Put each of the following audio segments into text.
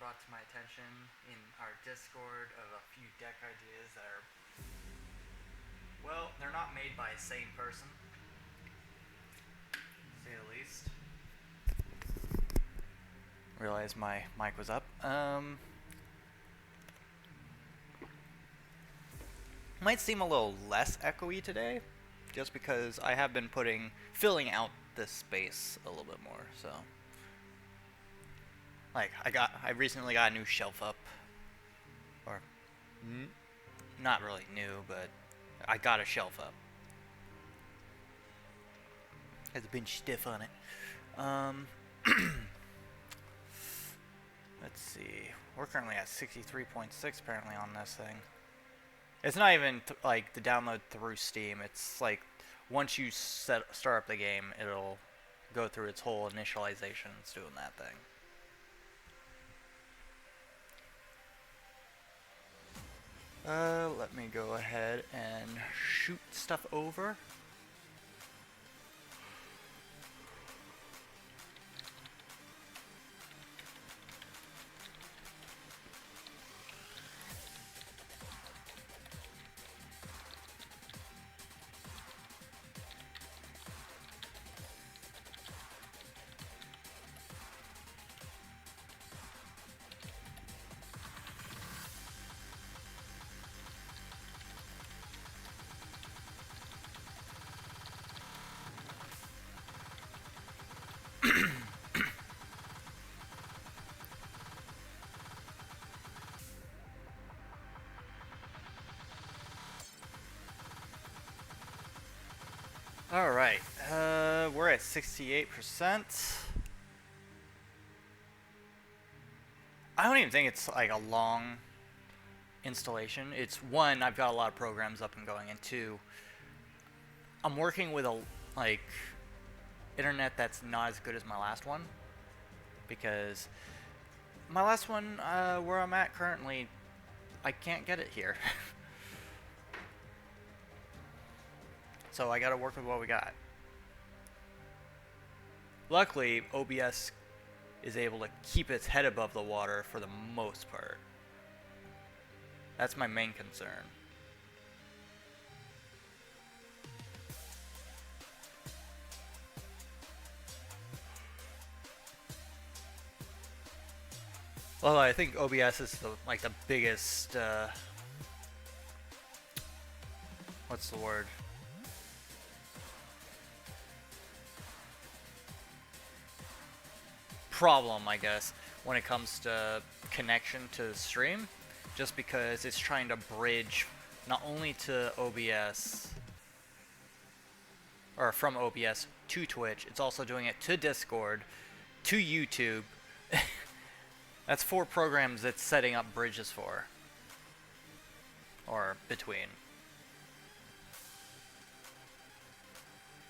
brought to my attention in our Discord of a few deck ideas that are, well, they're not made by a sane person, to say the least. Realized my mic was up. Might seem a little less echoey today, just because I have been filling out this space a little bit more, so. Like, I recently got a new shelf up. Or, not really new, but I got a shelf up. Has been stiff on it. Let's see. We're currently at 63.6 apparently on this thing. It's not even like the download through Steam. It's like once you start up the game, it'll go through its whole initialization. It's doing that thing. Let me go ahead and shoot stuff over. Alright, we're at 68%. I don't even think it's like a long installation. It's one, I've got a lot of programs up and going, and two, I'm working with a internet that's not as good as my last one, because my last one, where I'm at currently, I can't get it here. So I gotta work with what we got. Luckily, OBS is able to keep its head above the water for the most part. That's my main concern. Well, I think OBS is the biggest, what's the word? Problem, I guess, when it comes to connection to the stream, just because it's trying to bridge not only to OBS, or from OBS to Twitch, it's also doing it to Discord, to YouTube. That's 4 programs it's setting up bridges for, or between.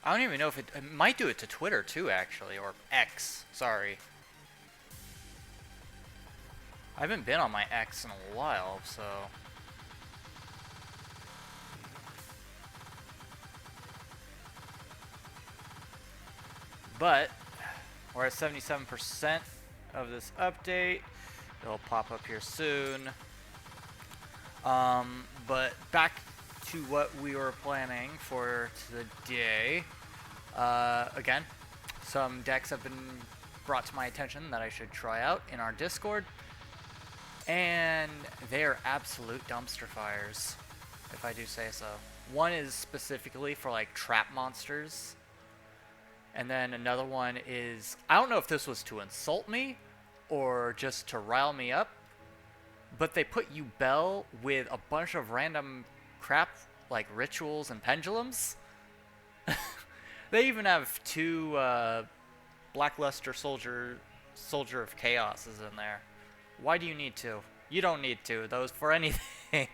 I don't even know if it might do it to Twitter too, actually, or X, sorry. I haven't been on my X in a while, so. But we're at 77% of this update. It'll pop up here soon. But back to what we were planning for today. Again, some decks have been brought to my attention that I should try out in our Discord. And they are absolute dumpster fires, if I do say so. One is specifically for like trap monsters. And then another one is, I don't know if this was to insult me or just to rile me up, but they put Bell with a bunch of random crap like rituals and pendulums. They even have 2 Blackluster Soldier of Chaos is in there. Why do you need 2? You don't need 2 of those for anything.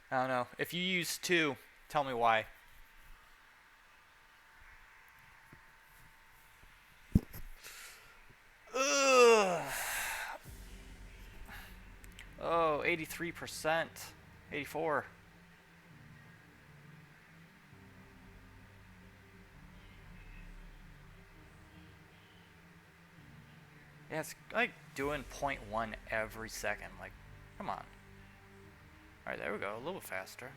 I don't know. If you use 2, tell me why. Ugh. Oh, 83%. 84. Yeah, it's like doing 0.1 every second. Like, come on. Alright, there we go. A little faster.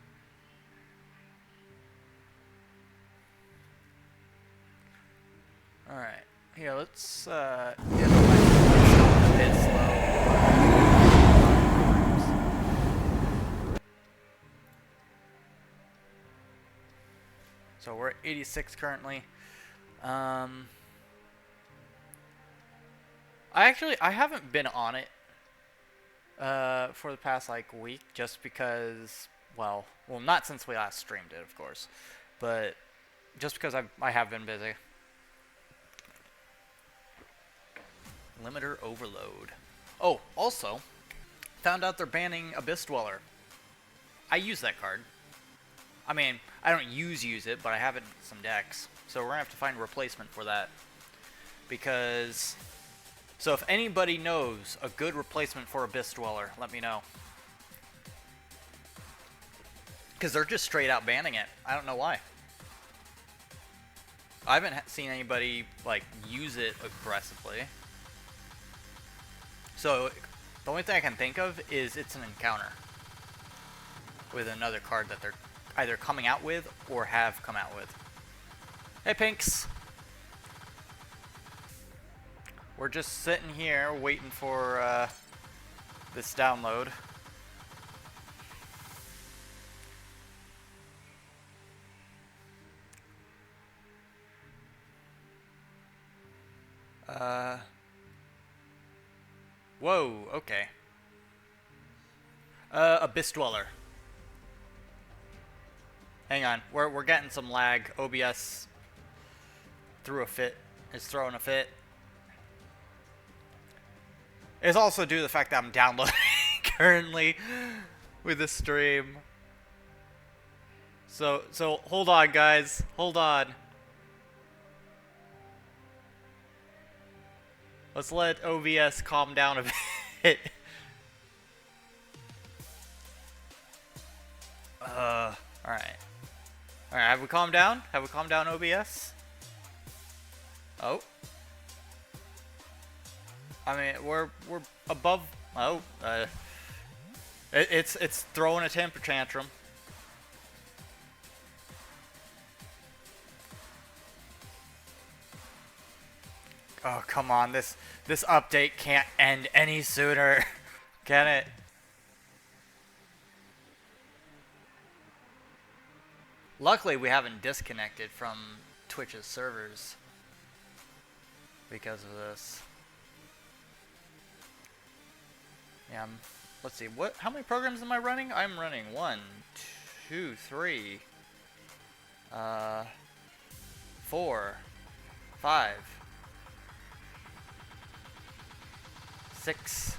Alright. Here, let's, get a bit slow. So we're at 86 currently. I haven't been on it for the past like week, just because, well, not since we last streamed it, of course, but just because I have been busy. Limiter overload. Oh, also, found out they're banning Abyss Dweller. I use that card. I mean, I don't use it, but I have it in some decks. So we're going to have to find a replacement for that. Because, so if anybody knows a good replacement for Abyss Dweller, let me know. Because they're just straight out banning it. I don't know why. I haven't seen anybody, like, use it aggressively. So, the only thing I can think of is it's an encounter with another card that they're either coming out with or have come out with. Hey, Pinks! We're just sitting here waiting for this download. Whoa, okay. Abyss Dweller. Hang on, we're getting some lag. OBS threw a fit. Is throwing a fit. It's also due to the fact that I'm downloading currently with the stream. So hold on, guys. Hold on. Let's let OBS calm down a bit. Alright. Alright, have we calmed down? Have we calmed down, OBS? Oh. I mean, we're above. Oh, it's throwing a temper tantrum. Oh, come on, this update can't end any sooner, can it? Luckily, we haven't disconnected from Twitch's servers because of this. Yeah, let's see. How many programs am I running? I'm running 1, 2, 3, 4, 5, 6,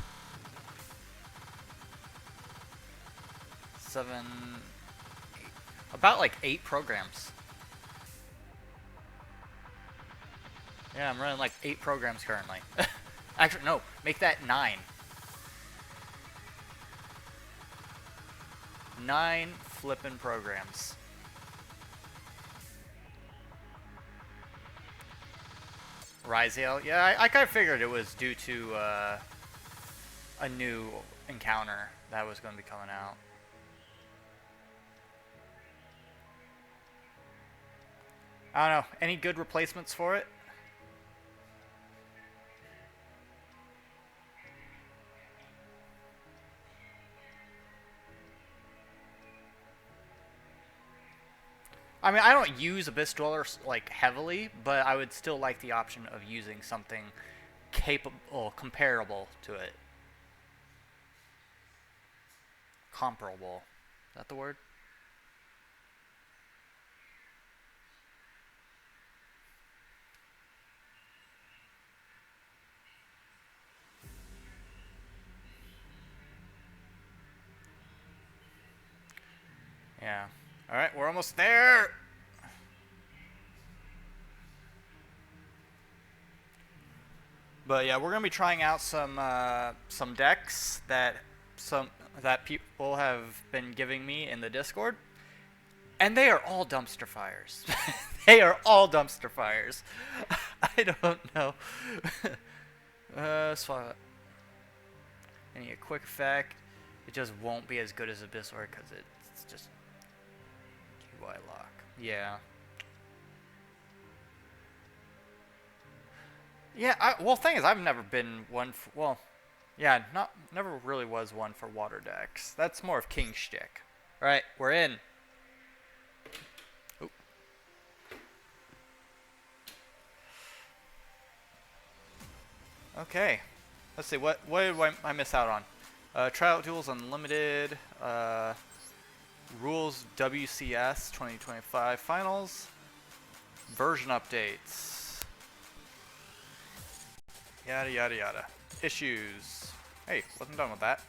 7, 8. About like 8 programs. Yeah, I'm running like 8 programs currently. Actually, no, make that 9. 9 flippin' programs. Ryziel? Yeah, I kind of figured it was due to a new encounter that was going to be coming out. I don't know. Any good replacements for it? I mean, I don't use Abyss Dweller like heavily, but I would still like the option of using something capable, comparable to it. Comparable. Is that the word? Yeah. Alright, we're almost there! But yeah, we're gonna be trying out some decks that people have been giving me in the Discord, and they are all dumpster fires. They are all dumpster fires. I don't know. Swap. Any a quick effect. It just won't be as good as Abyssal because it's just UI lock. Yeah. Yeah, well, thing is, I've never been one for, well, yeah, never really was one for water decks. That's more of king shtick. Alright, we're in. Oop. Okay. Let's see, what did I miss out on? Tryout Duels Unlimited, Rules WCS 2025 Finals, version updates, yada yada yada. Issues. Hey, wasn't done with that.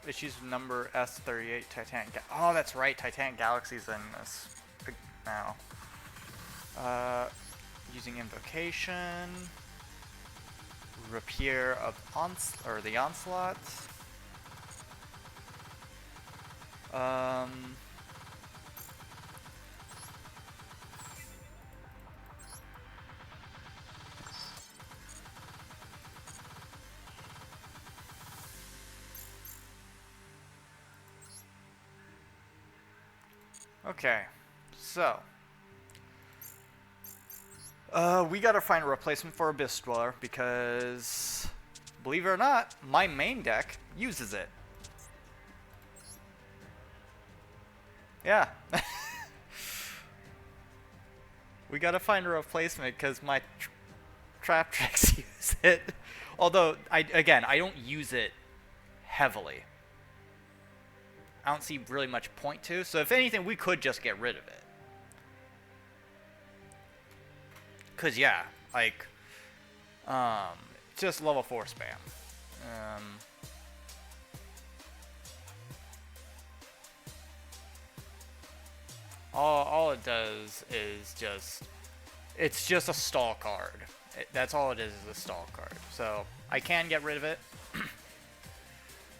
Issues number S38 Titanic. Oh, that's right, Titanic Galaxy's in this now. Using invocation. Rapier of the Onslaught. Okay, so we gotta find a replacement for Abyss Dweller because, believe it or not, my main deck uses it. Yeah. We gotta find a replacement because my trap tricks use it. Although, I don't use it heavily. I don't see really much point to. So if anything, we could just get rid of it. Cause yeah, like, just level 4 spam. All it does is it's just a stall card. That's all it is a stall card. So I can get rid of it.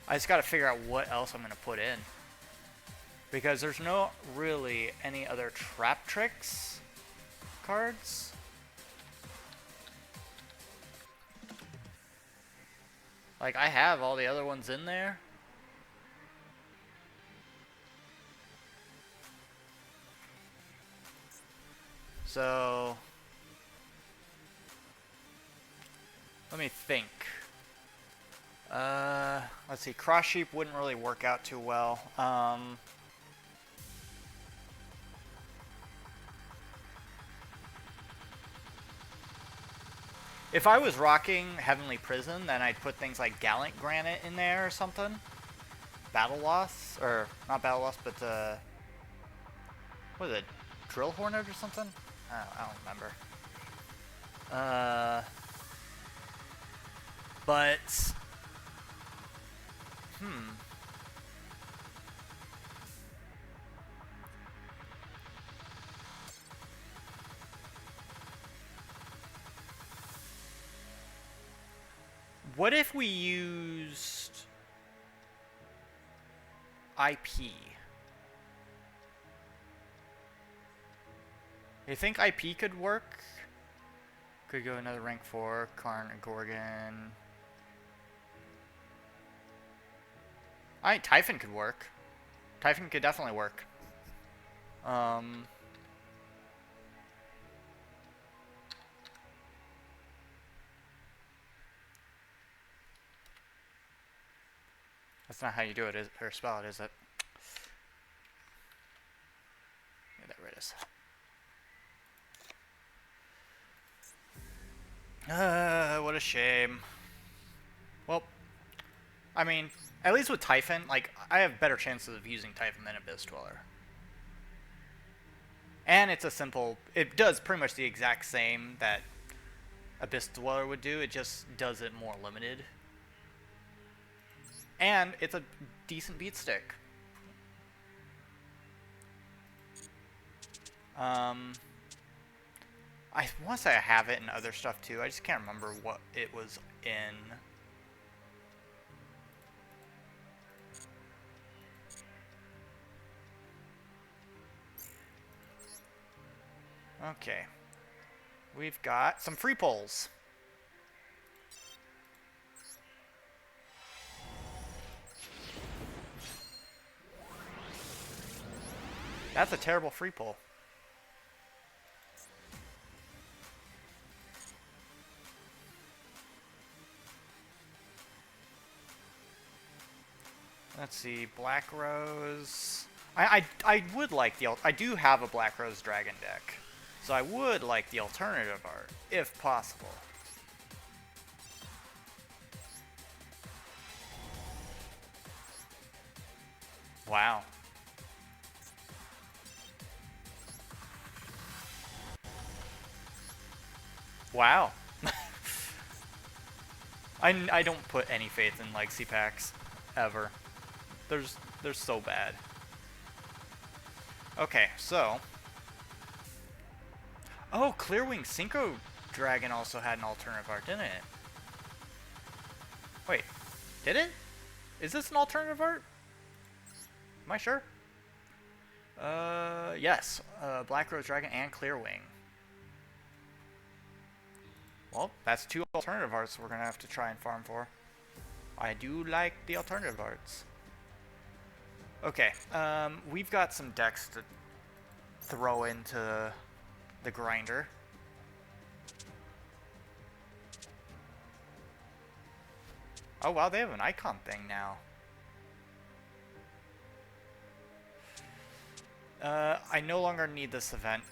I just gotta figure out what else I'm gonna put in. Because there's no really any other trap tricks cards. Like, I have all the other ones in there. So, let me think. Let's see, Cross Sheep wouldn't really work out too well. If I was rocking Heavenly Prison, then I'd put things like Gallant Granite in there or something. Battle Loss, or not Battle Loss, but what is it? Drill Hornet or something? I don't remember. But what if we used IP? You think IP could work? Could go another rank 4, Karn and Gorgon. I think Typhon could work. Typhon could definitely work. That's not how you do it, or spell it, is it? Yeah, there it is. What a shame. Well, I mean, at least with Typhon, like, I have better chances of using Typhon than Abyss Dweller. And it's a simple, it does pretty much the exact same that Abyss Dweller would do, it just does it more limited. And it's a decent beat stick. I want to say I have it in other stuff too. I just can't remember what it was in. Okay. we've got some free polls. That's a terrible free pull. Let's see, Black Rose. I would like the I do have a Black Rose Dragon deck, so I would like the alternative art if possible. Wow. Wow. I don't put any faith in Legacy packs ever. They're so bad. Okay, so oh, Clearwing Synchro Dragon also had an alternative art, didn't it? Wait, did it? Is this an alternative art? Am I sure? Yes. Black Rose Dragon and Clearwing. Well, that's two alternative arts we're gonna have to try and farm for. I do like the alternative arts. Okay, we've got some decks to throw into the grinder. Oh wow, they have an icon thing now. I no longer need this event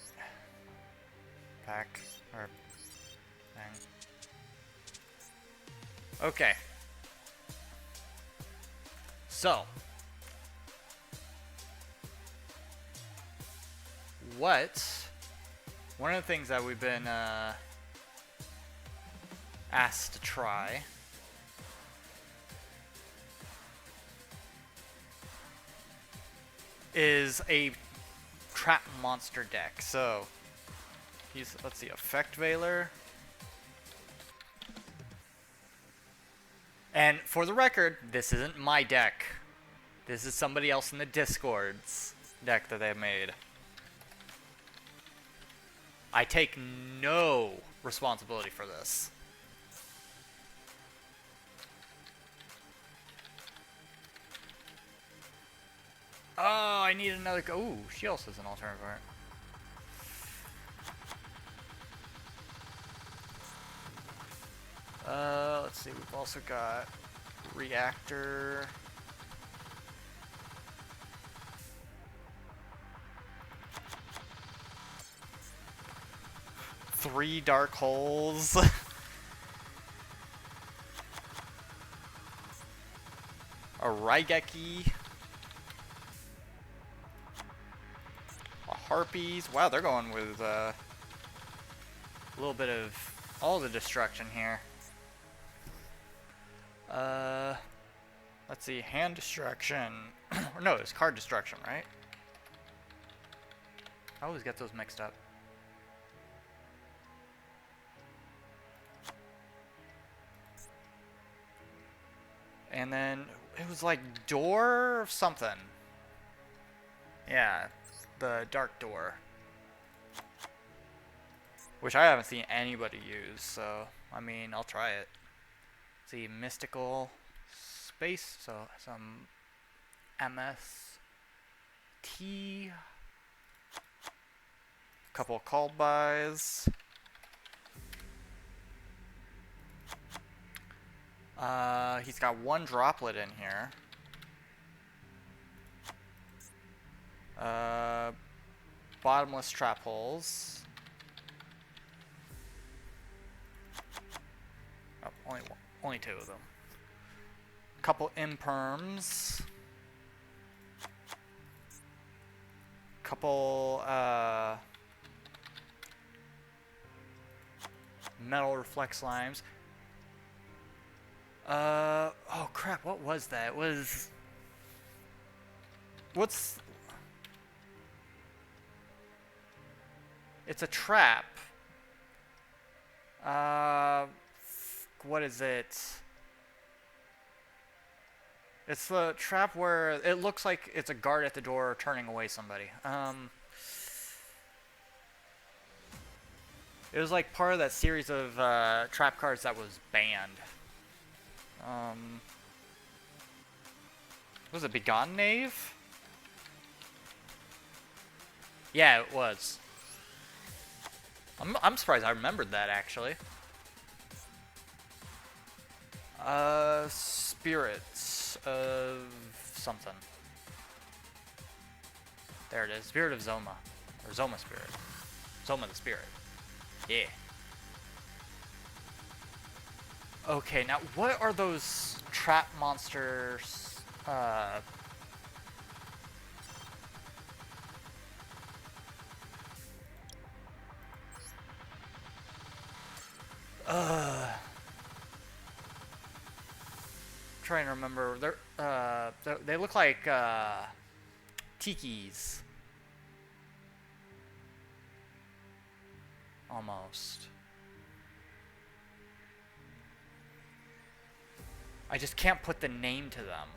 pack or thing. Okay. So, one of the things that we've been asked to try is a trap monster deck. So, let's see, Effect Veiler. And for the record, this isn't my deck. This is somebody else in the Discord's deck that they made. I take no responsibility for this. Oh, I need another. Ooh, she also has an alternative art. Let's see. We've also got Reactor. Three Dark Holes. A Raigeki. A Harpies. Wow, they're going with a little bit of all the destruction here. Let's see, hand destruction. Or no, it's card destruction, right? I always get those mixed up. And then it was like door or something. Yeah, the dark door. Which I haven't seen anybody use, so I mean, I'll try it. See, mystical space, so some MST, a couple of called buys. He's got one droplet in here. Bottomless trap holes. Oh, only two of them. Couple imperms. Couple metal reflex slimes. Oh crap, what was that? It was... What's... It's a trap. What is it? It's the trap where it looks like it's a guard at the door turning away somebody. It was like part of that series of trap cards that was banned. Was it Begone Knave? Yeah, it was. I'm surprised I remembered that, actually. Spirits of something. There it is. Spirit of Zoma. Or Zoma Spirit. Zoma the Spirit. Yeah. Okay, now what are those trap monsters? Trying to remember. They look like tikis. Almost. I just can't put the name to them.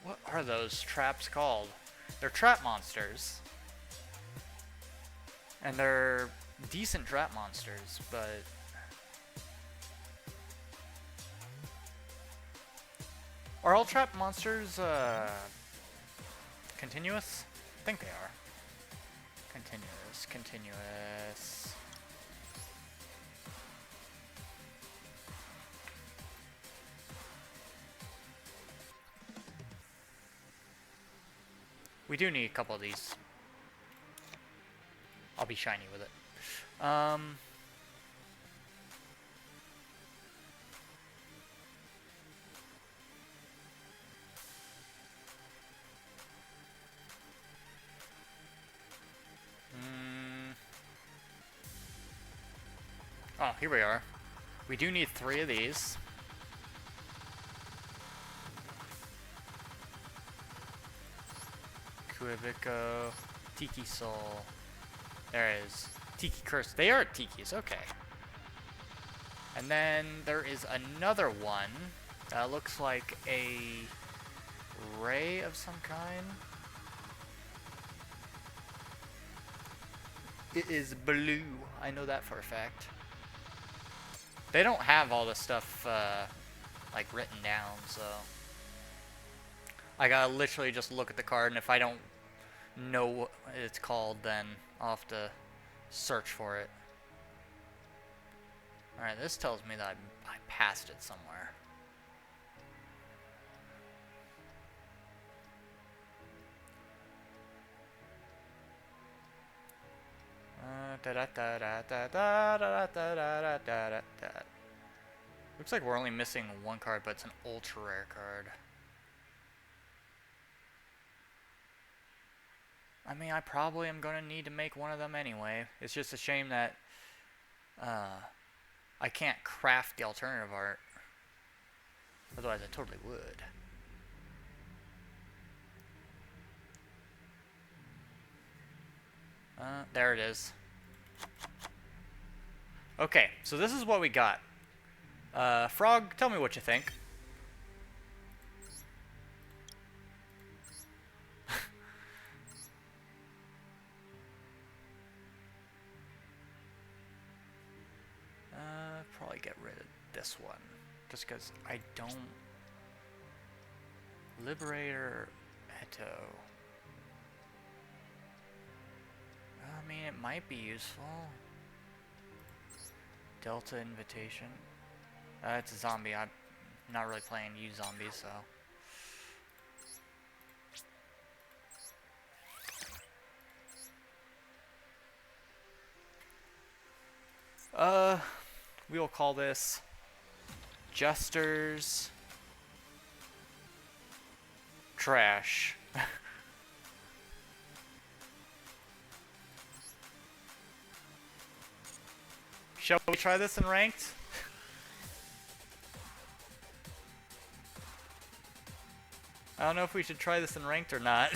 What are those traps called? They're trap monsters. And they're decent trap monsters, but... Are all trap monsters, continuous? I think they are. Continuous. We do need a couple of these. I'll be shiny with it. Oh, here we are. We do need 3 of these. Kuibiko, Tiki Soul. There it is. Tiki Curse. They are Tikis, okay. And then there is another one that looks like a ray of some kind. It is blue. I know that for a fact. They don't have all this stuff like written down, so I gotta literally just look at the card, and if I don't know what it's called, then I'll have to search for it. Alright, this tells me that I passed it somewhere. Looks like we're only missing 1 card, but it's an ultra rare card. I mean, I probably am going to need to make one of them anyway. It's just a shame that I can't craft the alternative art. Otherwise, I totally would. There it is. Okay, so this is what we got. Frog, tell me what you think. Probably get rid of this one, just because I don't... Liberator Eto. I mean, it might be useful. Delta Invitation. It's a zombie. I'm not really playing use zombies, so... We will call this Jester's Trash. Shall we try this in ranked? I don't know if we should try this in ranked or not.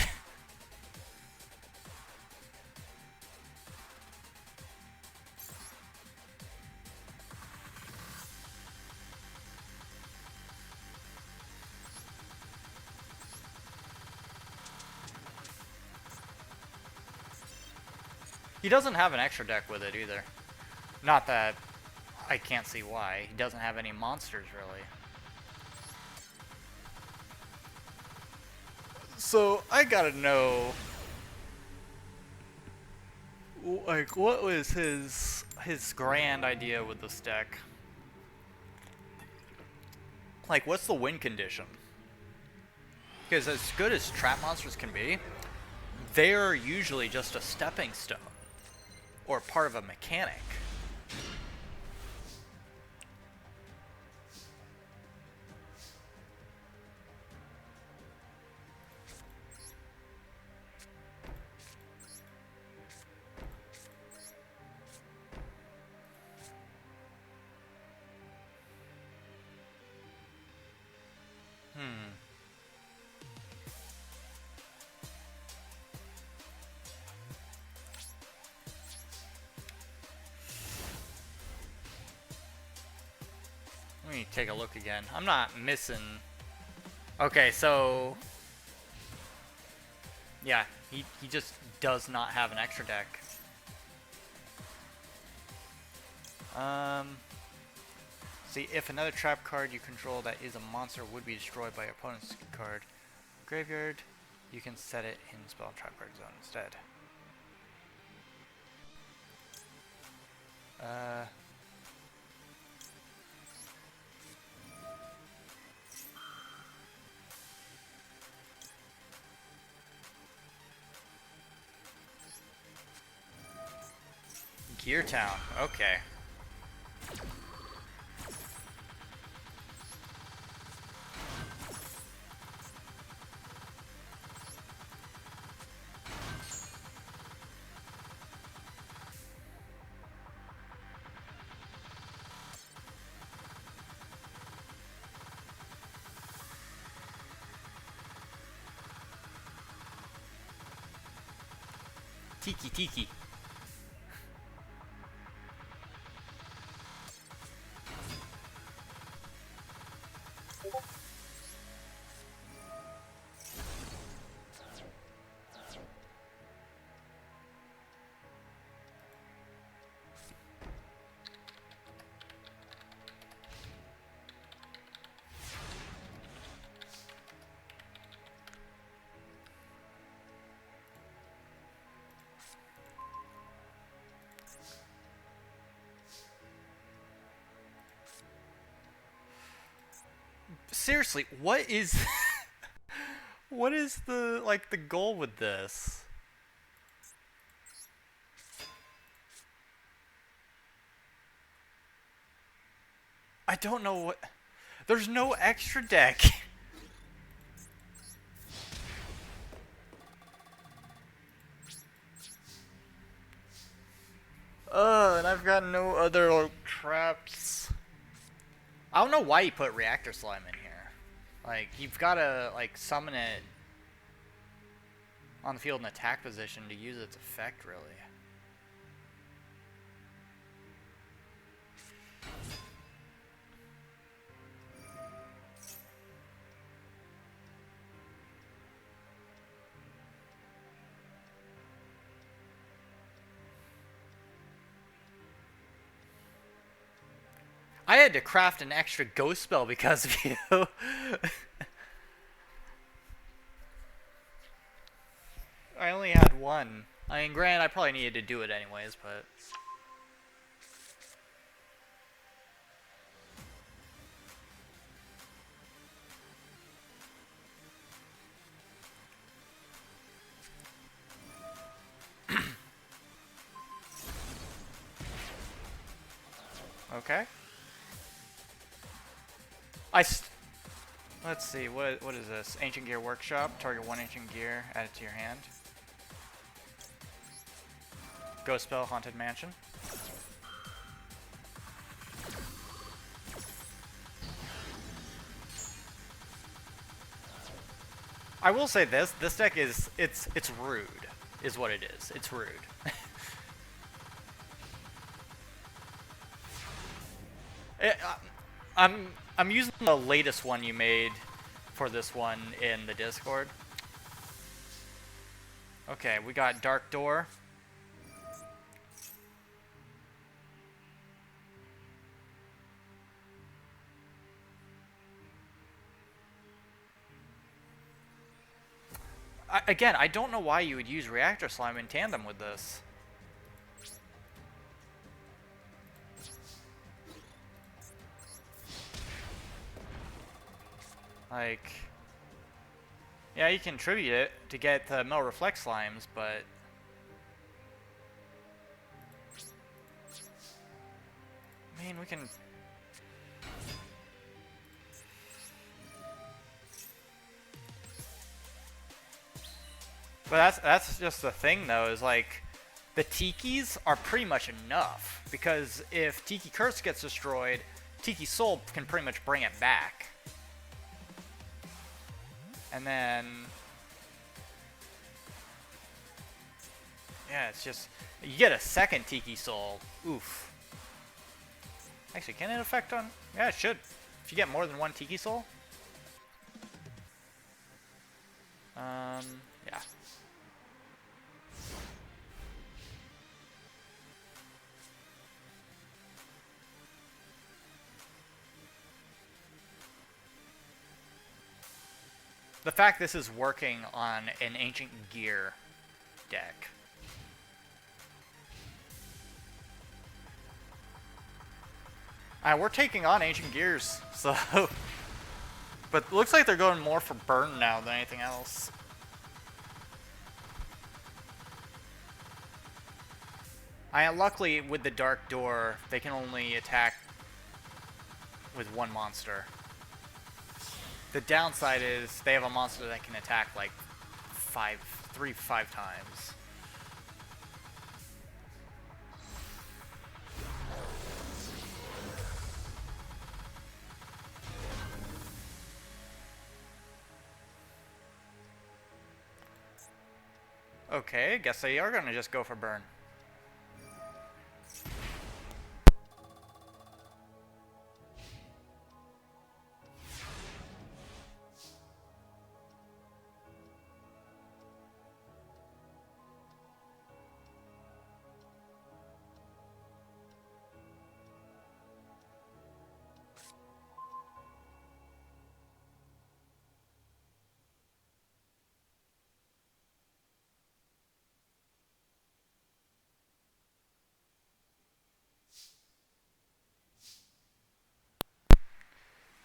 He doesn't have an extra deck with it either. Not that I can't see why. He doesn't have any monsters really. So I gotta know, like, what was his grand idea with this deck? Like, what's the win condition? Because as good as trap monsters can be, they're usually just a stepping stone or part of a mechanic. Let me take a look again. I'm not missing. Okay, so yeah, he just does not have an extra deck. See, if another trap card you control that is a monster would be destroyed by your opponent's card graveyard, you can set it in spell trap card zone instead. Gear Town, okay. Tiki. Seriously, what is what is the goal with this? I don't know what. There's no extra deck. And I've got no other traps. I don't know why you put Reactor Slime in here. Like, you've got to, like, summon it on the field in attack position to use its effect, really. I had to craft an extra ghost spell because of you. I only had one. I mean, granted, I probably needed to do it anyways, but... Okay. Let's see, what is this? Ancient Gear Workshop. Target one ancient gear, add it to your hand. Ghost Spell, Haunted Mansion. I will say this. This deck is it's rude, is what it is. It's rude. It, I'm using the latest one you made for this one in the Discord. Okay, we got Dark Door. Again, I don't know why you would use Reactor Slime in tandem with this. Like, yeah, you can tribute it to get the Mel Reflect Slimes, but I mean, we can. But that's just the thing, though, is like the Tikis are pretty much enough, because if Tiki Curse gets destroyed, Tiki Soul can pretty much bring it back. And then, yeah, it's just, you get a second Tiki Soul. Oof. Actually, can it affect on? Yeah, it should. If you get more than one Tiki Soul. Yeah. The fact this is working on an Ancient Gear deck. We're taking on Ancient Gears, so... But it looks like they're going more for burn now than anything else. Luckily, with the Dark Door, they can only attack with one monster. The downside is they have a monster that can attack like 5 times. Okay, I guess they are gonna just go for burn.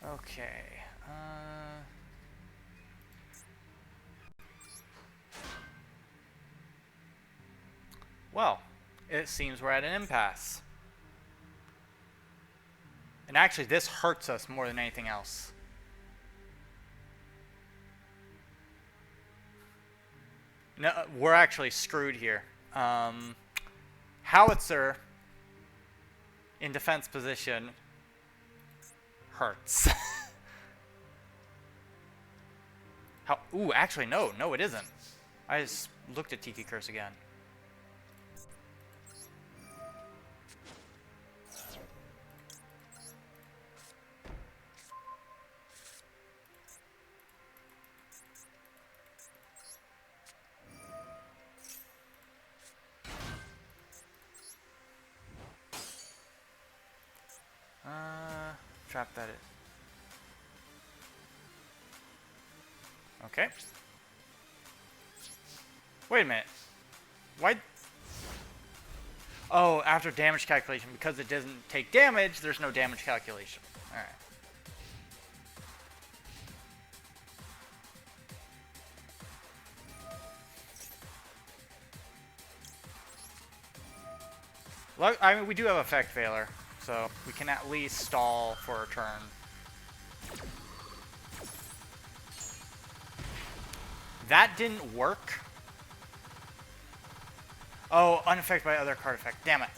Okay. Well, it seems we're at an impasse. And actually, this hurts us more than anything else. No, we're actually screwed here. Howitzer in defense position hurts. Ooh, actually, no, it isn't. I just looked at Tiki Curse again. Trap that in. Okay. Wait a minute. Why? Oh, after damage calculation, because it doesn't take damage, there's no damage calculation. Alright. I mean, we do have effect failure, so we can at least stall for a turn. That didn't work. Oh, unaffected by other card effect. Damn it.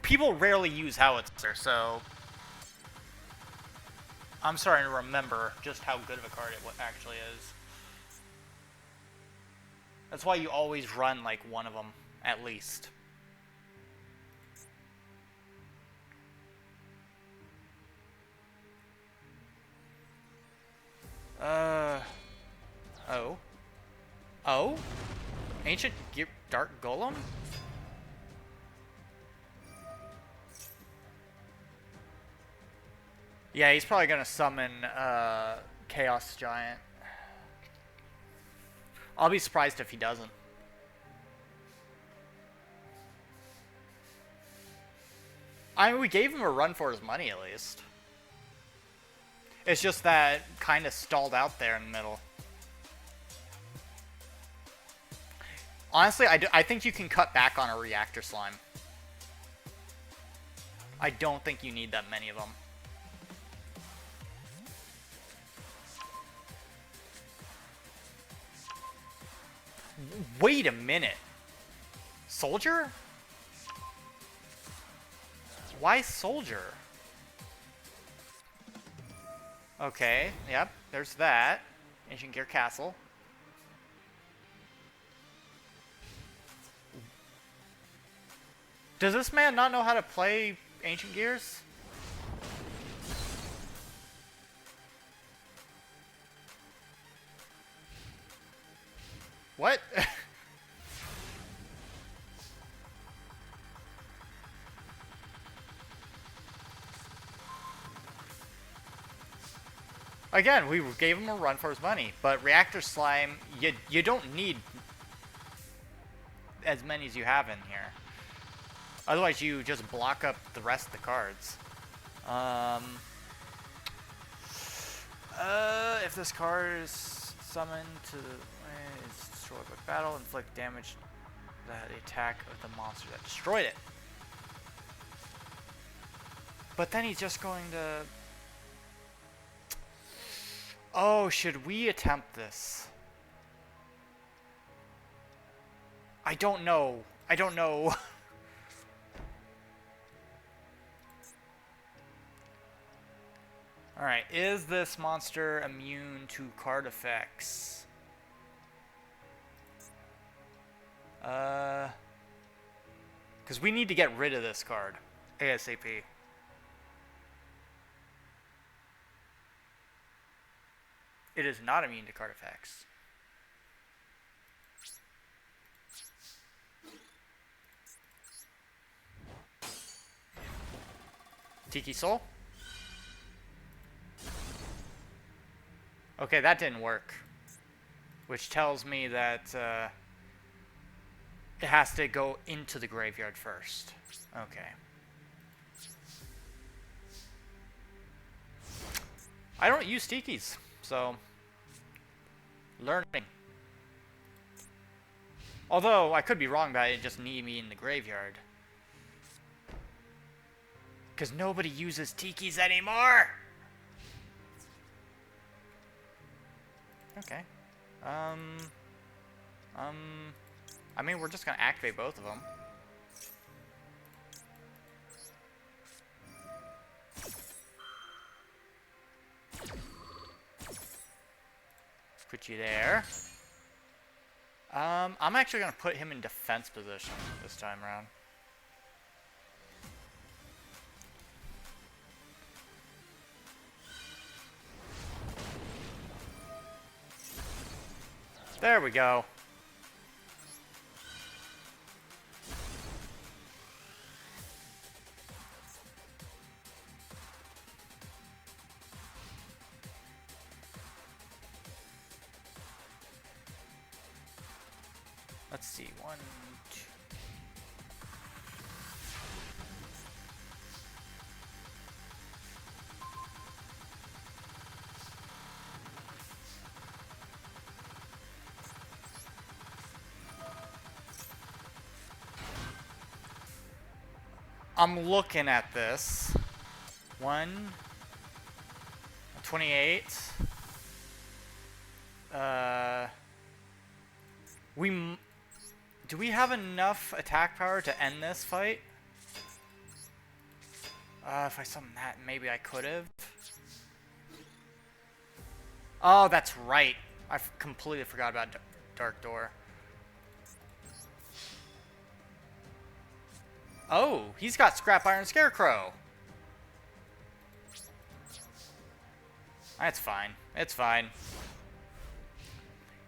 People rarely use Howitzer, so... I'm starting to remember just how good of a card it actually is. That's why you always run like one of them, at least. Oh. Oh? Ancient Dark Golem? Yeah, he's probably gonna summon, Chaos Giant. I'll be surprised if he doesn't. I mean, we gave him a run for his money, at least. It's just that kind of stalled out there in the middle. Honestly, I think you can cut back on a reactor slime. I don't think you need that many of them. Wait a minute. Soldier? Why soldier? Okay, yep, there's that. Ancient Gear Castle. Does this man not know how to play Ancient Gears? What? Again, we gave him a run for his money, but Reactor Slime, you don't need as many as you have in here. Otherwise, you just block up the rest of the cards. If this card is summoned to it's destroyed by battle, inflict damage that the attack of the monster that destroyed it. But then he's just going to... Oh, should we attempt this? I don't know. I don't know. Alright, is this monster immune to card effects? Because we need to get rid of this card ASAP. It is not immune to card effects. Tiki Soul? Okay, that didn't work. Which tells me that it has to go into the graveyard first. Okay. I don't use Tikis, so... learning. Although, I could be wrong about it just need me in the graveyard. Because nobody uses Tikis anymore! Okay. I mean, we're just gonna activate both of them. Put you there. I'm actually gonna put him in defense position this time around. There we go. Let's see, 1, 2. I'm looking at this. 1, 28. Do we have enough attack power to end this fight? If I summoned that, maybe I could have. Oh, that's right. I completely forgot about Dark Door. Oh, he's got Scrap Iron Scarecrow. That's fine. It's fine.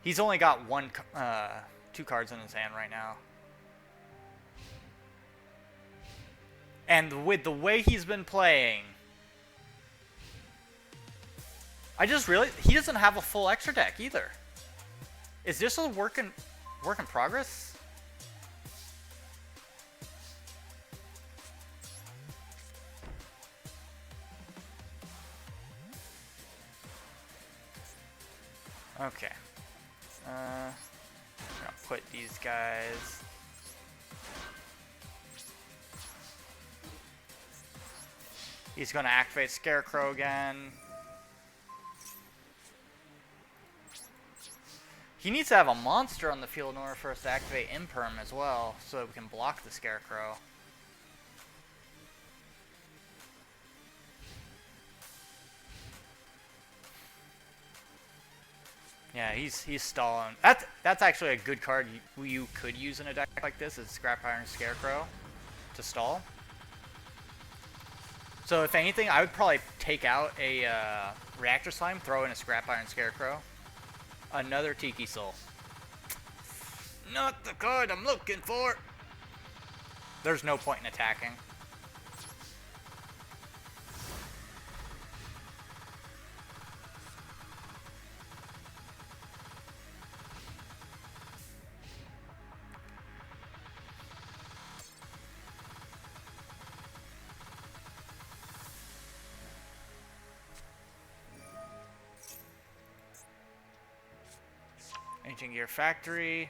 He's only got two cards in his hand right now. And with the way he's been playing, I just really he doesn't have a full extra deck either. Is this a work in progress? Okay. I'm gonna put these guys. He's gonna activate Scarecrow again. He needs to have a monster on the field in order for us to activate Imperm as well, so that we can block the Scarecrow. Yeah, he's stalling. That's actually a good card you could use in a deck like this, is Scrap Iron Scarecrow to stall. So if anything, I would probably take out a Reactor Slime, throw in a Scrap Iron Scarecrow. Another Tiki Soul. Not the card I'm looking for. There's no point in attacking. Ancient Gear Factory.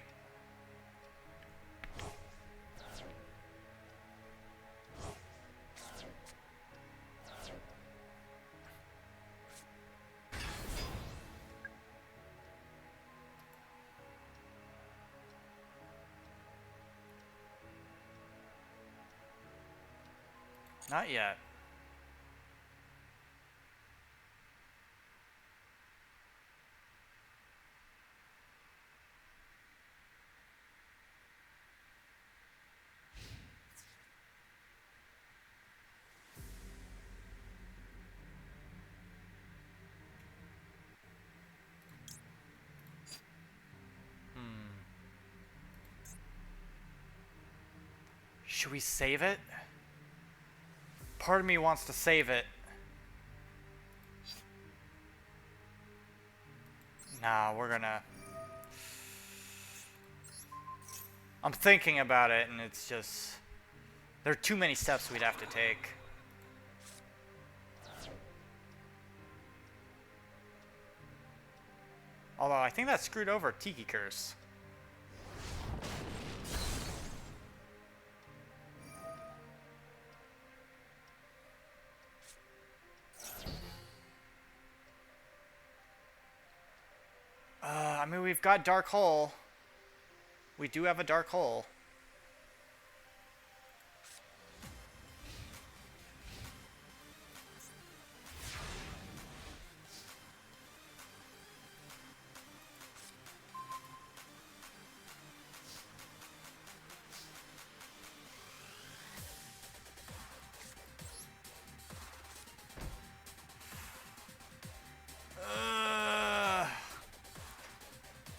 Not yet. Should we save it? Part of me wants to save it. Nah, we're gonna... I'm thinking about it, and it's just... There are too many steps we'd have to take. Although, I think that screwed over Tiki Curse. I mean, we've got Dark Hole. We do have a Dark Hole.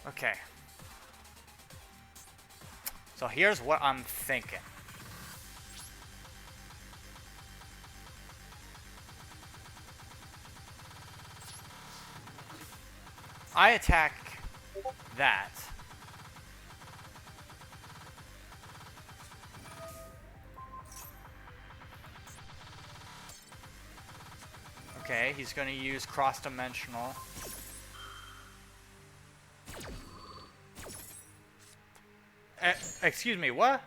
Okay. So here's what I'm thinking. I attack that. Okay, he's going to use cross-dimensional. Excuse me, what?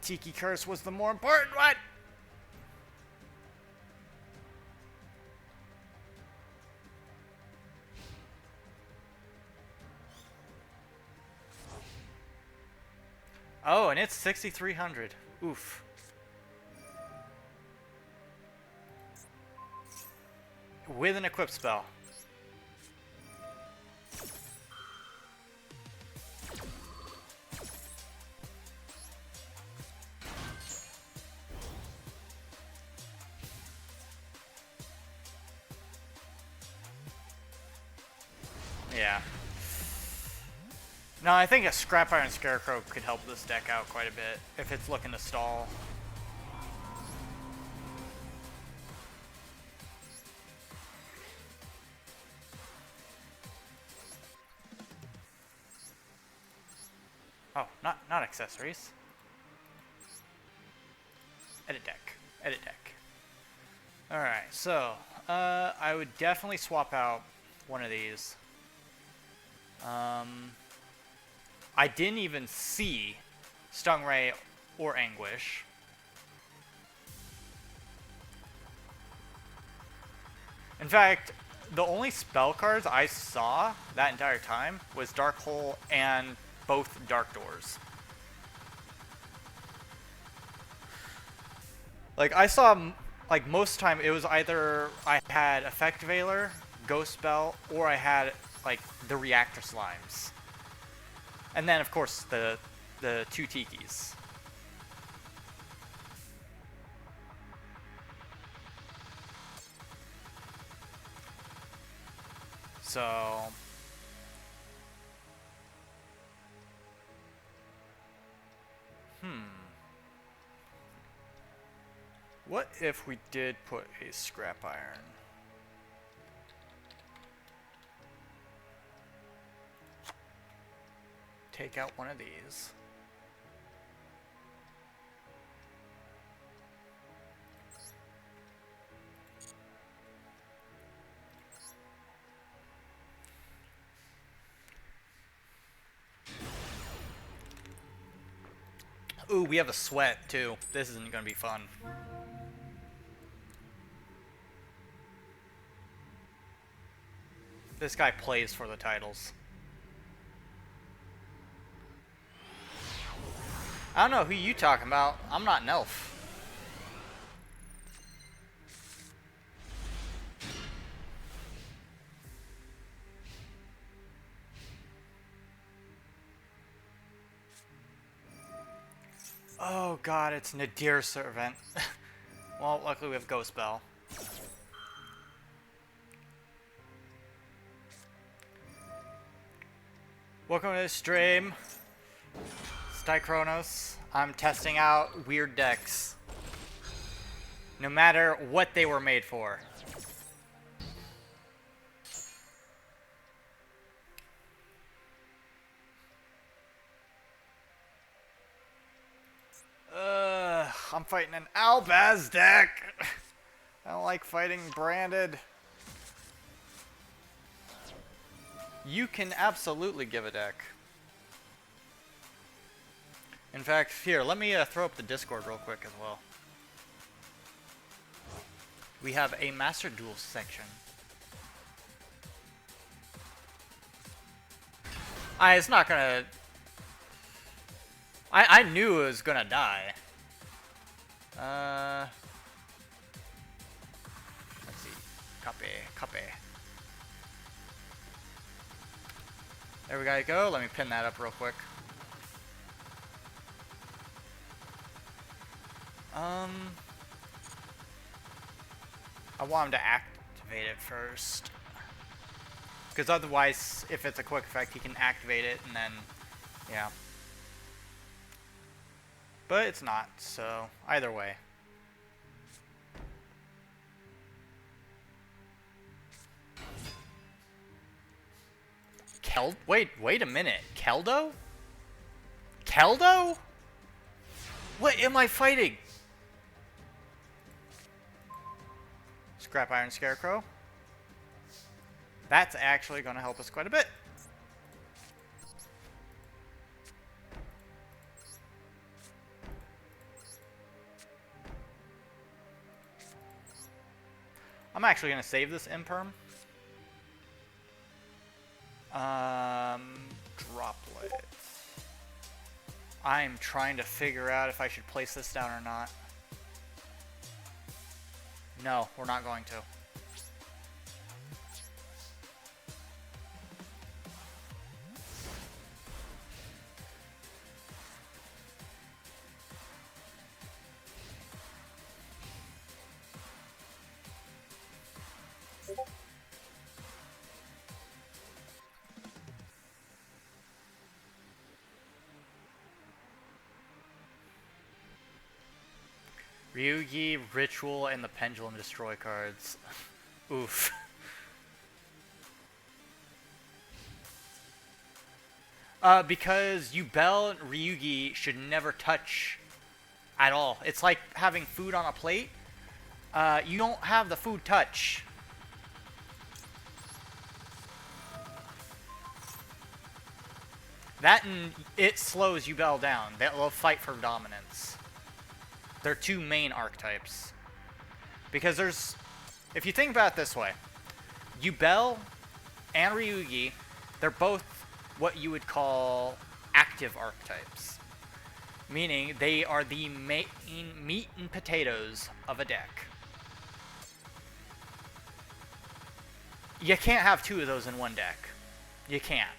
Tiki Curse was the more important one! Oh, and it's 6,300. Oof. With an equip spell. Yeah. No, I think a Scrap Iron Scarecrow could help this deck out quite a bit if it's looking to stall. Oh, not accessories. Edit deck. Edit deck. Alright, so I would definitely swap out one of these. I didn't even see Stingray or Anguish. In fact, the only spell cards I saw that entire time was Dark Hole and both Dark Doors. Like, I saw, like, most of the time it was either I had Effect Veiler, Ghost Spell, or I had, like, the Reactor Slimes. And then, of course, the two Tikis. So... What if we did put a Scrap Iron? Take out one of these. Ooh, we have a sweat too. This isn't gonna be fun. This guy plays for the titles. I don't know who you talking about. I'm not an elf. Oh god, it's Nadir Servant. Well, luckily we have Ghost Bell. Welcome to the stream. Sty Chronos. I'm testing out weird decks. No matter what they were made for. I'm fighting an Albaz deck. I don't like fighting branded. You can absolutely give a deck. In fact, here, let me throw up the Discord real quick as well. We have a Master Duel section. It's not gonna... I knew it was gonna die. Let's see. Copy. There we go. Let me pin that up real quick. I want him to activate it first. Because otherwise, if it's a quick effect, he can activate it and then, yeah. But it's not, so either way. Wait a minute. Keldo? Keldo? What am I fighting? Scrap Iron Scarecrow. That's actually going to help us quite a bit. I'm actually going to save this Imperm. Droplet. I'm trying to figure out if I should place this down or not. No, we're not going to. Ryugi, Ritual, and the Pendulum destroy cards. Oof. Because Yubel and Ryugi should never touch at all. It's like having food on a plate. You don't have the food touch. That and it slows Yubel down. They'll fight for dominance. They're two main archetypes. Because there's... If you think about it this way, Yubel and Ryugi, they're both what you would call active archetypes. Meaning they are the main meat and potatoes of a deck. You can't have two of those in one deck. You can't.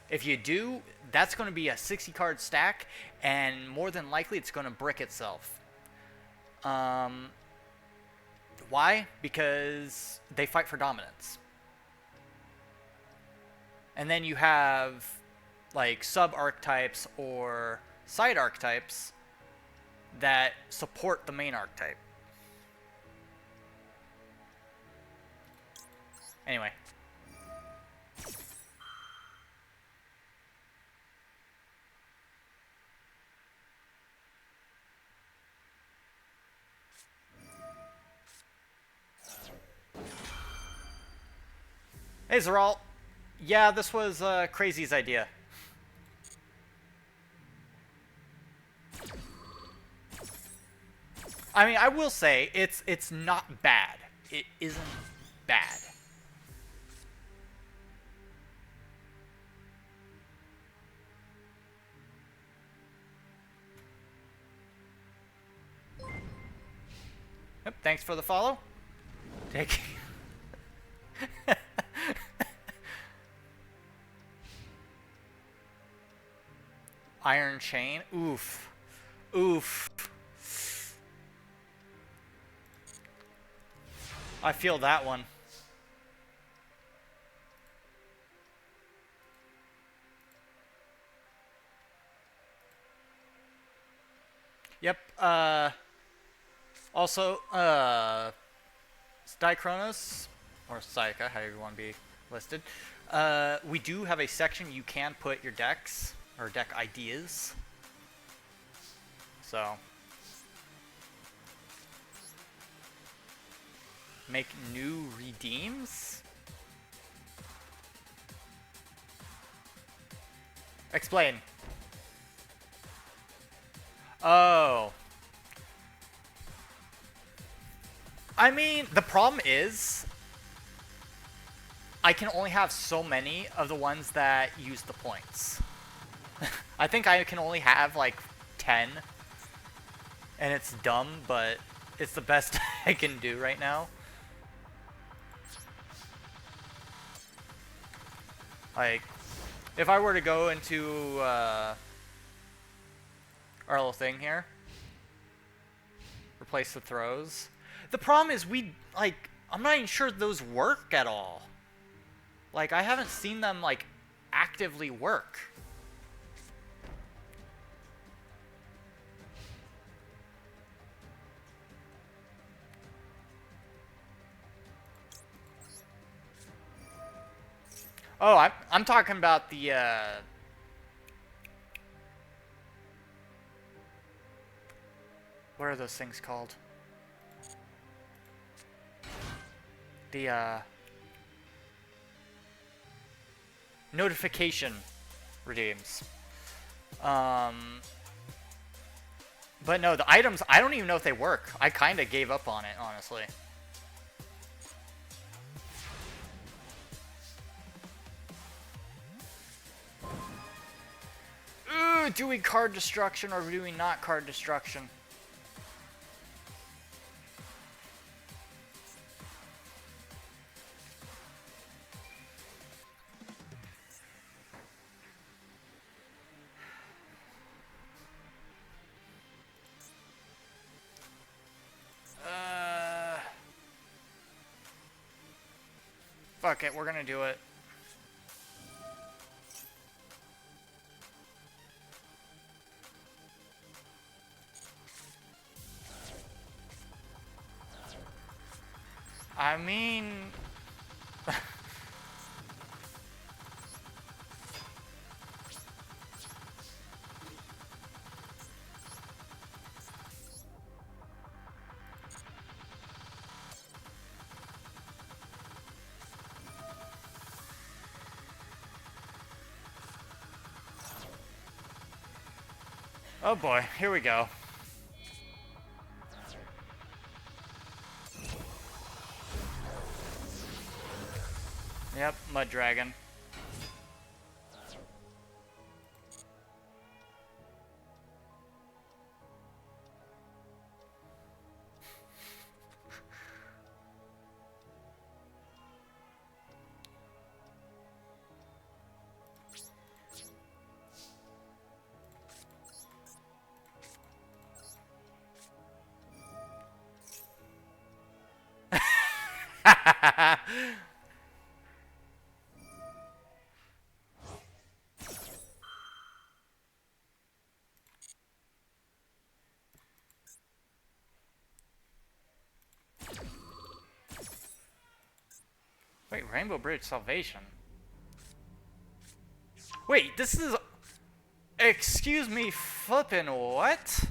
If you do, that's going to be a 60 card stack, and more than likely it's going to brick itself. Why? Because they fight for dominance. And then you have like sub-archetypes or side archetypes that support the main archetype. Anyway. Hey, Zeral. Yeah, this was Crazy's idea. I mean, I will say, it's not bad. It isn't bad. Yep, thanks for the follow. Take Iron Chain. Oof. Oof. I feel that one. Yep, also, Dichronos, or Sayaka, however you want to be listed, we do have a section you can put your decks, or deck ideas, so, make new redeems? Explain. Oh. I mean, the problem is, I can only have so many of the ones that use the points. I think I can only have like 10. And it's dumb, but it's the best I can do right now. Like, if I were to go into our little thing here, replace the throws. The problem is I'm not even sure those work at all. Like, I haven't seen them, like, actively work. Oh, I'm talking about the, what are those things called? The, notification redeems. But no, the items, I don't even know if they work. I kind of gave up on it, honestly. Do we card destruction or do we not card destruction? Fuck it, we're gonna do it. I mean... Oh boy, here we go. Yep, Mud Dragon. Wait, Rainbow Bridge Salvation? Wait, this is... Excuse me, flippin' what?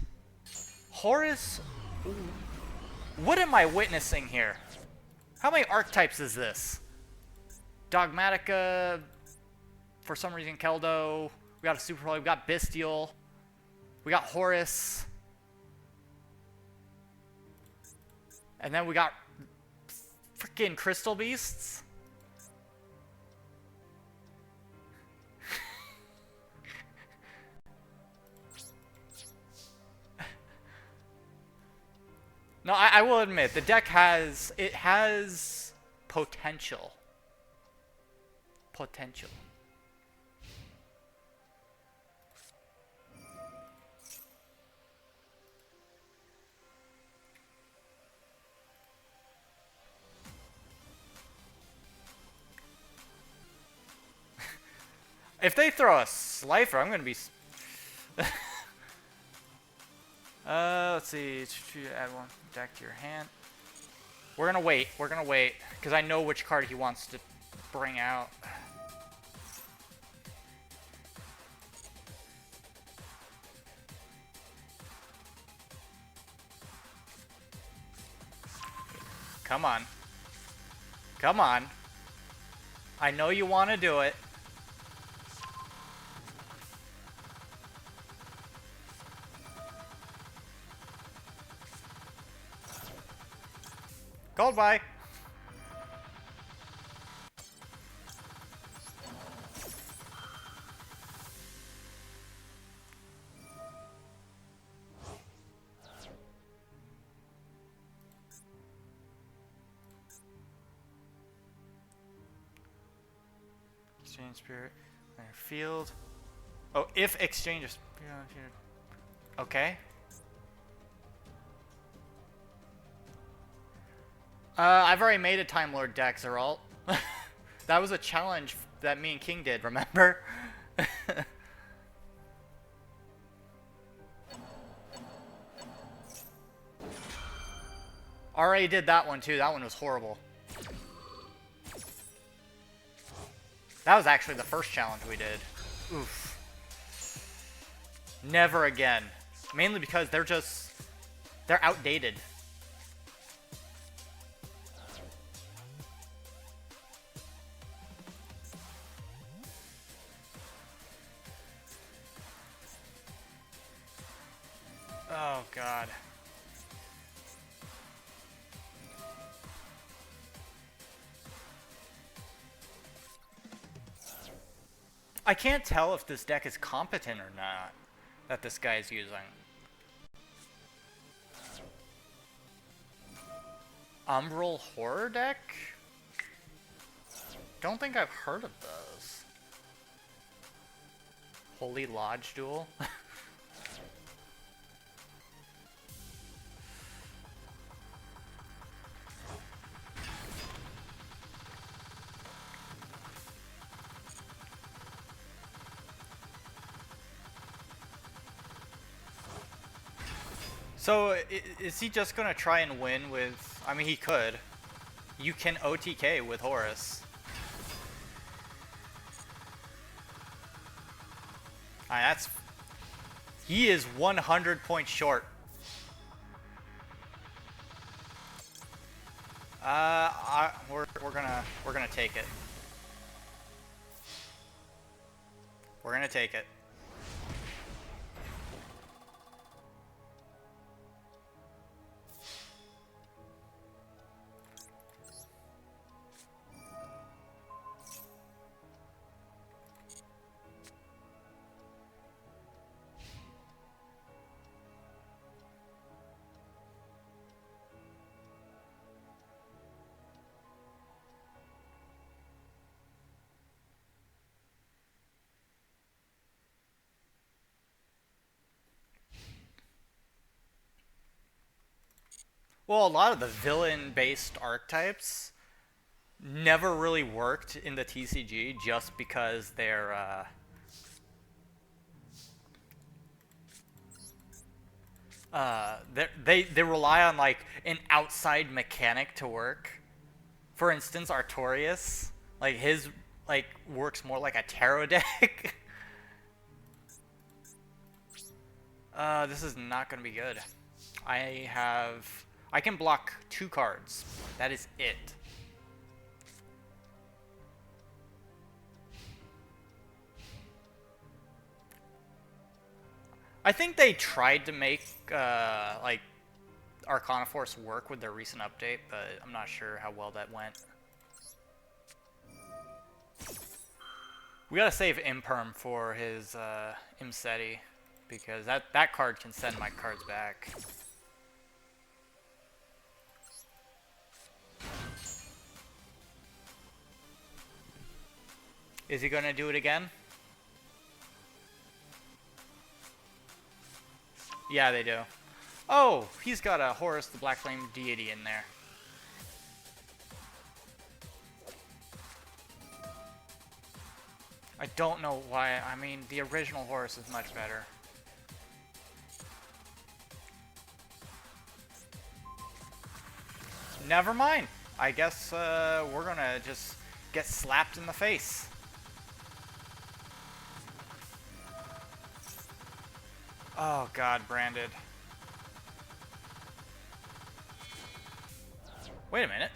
Horus? What am I witnessing here? How many archetypes is this? Dogmatica, for some reason Keldo, we got a Super Holy, we got Bestial, we got Horus, and then we got freaking Crystal Beasts. No, I will admit, the deck has potential. Potential. If they throw a Slifer, I'm gonna be... let's see. Add one deck to your hand. We're gonna wait. We're gonna wait because I know which card he wants to bring out. Come on. Come on. I know you want to do it. Goodbye. Exchange spirit on your field. Oh, if exchange is... Okay. I've already made a Time Lord deck, Zeralt. That was a challenge that me and King did, remember? Already did that one too. That one was horrible. That was actually the first challenge we did. Oof. Never again. Mainly because they're outdated. Oh, God. I can't tell if this deck is competent or not. that this guy is using. Umbral Horror deck? Don't think I've heard of those. Holy Lodge Duel? So, is he just gonna try and win with... I mean, he could. You can OTK with Horus. That's... He is 100 points short. We're gonna take it. We're gonna take it. Well, a lot of the villain-based archetypes never really worked in the TCG just because they're they rely on like an outside mechanic to work. For instance, Artorias, like his like works more like a tarot deck. This is not gonna be good. I can block 2 cards. That is it. I think they tried to make like Arcana Force work with their recent update, but I'm not sure how well that went. We gotta save Imperm for his Imseti, because that card can send my cards back. Is he gonna do it again? Yeah, they do. Oh, he's got a Horus the Black Flame Deity in there. I don't know why. I mean, the original Horus is much better. Never mind. I guess we're gonna just get slapped in the face. Oh god, branded. Wait a minute.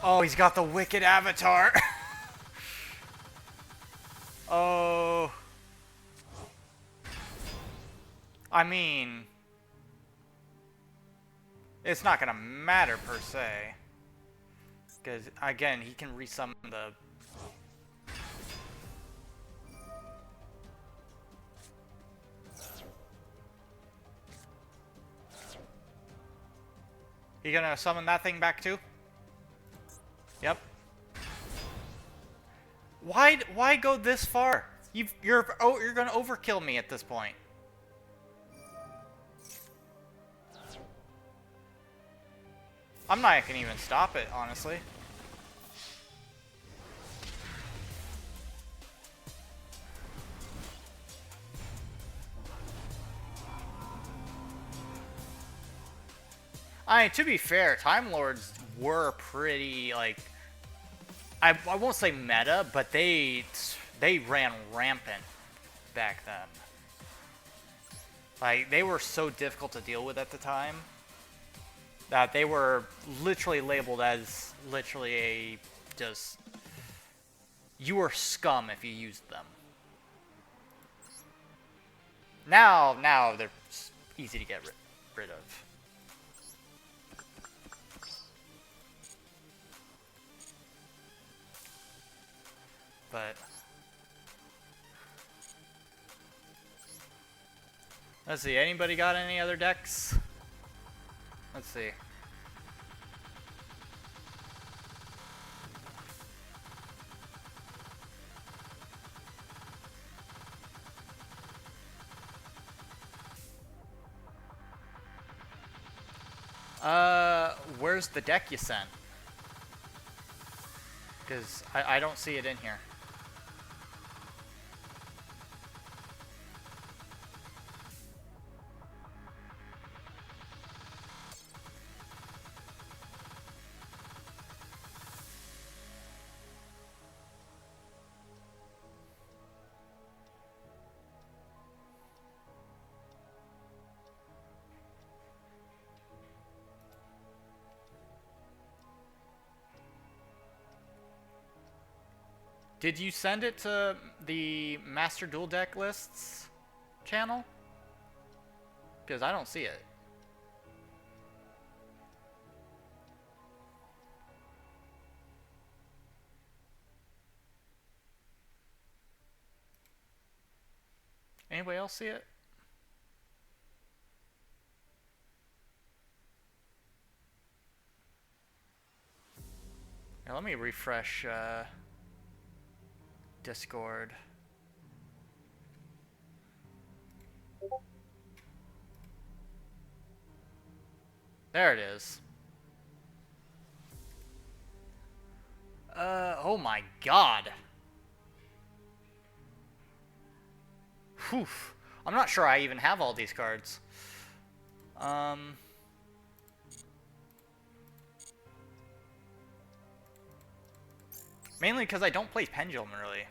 Oh, he's got the wicked avatar. Oh. I mean, it's not gonna matter per se, because again, he can resummon the... You gonna summon that thing back too? Yep. Why go this far? You're gonna overkill me at this point. I'm not gonna even stop it, honestly. I mean, to be fair, Time Lords were pretty, like, I won't say meta, but they ran rampant back then. Like, they were so difficult to deal with at the time that they were literally labeled as literally a just... You were scum if you used them. Now they're easy to get rid of. But Let's see, anybody got any other decks? Let's see. Where's the deck you sent? Because I don't see it in here. Did you send it to the Master Duel Deck Lists channel? Because I don't see it. Anybody else see it? Now let me refresh Discord. There it is. Oh my god. Whew. I'm not sure I even have all these cards. Mainly because I don't play Pendulum, really.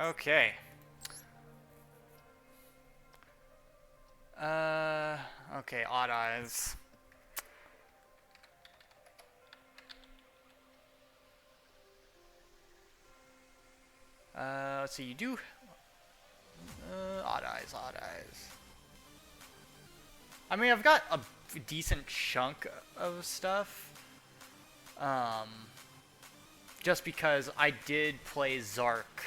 Okay. Okay, Odd Eyes. Let's see, you do... Odd Eyes, Odd Eyes. I mean, I've got a decent chunk of stuff. Just because I did play Zark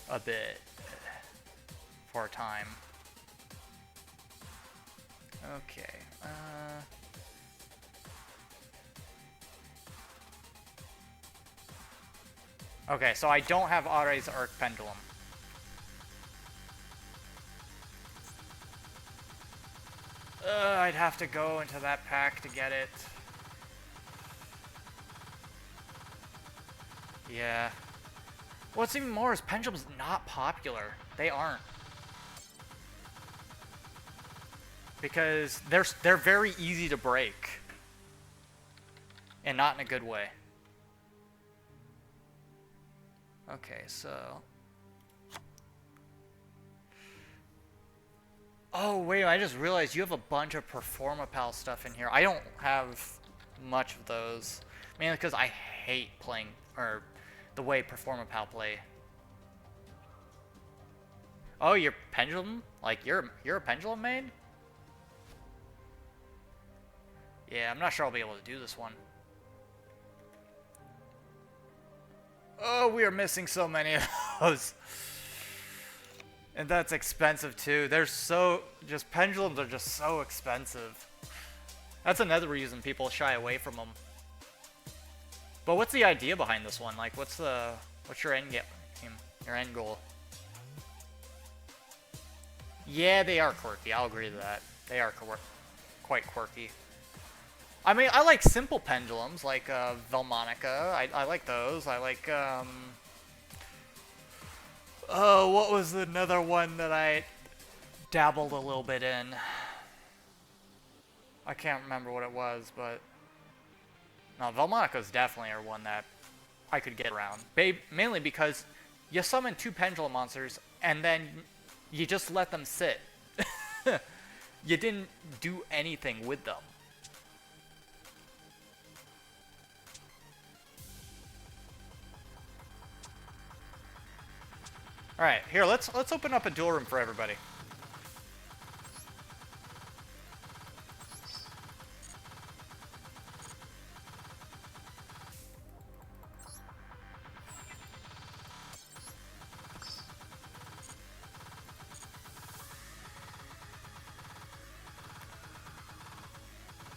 a bit for a time. Okay. Okay, so I don't have Ares Arc Pendulum. I'd have to go into that pack to get it. Yeah. What's even more is Pendulum's not popular. They aren't. Because they're very easy to break. And not in a good way. Okay, so... Oh, wait, I just realized you have a bunch of Performapal stuff in here. I don't have much of those. Mainly because I hate playing, or the way Performapal play. Oh, you're Pendulum? Like, you're a Pendulum main? Yeah, I'm not sure I'll be able to do this one. Oh, we are missing so many of those. And that's expensive too. They're so... just Pendulums are just so expensive. That's another reason people shy away from them. But what's the idea behind this one? Like, what's your end game? Your end goal? Yeah, they are quirky. I'll agree to that. They are quite quirky. I mean, I like simple pendulums, like Velmonica. I like those. I like, oh, what was another one that I dabbled a little bit in? I can't remember what it was, but... No, Velmonica's definitely are one that I could get around. Mainly because you summon 2 pendulum monsters, and then you just let them sit. You didn't do anything with them. Alright, here, let's open up a duel room for everybody.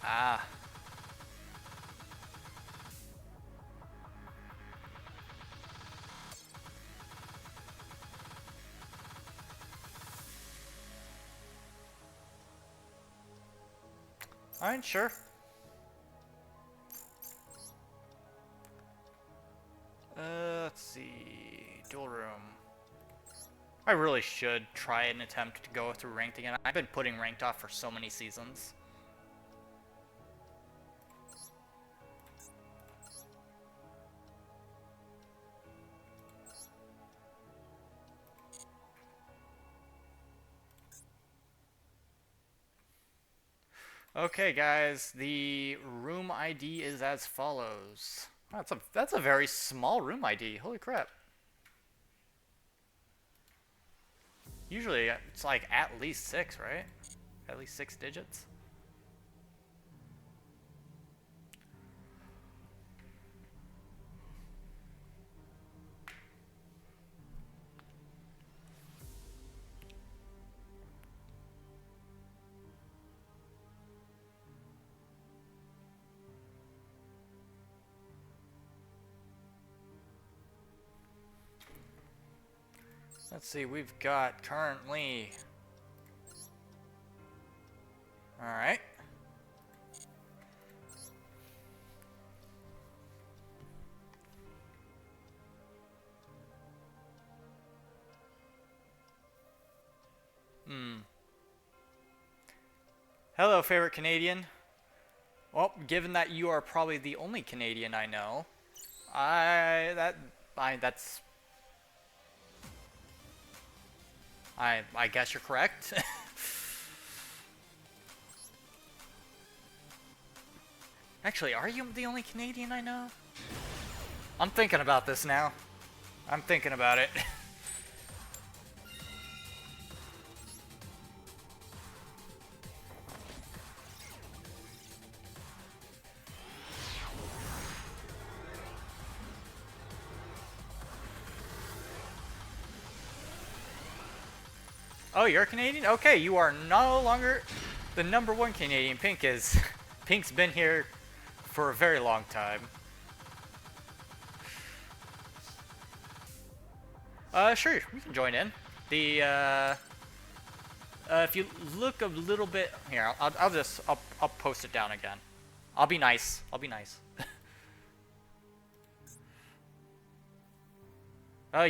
Ah. Alright, sure. Let's see. Duel room. I really should try an attempt to go through ranked again. I've been putting ranked off for so many seasons. Okay, guys, the room ID is as follows. Oh, that's a very small room ID. Holy crap. Usually it's like at least 6, right? At least 6 digits. Let's see, we've got currently... Alright. Hello, favorite Canadian. Well, given that you are probably the only Canadian I know, that's... I guess you're correct. Actually, are you the only Canadian I know? I'm thinking about this now. I'm thinking about it. Oh, you're a Canadian? Okay, you are no longer the #1 Canadian. Pink's been here for a very long time. Sure, we can join in. If you look a little bit here, I'll post it down again. I'll be nice. I'll be nice.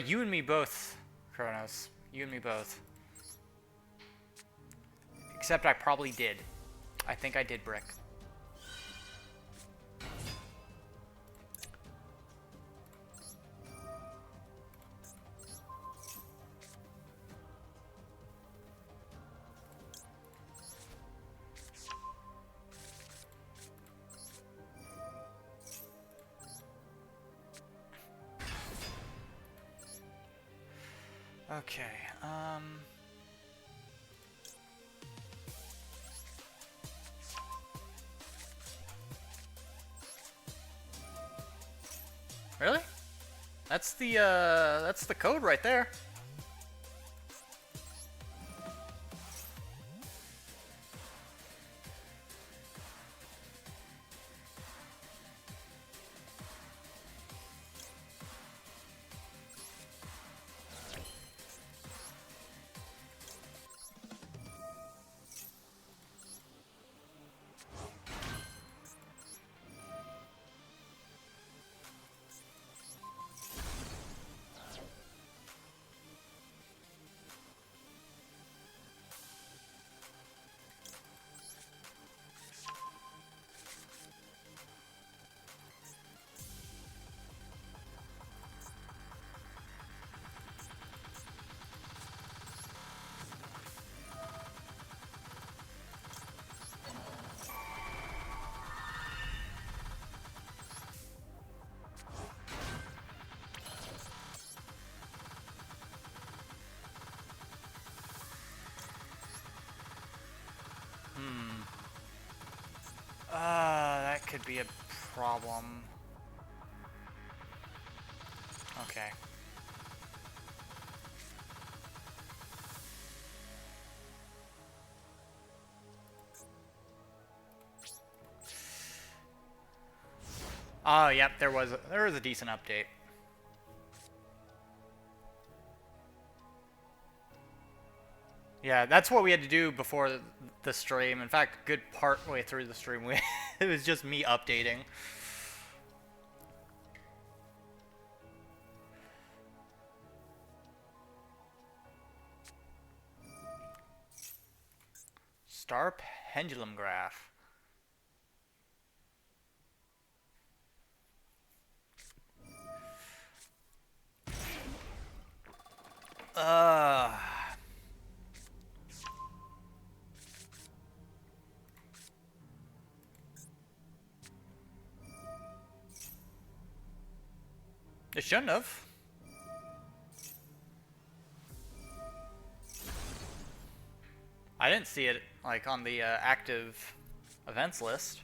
You and me both, Kronos. You and me both. Except I probably did. I think I did, Brick. Okay, Really? That's the code right there. That could be a problem. Okay. Oh, yep, there was a decent update. Yeah, that's what we had to do before the stream. In fact, good part way through the stream, it was just me updating. Star pendulum graph. Uh It shouldn't have. I didn't see it like on the active events list.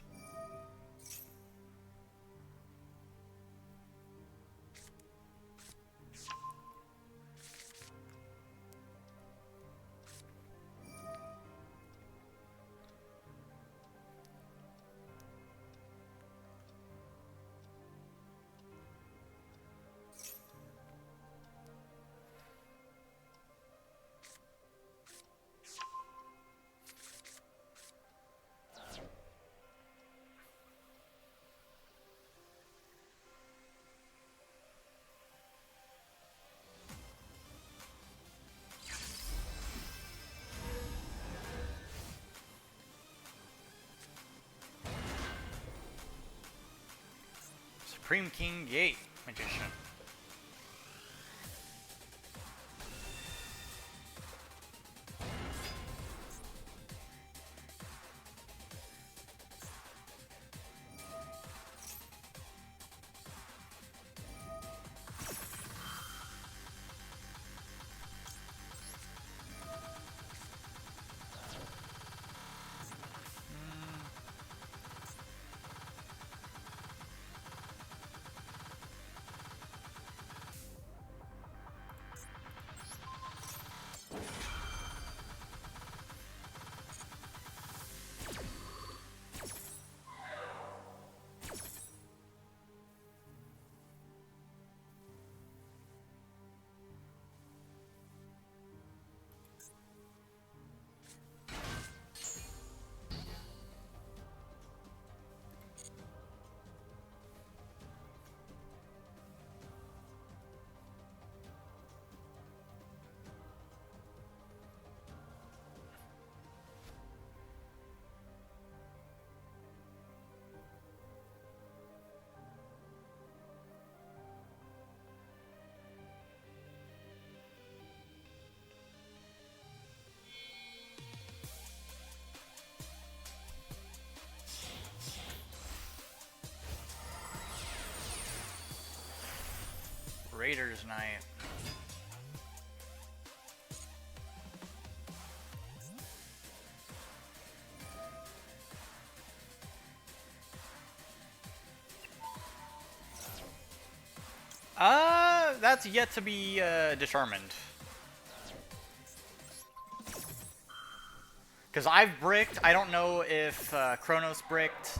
Supreme King Gate Magician. Raiders Night. That's yet to be determined. Because I've bricked. I don't know if Kronos bricked.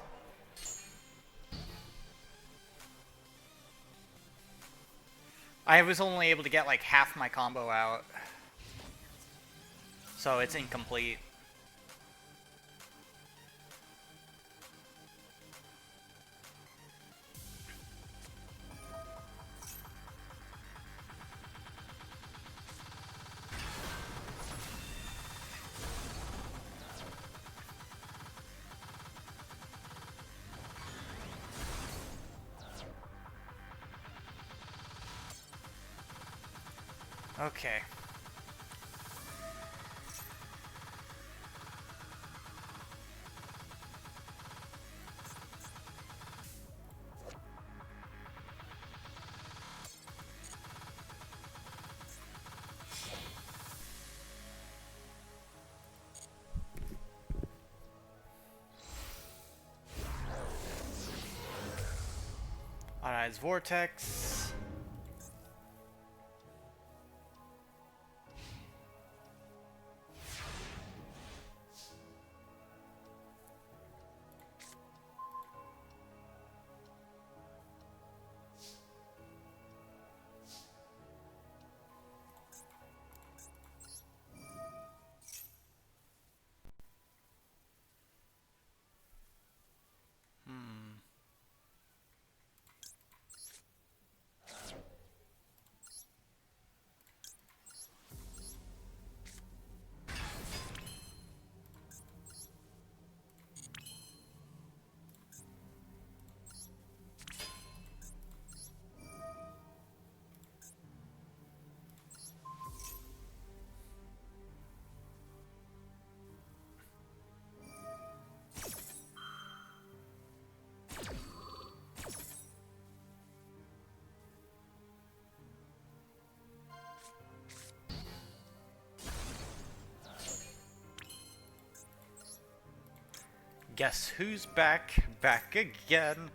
I was only able to get like half my combo out. So it's incomplete. Okay. Alright, Vortex. Guess who's back? Back again.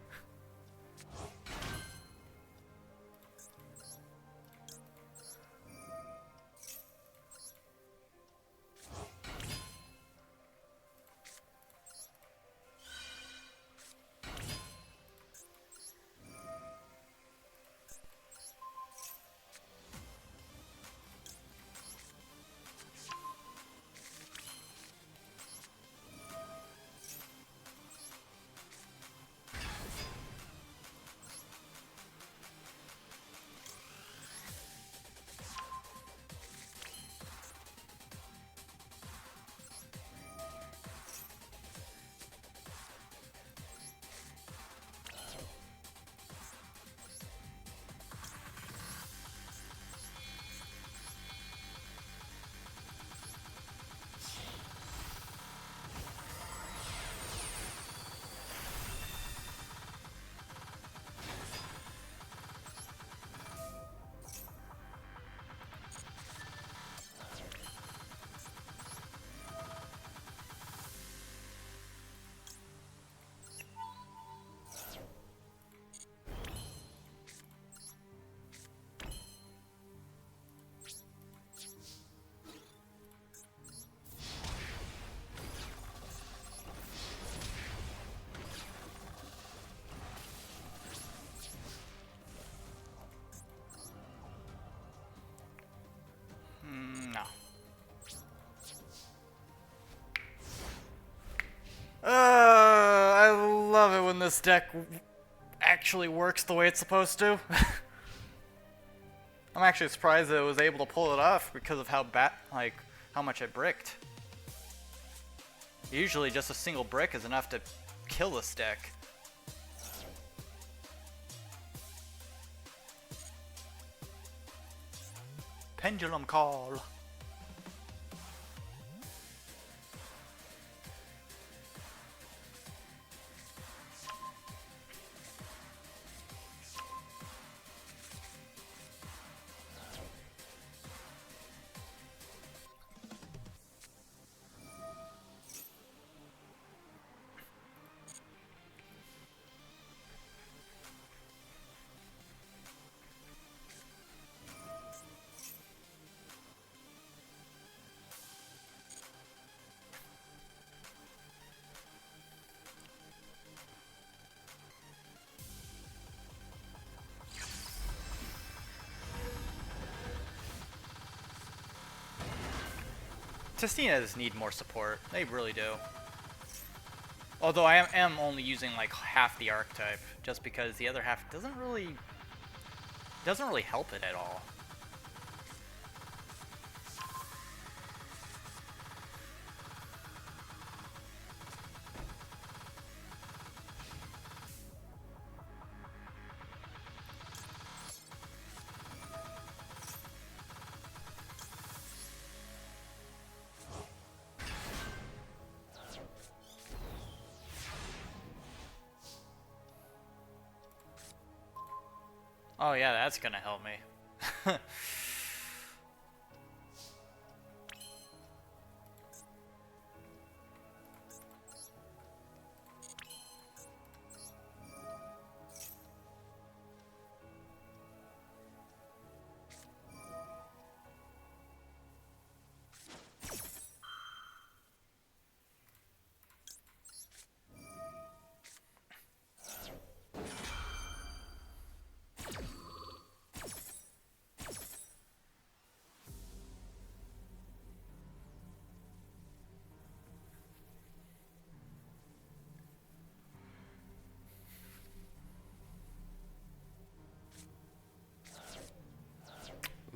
No. I love it when this deck actually works the way it's supposed to. I'm actually surprised that it was able to pull it off because of how how much it bricked. Usually just a single brick is enough to kill this deck. Pendulum call. Testinas need more support. They really do. Although I am only using like half the archetype, just because the other half doesn't really help it at all. Oh yeah, that's gonna help me.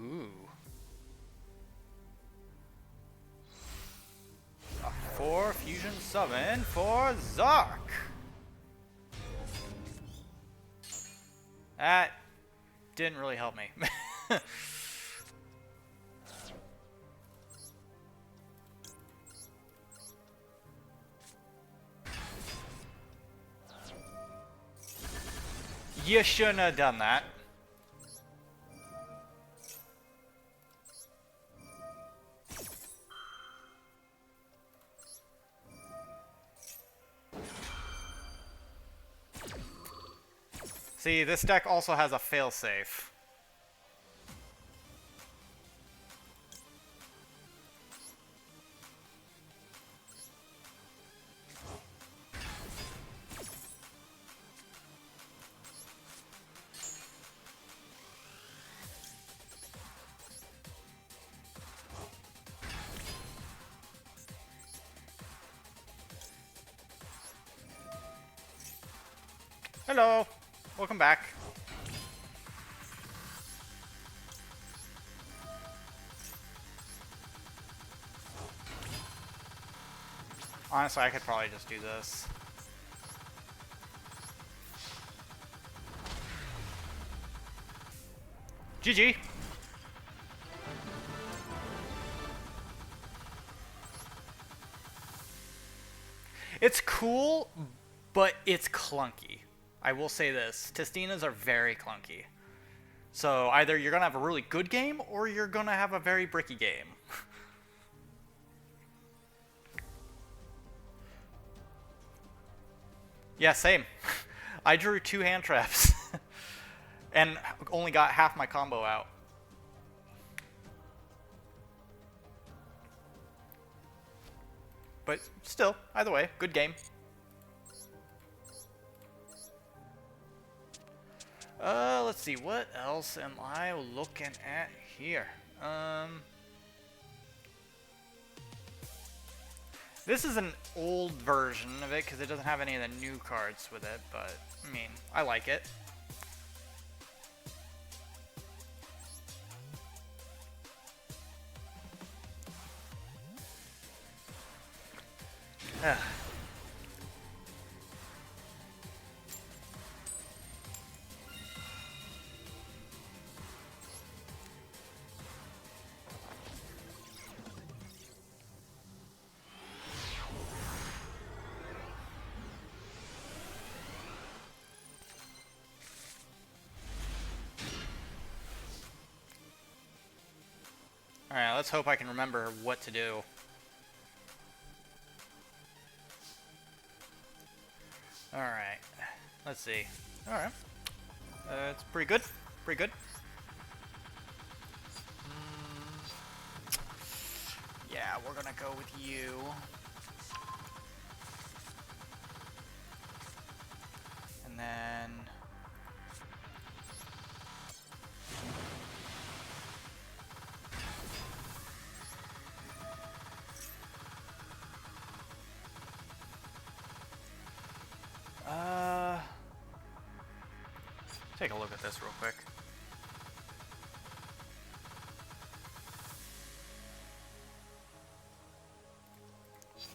Ooh. A 4 fusion summon for Zark. That didn't really help me. You shouldn't have done that. See, this deck also has a failsafe. Hello, welcome back. Honestly, I could probably just do this. GG. It's cool, but it's clunky. I will say this. Testinas are very clunky. So either you're going to have a really good game, or you're going to have a very bricky game. Yeah, same. I drew 2 hand traps. And only got half my combo out. But still, either way, good game. Let's see, what else am I looking at here? This is an old version of it because it doesn't have any of the new cards with it, but I mean, I like it. Alright, let's hope I can remember what to do. Alright, let's see. Alright. It's pretty good. Pretty good. Yeah, we're gonna go with you. And then... take a look at this real quick.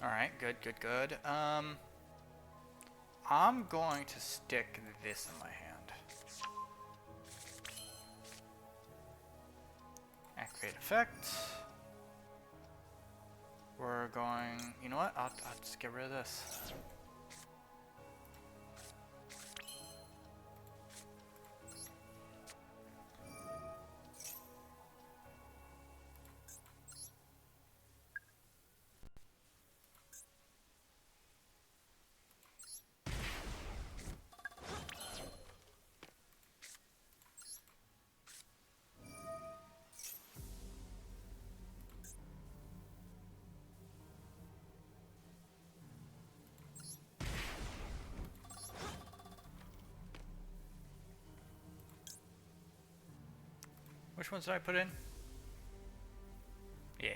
Alright, good, good, good. I'm going to stick this in my hand. Activate effect. We're going... You know what? I'll just get rid of this. Which ones did I put in? Yeah.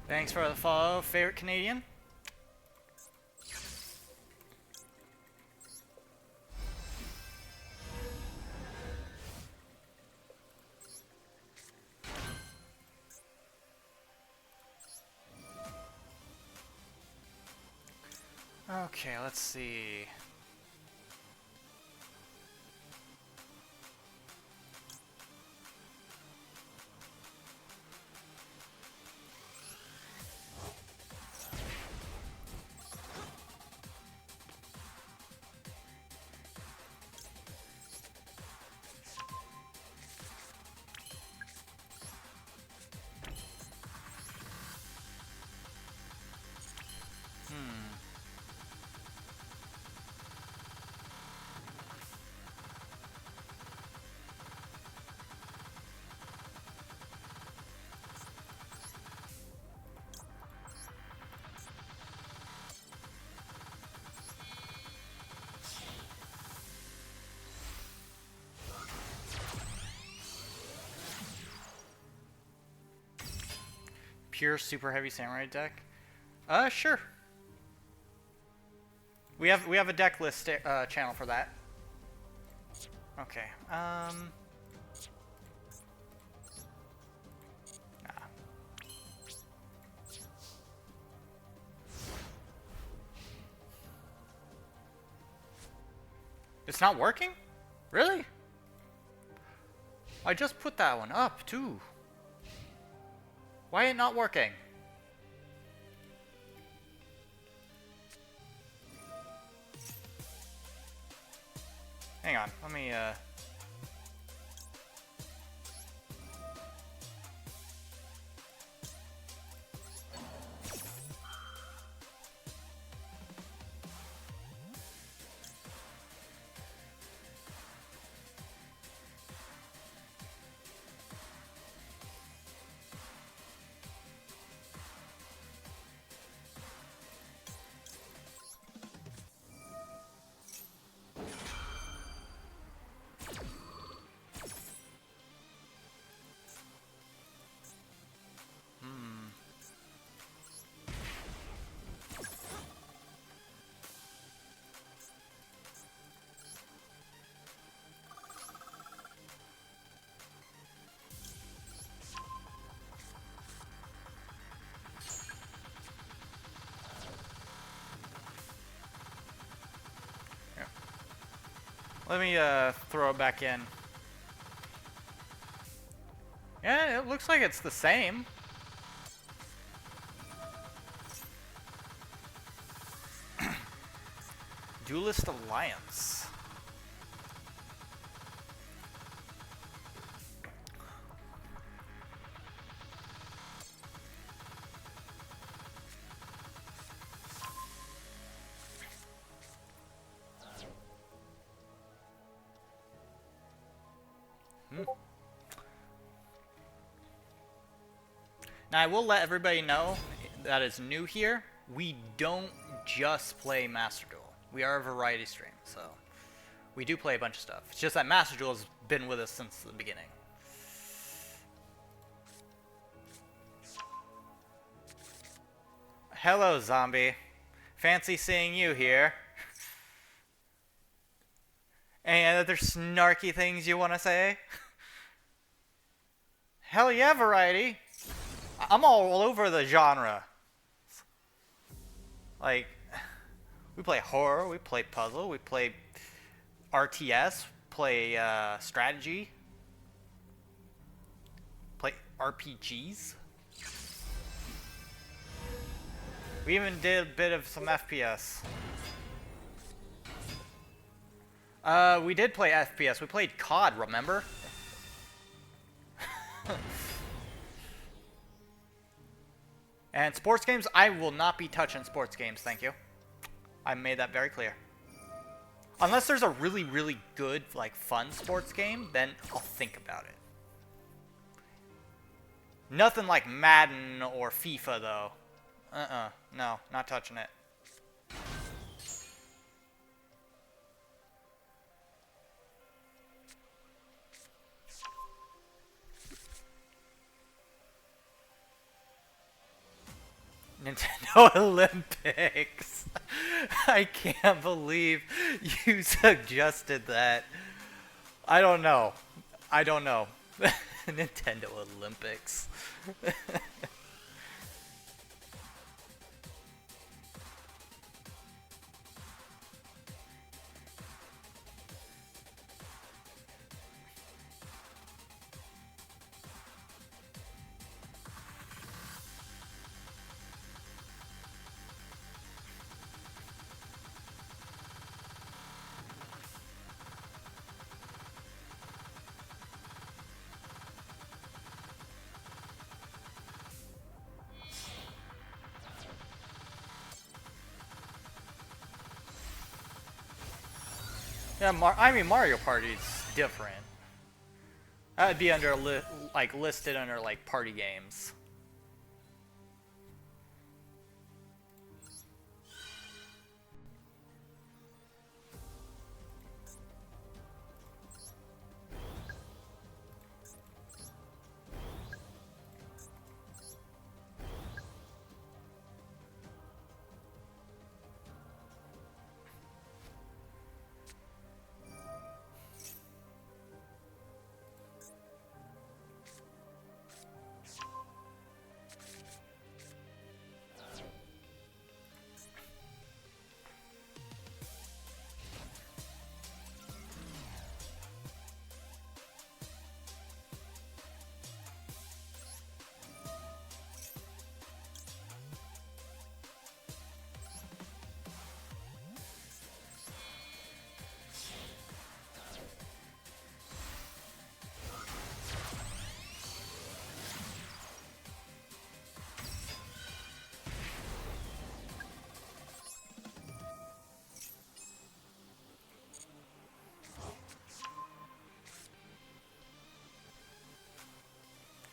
Thanks for the follow, favorite Canadian. Okay, let's see. pure super heavy samurai deck? Sure. We have a deck list channel for that. Okay. Nah. It's not working? Really? I just put that one up too. Why it not working? Hang on, let me throw it back in. Yeah, it looks like it's the same. Duelist Alliance. Now, I will let everybody know that is new here. We don't just play Master Duel. We are a variety stream, so we do play a bunch of stuff. It's just that Master Duel has been with us since the beginning. Hello, zombie. Fancy seeing you here. Any other snarky things you want to say? Hell yeah, variety. I'm all over the genre. Like, we play horror, we play puzzle, we play RTS, play strategy, play RPGs. We even did a bit of some FPS. We did play FPS. We played COD, remember? And sports games, I will not be touching sports games, thank you. I made that very clear. Unless there's a really, really good, like, fun sports game, then I'll think about it. Nothing like Madden or FIFA, though. No, not touching it. Nintendo Olympics. I can't believe you suggested that. I don't know. Nintendo Olympics. Yeah, I mean Mario Party's different. That would be under listed under like party games.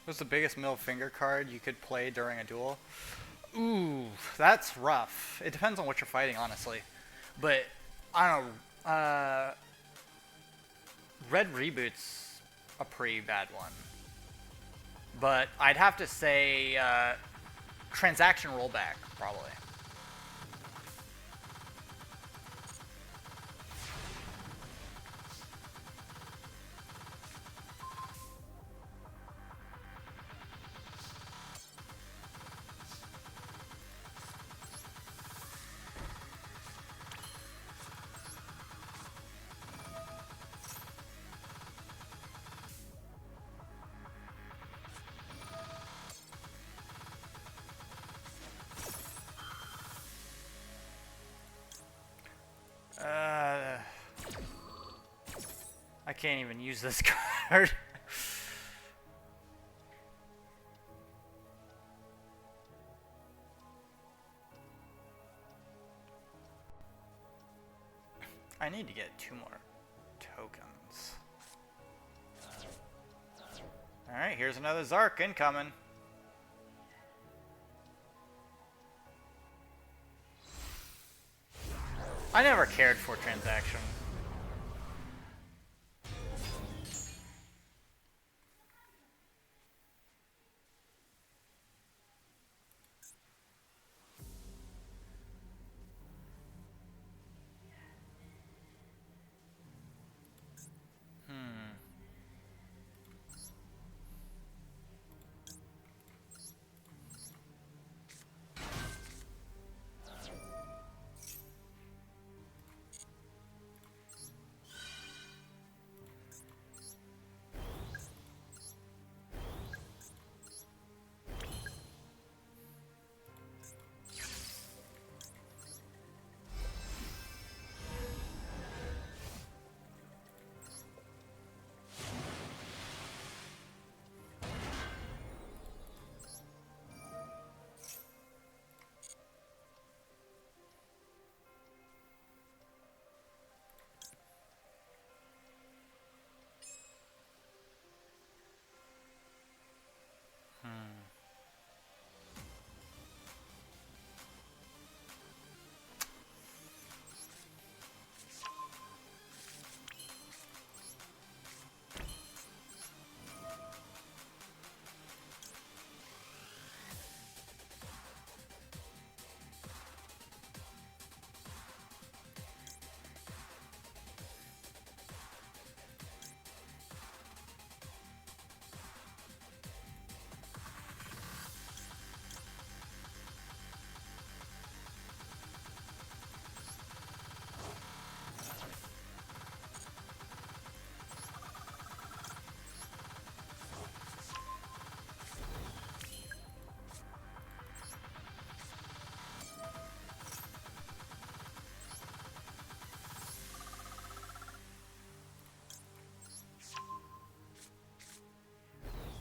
What's the biggest middle finger card you could play during a duel? Ooh, that's rough. It depends on what you're fighting, honestly. But, I don't know. Red Reboot's a pretty bad one. But I'd have to say Transaction Rollback, probably. I can't even use this card. I need to get 2 more tokens. Alright, here's another Zark incoming. I never cared for Transaction.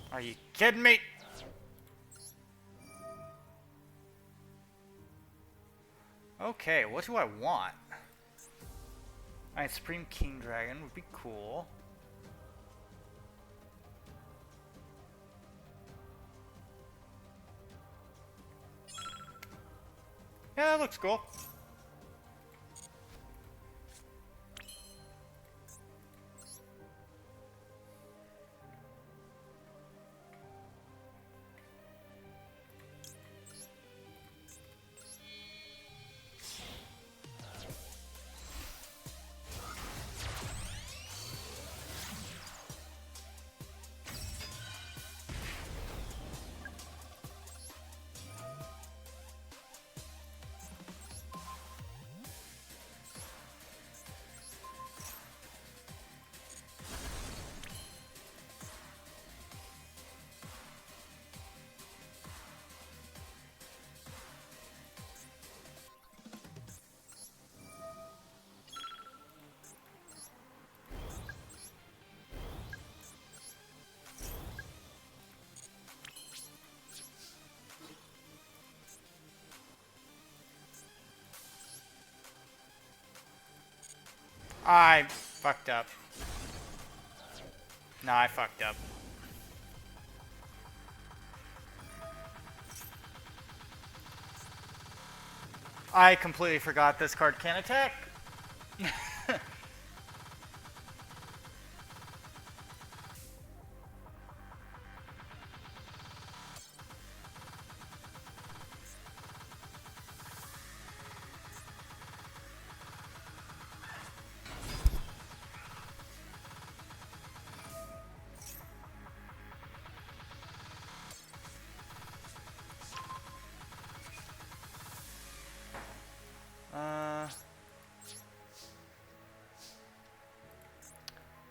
Are you kidding me? Okay, what do I want? Alright, Supreme King Dragon would be cool. Yeah, that looks cool. I fucked up. Nah, I fucked up. I completely forgot this card can't attack.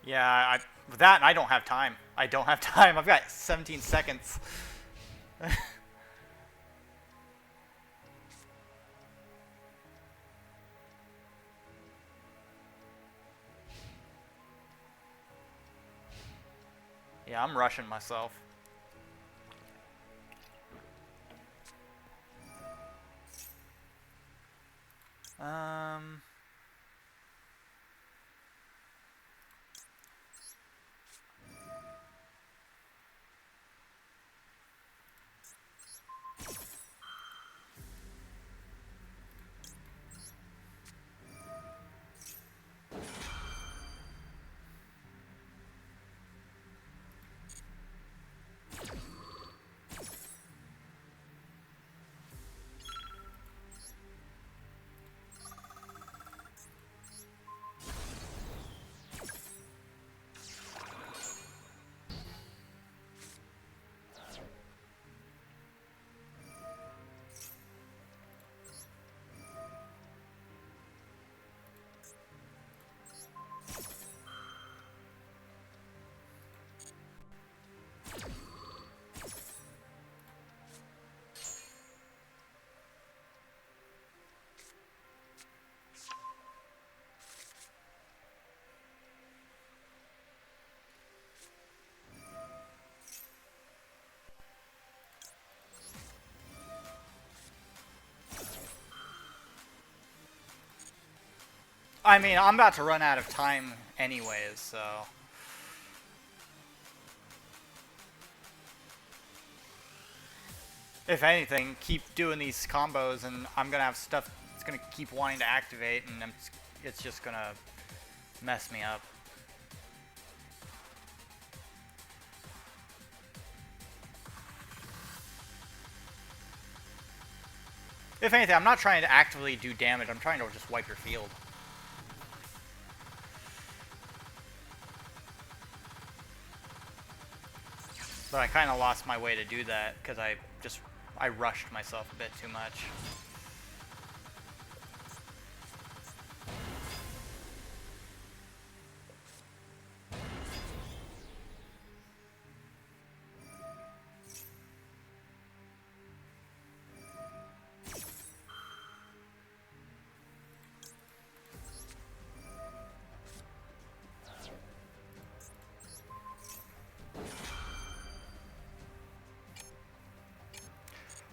Yeah, with that, I don't have time. I don't have time. I've got 17 seconds. Yeah, I'm rushing myself. Um... I mean, I'm about to run out of time anyways, so... If anything, keep doing these combos and I'm gonna have stuff that's gonna keep wanting to activate and it's just gonna mess me up. If anything, I'm not trying to actively do damage, I'm trying to just wipe your field. But I kind of lost my way to do that because I rushed myself a bit too much.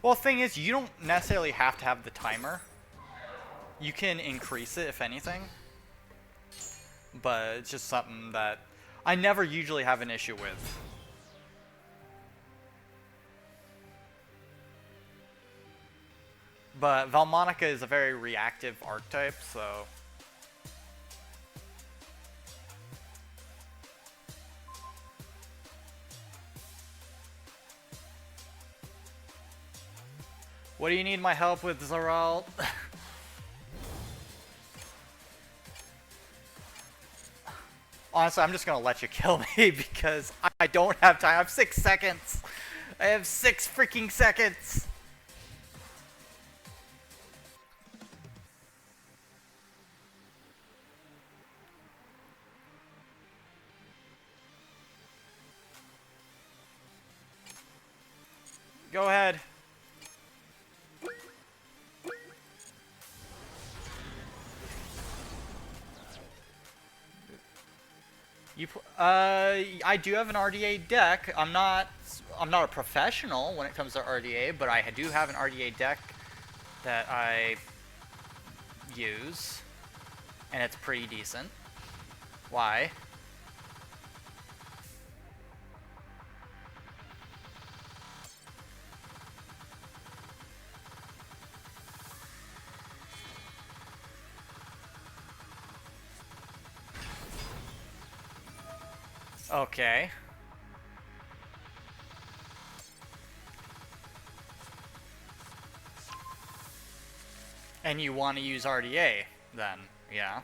Well, the thing is, you don't necessarily have to have the timer. You can increase it, if anything. But it's just something that I never usually have an issue with. But Valmonica is a very reactive archetype, so... What do you need my help with, Zaral? Honestly, I'm just gonna let you kill me because I don't have time. I have 6 seconds. I have 6 freaking seconds. Go ahead. I do have an RDA deck. I'm not a professional when it comes to RDA, but I do have an RDA deck that I use, and it's pretty decent. Why? Okay. And you want to use RDA, then, yeah.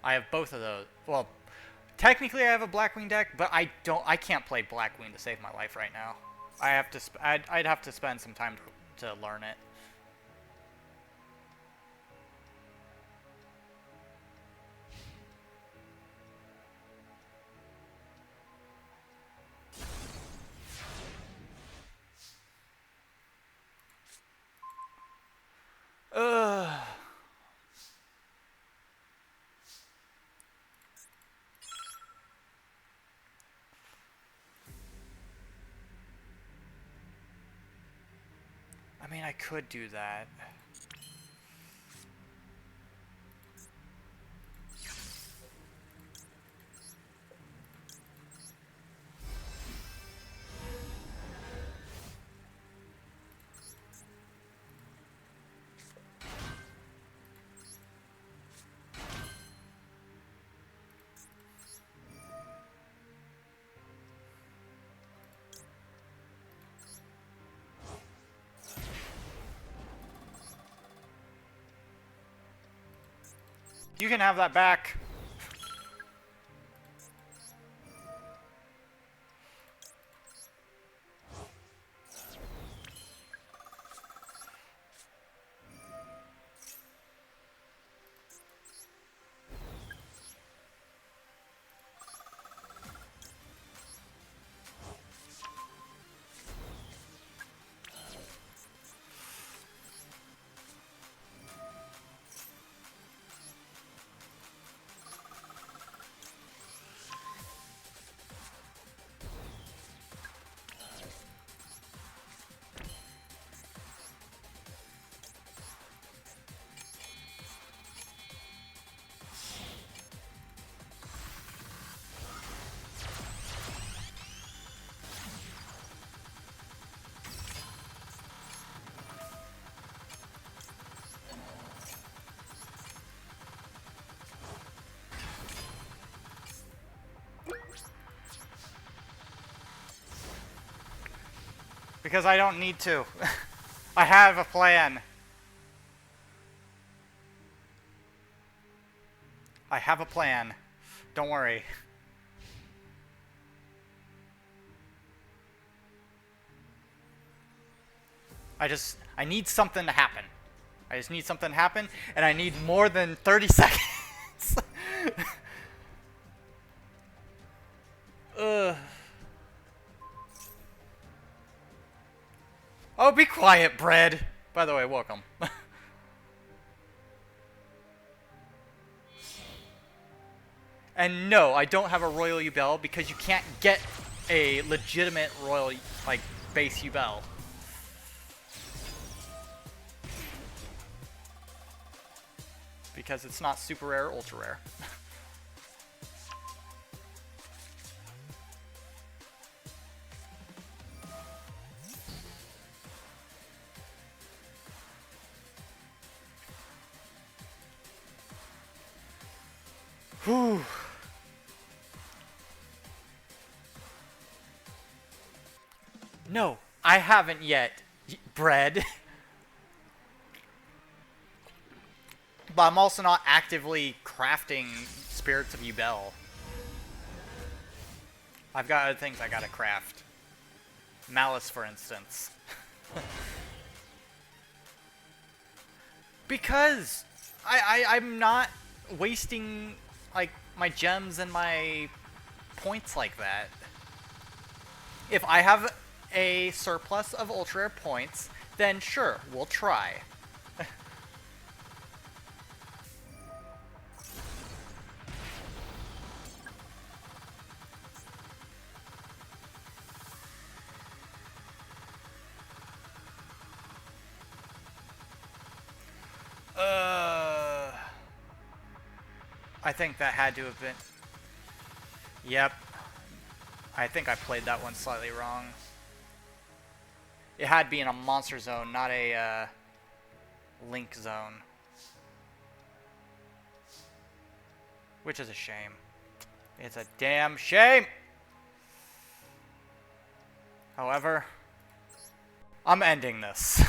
I have both of those. Well, technically I have a Blackwing deck, but I can't play Blackwing to save my life right now. I'd have to spend some time to learn it. Ugh. I mean, I could do that. You can have that back. Because I don't need to. I have a plan. I have a plan. Don't worry. I need something to happen. I just need something to happen, and I need more than 30 seconds. Ugh. Oh, be quiet, Bread. By the way, welcome. And no, I don't have a Royal Yubel because you can't get a legitimate Royal, like, base Yubel. Because it's not super rare or ultra rare. Whew. No, I haven't yet, Bread. But I'm also not actively crafting Spirits of Yubel. I've got other things I gotta craft. Malice, for instance. Because I'm not wasting, like, my gems and my points like that. If I have a surplus of ultra rare points, then sure, we'll try. I think that had to have been... Yep. I think I played that one slightly wrong. It had to be in a monster zone, not a link zone. Which is a shame. It's a damn shame! However, I'm ending this.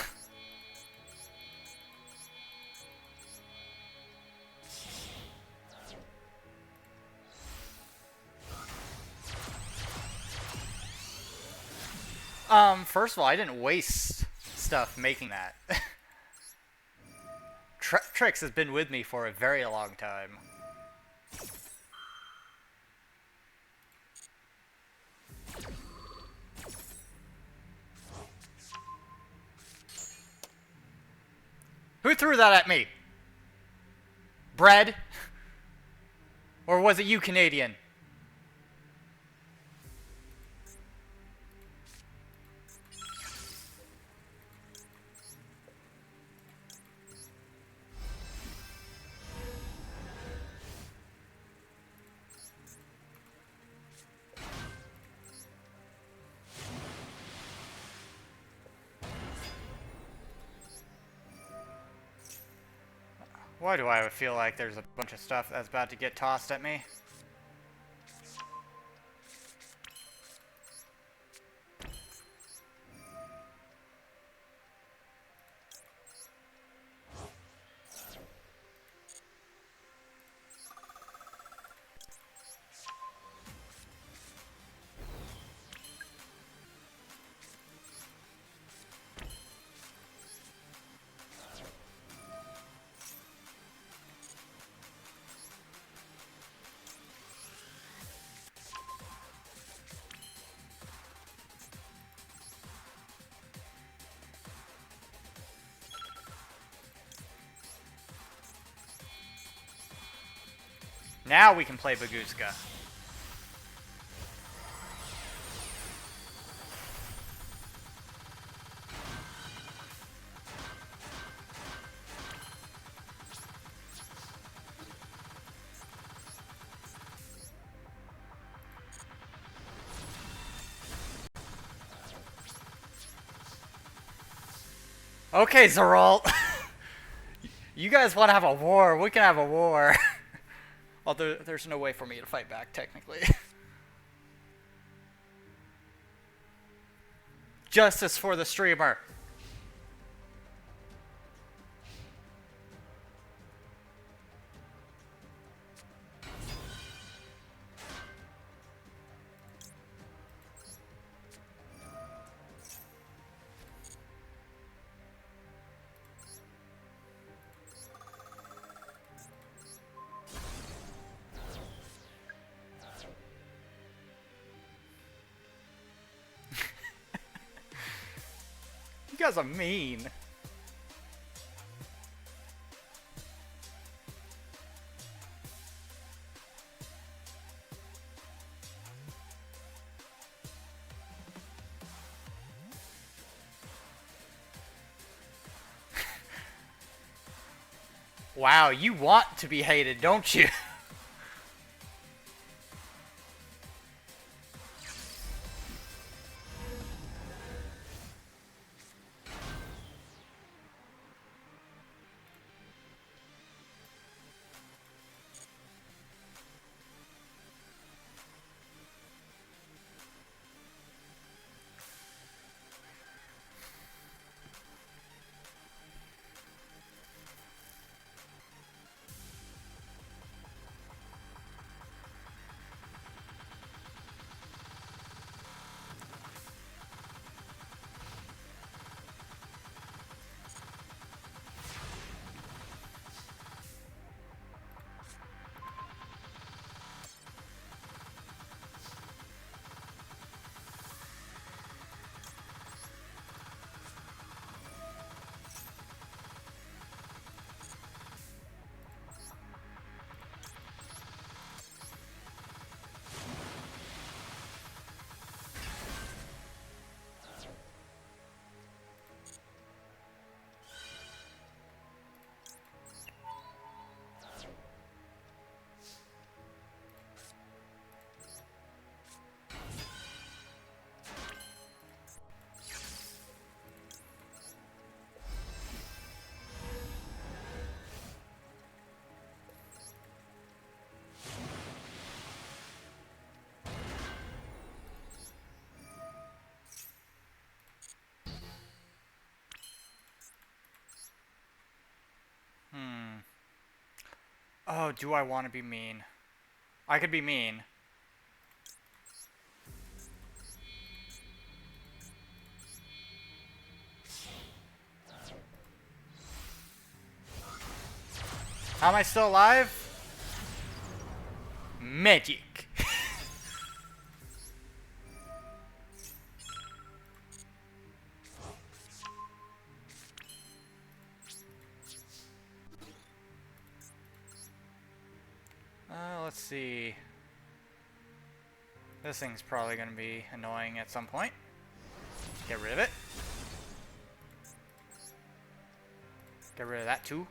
First of all, I didn't waste stuff making that. Trix has been with me for a very long time. Who threw that at me? Bread? Or was it you, Canadian? Why do I feel like there's a bunch of stuff that's about to get tossed at me? Now we can play Bagooska. Okay, Zeralt. You guys want to have a war? We can have a war. Although there's no way for me to fight back, technically. Justice for the streamer. You guys are mean. Wow, you want to be hated, don't you? Oh, do I want to be mean? I could be mean. How am I still alive? Magic. Let's see. This thing's probably going to be annoying at some point. Get rid of it. Get rid of that too.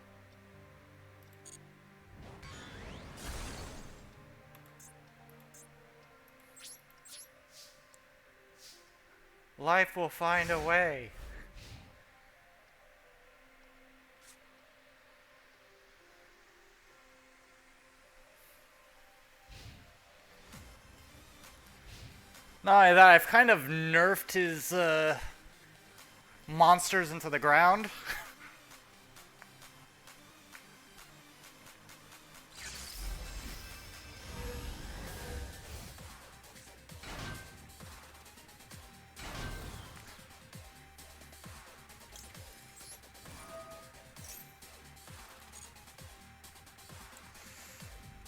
Life will find a way. Not only that, I've kind of nerfed his monsters into the ground.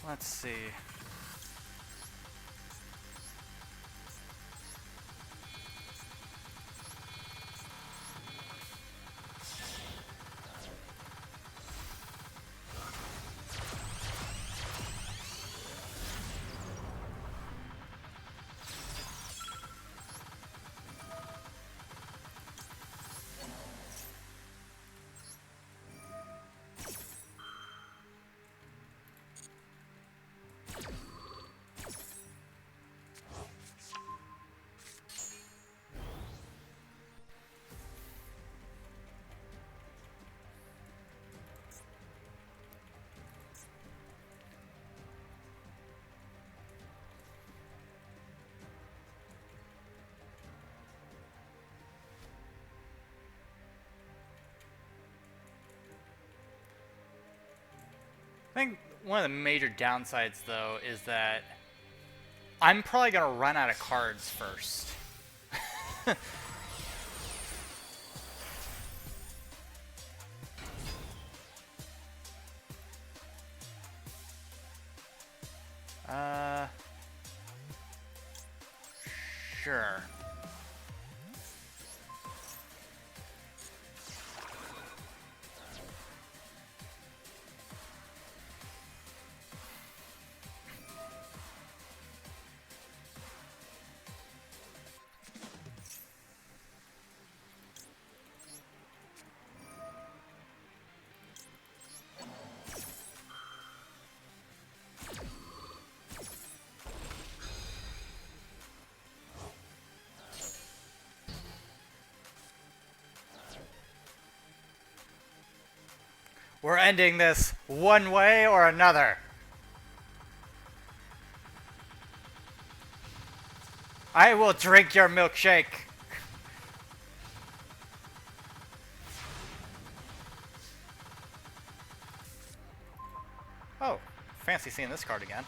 Let's see. I think one of the major downsides, though, is that I'm probably going to run out of cards first. Sure. We're ending this one way or another. I will drink your milkshake. Oh, fancy seeing this card again.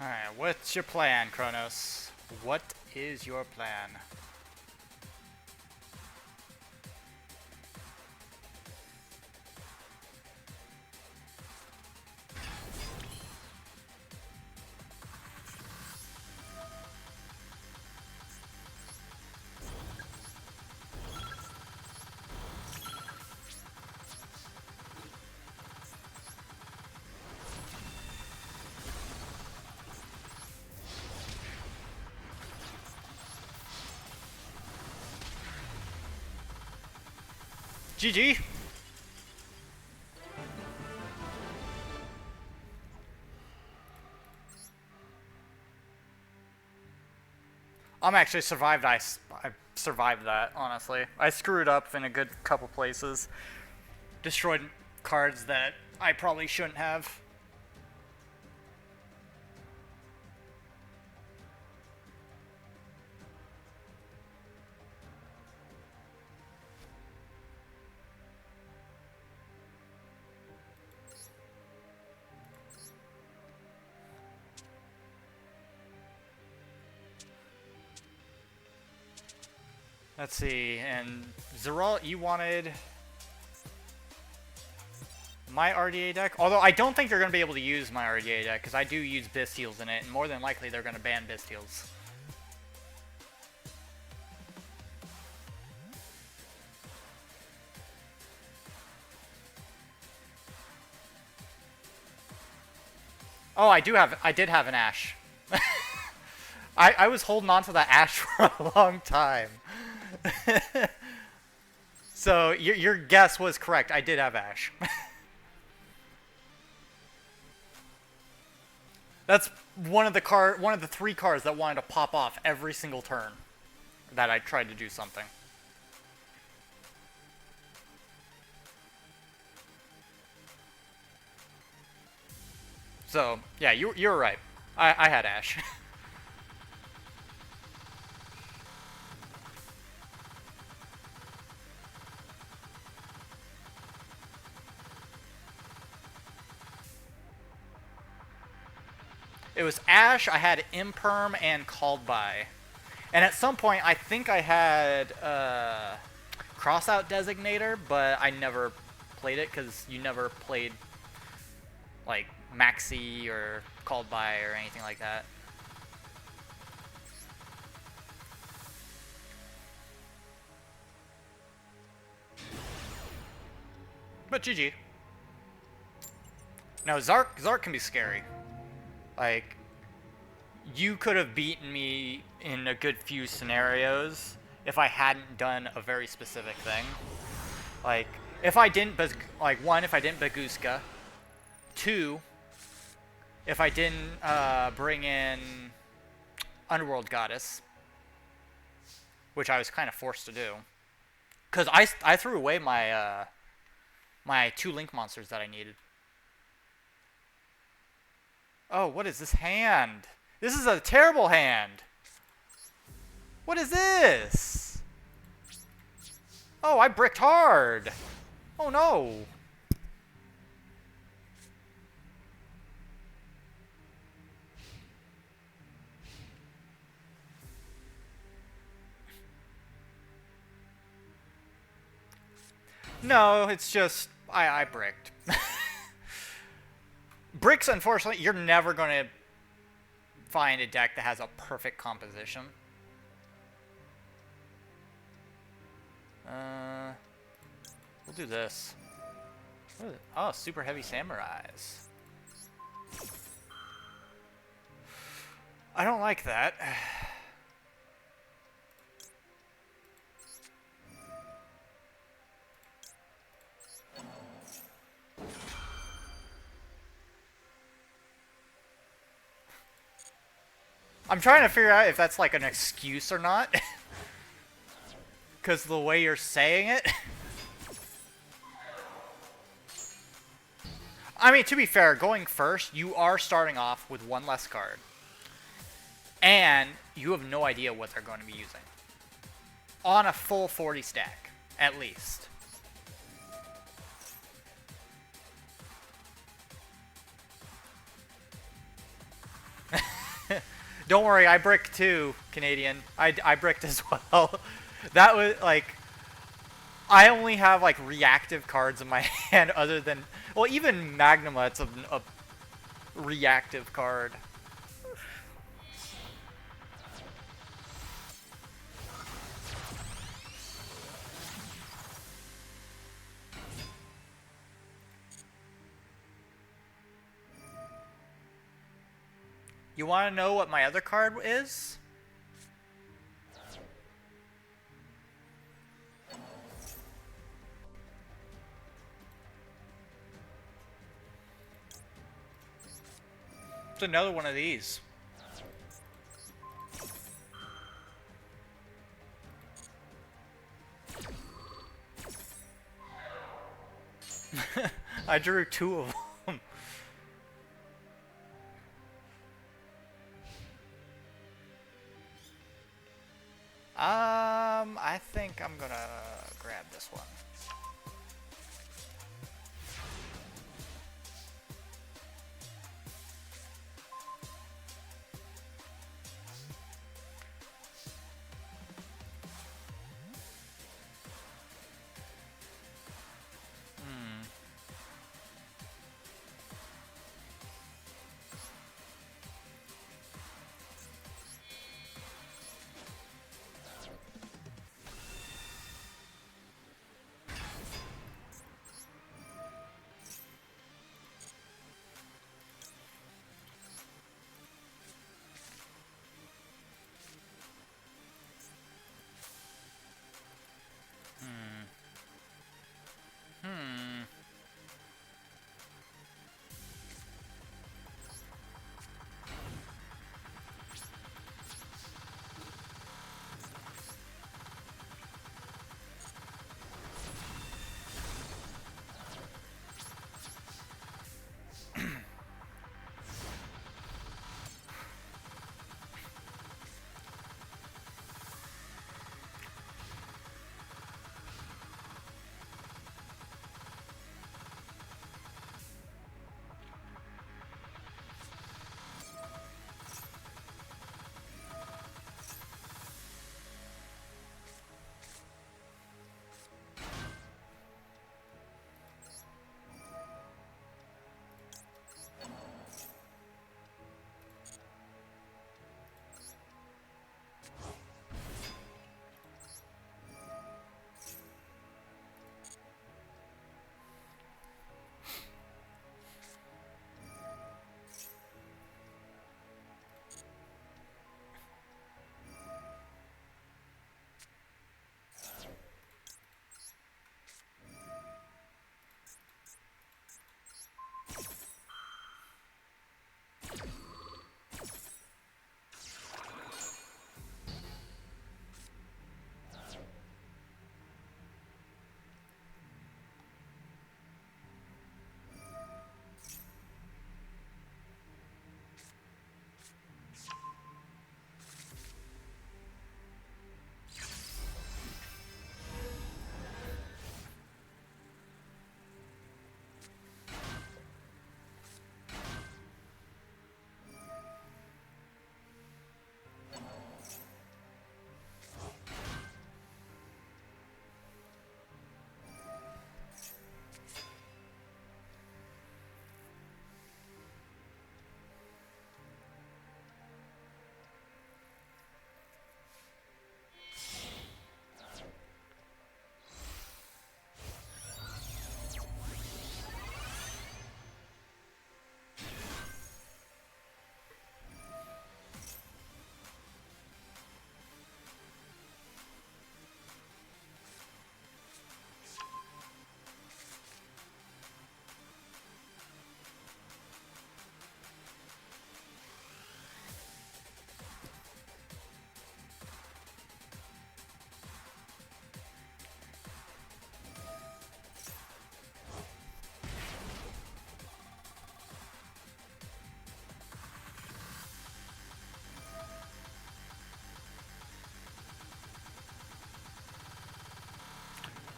Alright, what's your plan, Kronos? What is your plan? GG! I'm actually survived. I survived that, honestly. I screwed up in a good couple places. Destroyed cards that I probably shouldn't have. Let's see, and Zeral, you wanted my RDA deck? Although I don't think you're going to be able to use my RDA deck, because I do use Bystials in it, and more than likely they're going to ban Bystials. Oh, I did have an Ash. I was holding on to that Ash for a long time. So your guess was correct. I did have Ash. That's one of the 3 cards that wanted to pop off every single turn that I tried to do something. So yeah, you're right. I had Ash. It was Ash, I had Imperm, and Called By. And at some point, I think I had Crossout Designator, but I never played it because you never played like Maxi or Called By or anything like that. But GG. No, Zark can be scary. Like, you could have beaten me in a good few scenarios if I hadn't done a very specific thing. Like, if I didn't, like, 1, if I didn't Baguska. 2, if I didn't bring in Underworld Goddess, which I was kind of forced to do. Because I threw away my, my 2 Link monsters that I needed. Oh, what is this hand? This is a terrible hand. What is this? Oh, I bricked hard. Oh, no. No, it's just, I bricked. Bricks, unfortunately, you're never going to find a deck that has a perfect composition. We'll do this. Oh, super heavy samurais. I don't like that. I'm trying to figure out if that's like an excuse or not. Because the way you're saying it. I mean, to be fair, going first, you are starting off with 1 less card. And you have no idea what they're going to be using. On a full 40 stack, at least. Don't worry, I bricked too, Canadian. I bricked as well. That was like, I only have like reactive cards in my hand other than, well, even Magnuma, it's a reactive card. You want to know what my other card is? It's another one of these. I drew 2 of them. I think I'm gonna grab this one.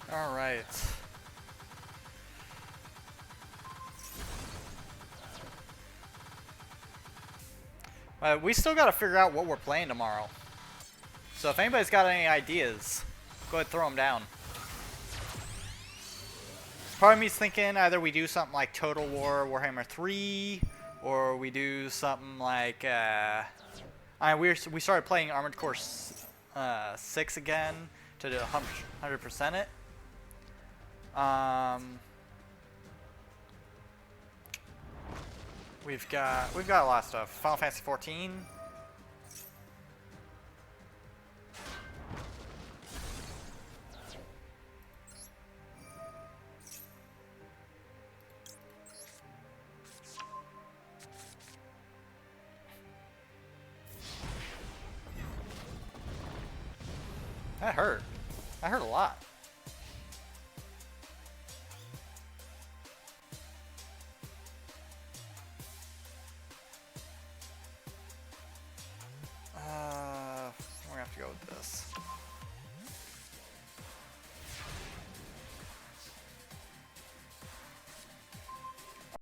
All right. We still got to figure out what we're playing tomorrow. So if anybody's got any ideas, go ahead and throw them down. Part of me's thinking either we do something like Total War Warhammer 3, or we do something like we started playing Armored Core 6 again to 100% it. We've got a lot of stuff. Final Fantasy 14. That hurt. That hurt a lot. We're gonna have to go with this.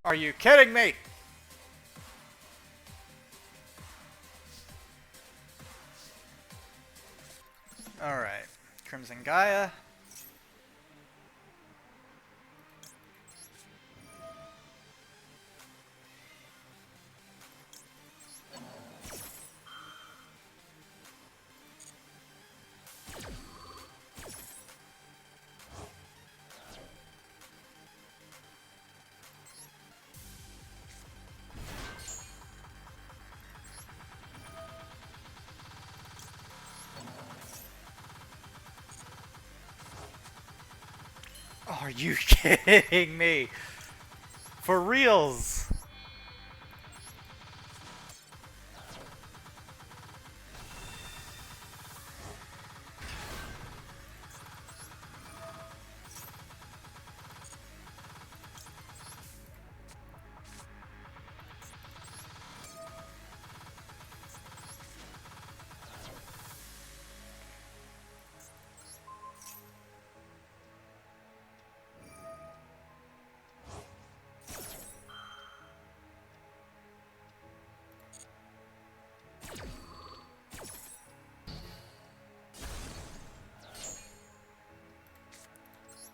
Are you kidding me? Alright. Crimson Gaia. Are you kidding me? For reals?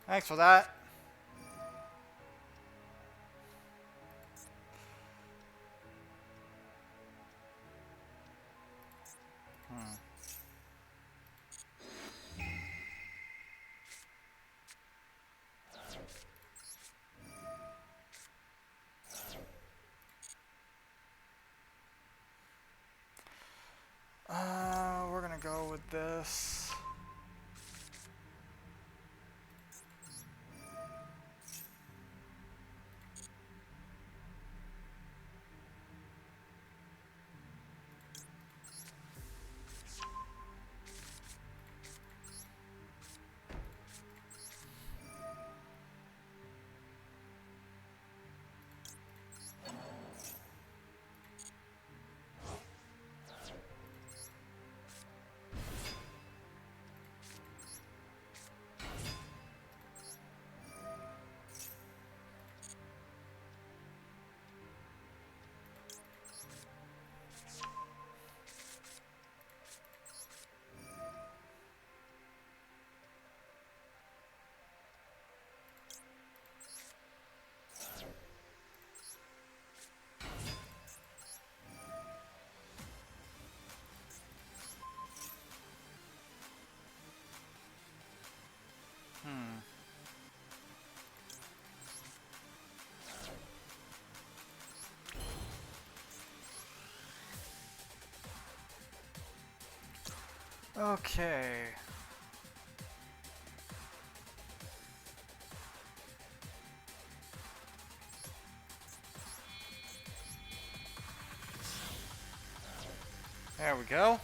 Thanks for that. We're gonna go with this. Okay. There we go.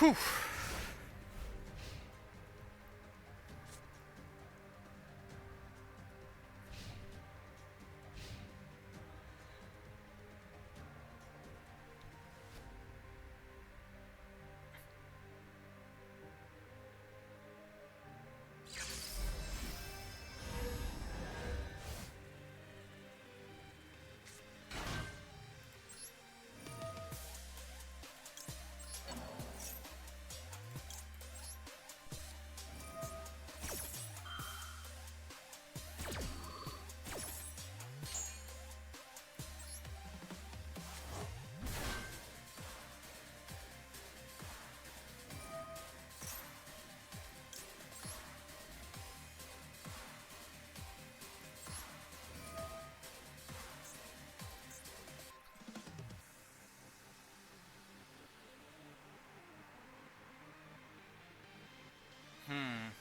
Whew. Hmm.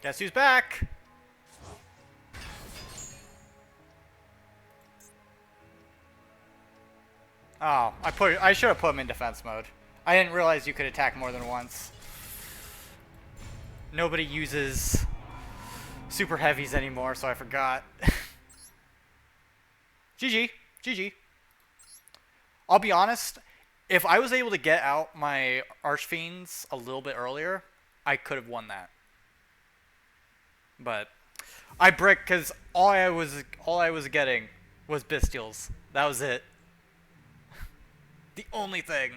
Guess who's back? Oh, I should have put him in defense mode. I didn't realize you could attack more than once. Nobody uses super heavies anymore, so I forgot. GG. GG. I'll be honest, if I was able to get out my Archfiends a little bit earlier, I could have won that. But I bricked because all I was getting was Bestials. That was it. The only thing.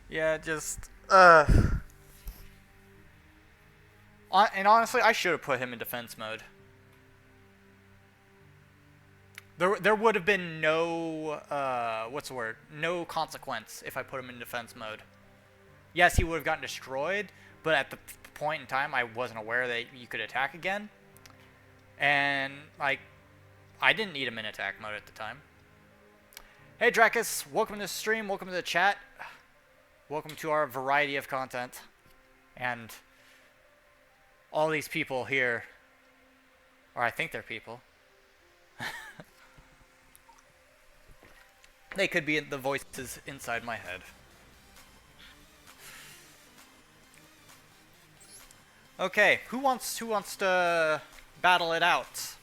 Yeah, just and honestly, I should have put him in defense mode. There would have been no what's the word? No consequence if I put him in defense mode. Yes, he would have gotten destroyed, but at the point in time, I wasn't aware that you could attack again. And like, I didn't need him in attack mode at the time. Hey Dracus, welcome to the stream, welcome to the chat. Welcome to our variety of content. And all these people here, or I think they're people. They could be the voices inside my head. Okay, who wants to battle it out?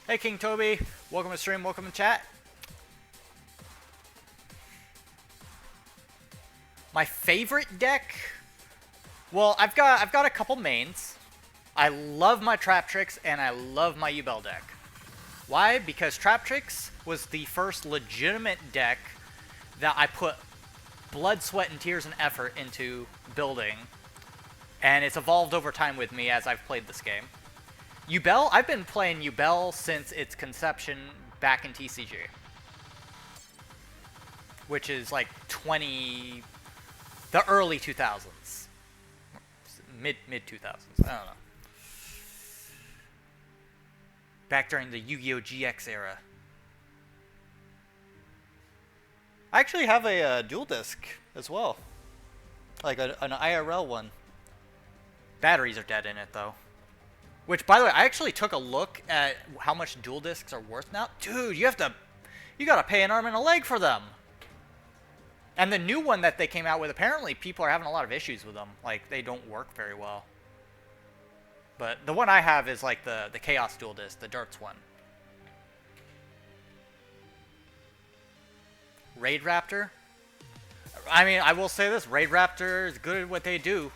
Hey King Toby, welcome to stream, welcome to chat. My favorite deck? Well, I've got a couple mains. I love my Trap Tricks and I love my Ubel deck. Why? Because Trap Tricks was the first legitimate deck that I put blood, sweat, and tears and effort into building. And it's evolved over time with me as I've played this game. Ubel, I've been playing Ubel since its conception back in TCG. Which is like the early 2000s. Mid 2000s, I don't know. Back during the Yu-Gi-Oh! GX era. I actually have a dual disc as well. Like an IRL one. Batteries are dead in it though. Which, by the way, I actually took a look at how much dual discs are worth now. Dude, you gotta pay an arm and a leg for them. And the new one that they came out with, apparently people are having a lot of issues with them. Like, they don't work very well. But the one I have is like the Chaos Dual Disc, the Darts one. Raid Raptor? I mean, I will say this, Raid Raptor is good at what they do.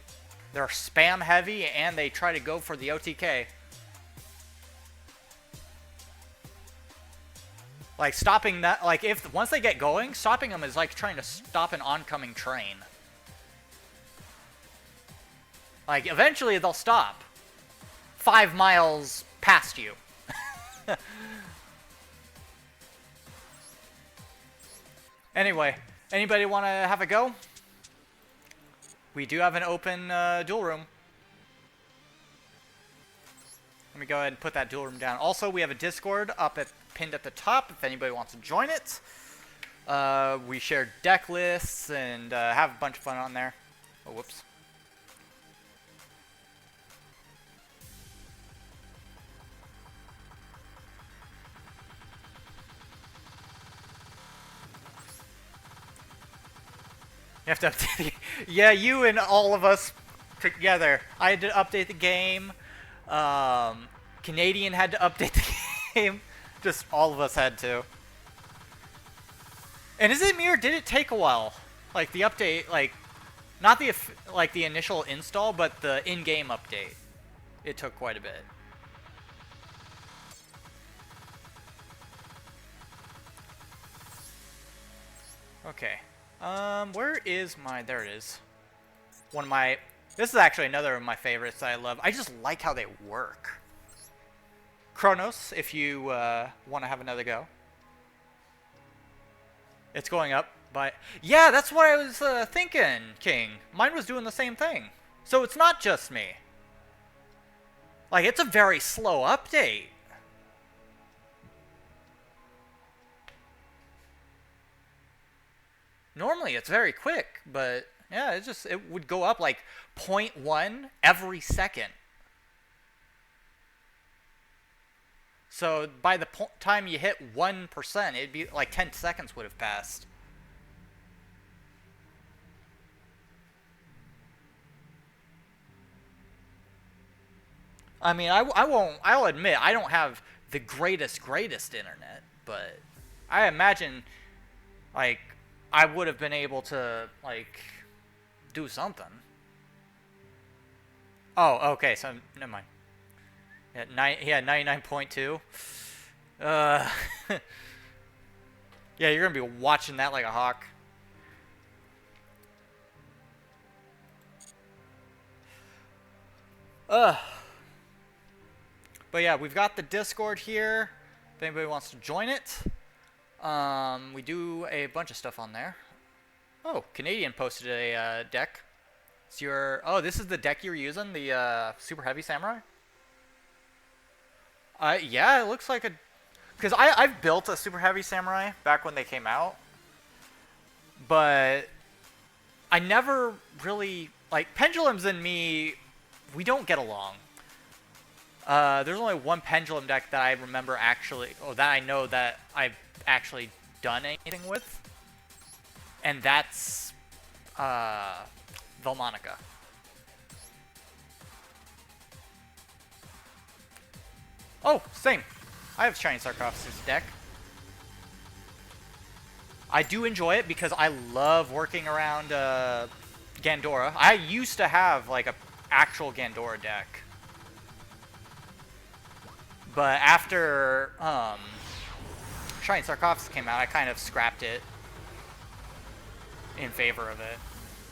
They're spam heavy and they try to go for the OTK. Like stopping that, like if once they get going, stopping them is like trying to stop an oncoming train. Like eventually they'll stop 5 miles past you. Anyway, anybody want to have a go? We do have an open duel room. Let me go ahead and put that duel room down. Also, we have a Discord pinned at the top if anybody wants to join it. We share deck lists and have a bunch of fun on there. Oh, whoops. You have to update. Yeah, you and all of us together. I had to update the game. Canadian had to update the game. Just all of us had to. And is it me or did it take a while? Like the update, like not the initial install, but the in-game update. It took quite a bit. Okay. Where is my... There it is. One of my... This is actually another of my favorites that I love. I just like how they work. Kronos, if you want to have another go. It's going up by... Yeah, that's what I was thinking, King. Mine was doing the same thing. So it's not just me. Like, it's a very slow update. Normally it's very quick, but yeah, it would go up like 0.1 every second. So by the time you hit 1%, it'd be like 10 seconds would have passed. I mean, I'll admit, I don't have the greatest internet, but I imagine, like, I would have been able to, like, do something. Oh, okay, so, never mind. Yeah, 99.2. Yeah, you're gonna be watching that like a hawk. But yeah, we've got the Discord here. If anybody wants to join it. We do a bunch of stuff on there. Oh, Canadian posted a deck. It's your... Oh, this is the deck you're using? The Super Heavy Samurai? Yeah, it looks like a... Because I've built a Super Heavy Samurai back when they came out. But I never really... Like, Pendulums and me, we don't get along. There's only one Pendulum deck that I remember actually... Or that I know that I've actually done anything with. And that's... Velmonica. Oh, same. I have Shiny Sarcophagus deck. I do enjoy it because I love working around Gandora. I used to have like a actual Gandora deck. But after Shiny Sarcophagus came out, I kind of scrapped it in favor of it.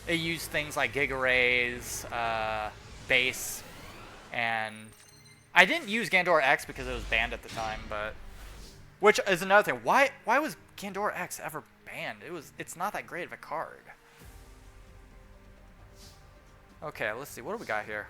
It used things like Giga Rays, Base, and I didn't use Gandora X because it was banned at the time, but which is another thing. Why was Gandora X ever banned? It's not that great of a card. Okay, let's see. What do we got here?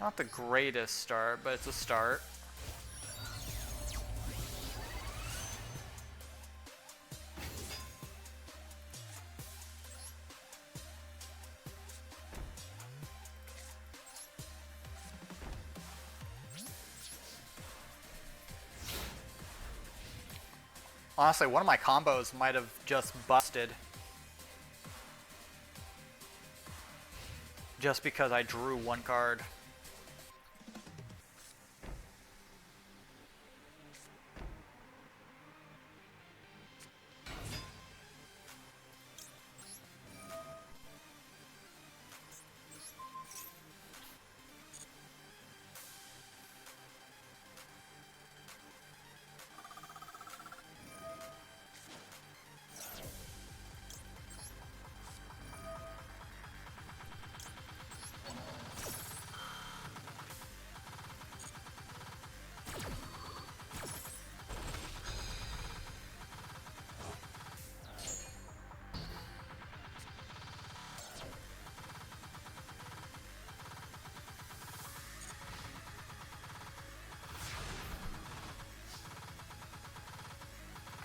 Not the greatest start, but it's a start. Honestly, one of my combos might have just busted. Just because I drew one card.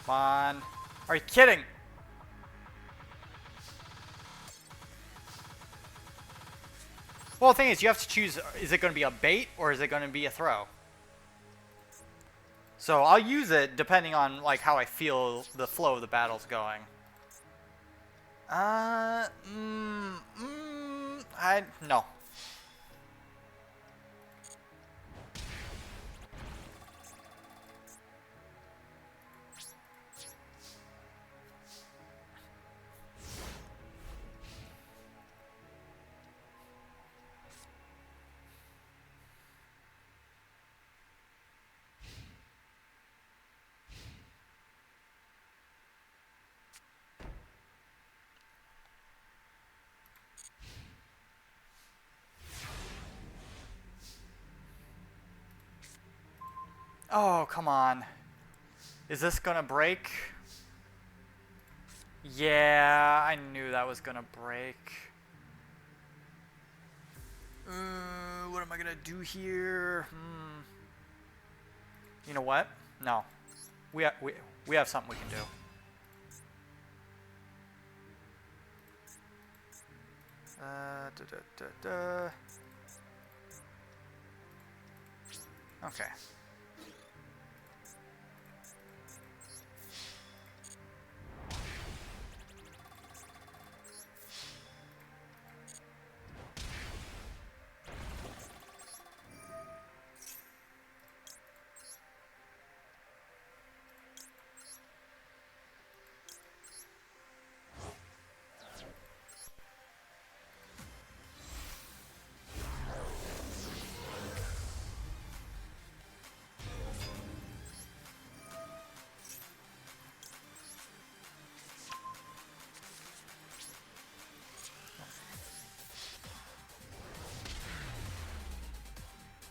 Come on. Are you kidding? Well, the thing is, you have to choose, is it going to be a bait or is it going to be a throw? So I'll use it depending on like how I feel the flow of the battle's going. No. Oh, come on. Is this gonna break? Yeah, I knew that was gonna break. What am I gonna do here? You know what? No. We have something we can do. Okay.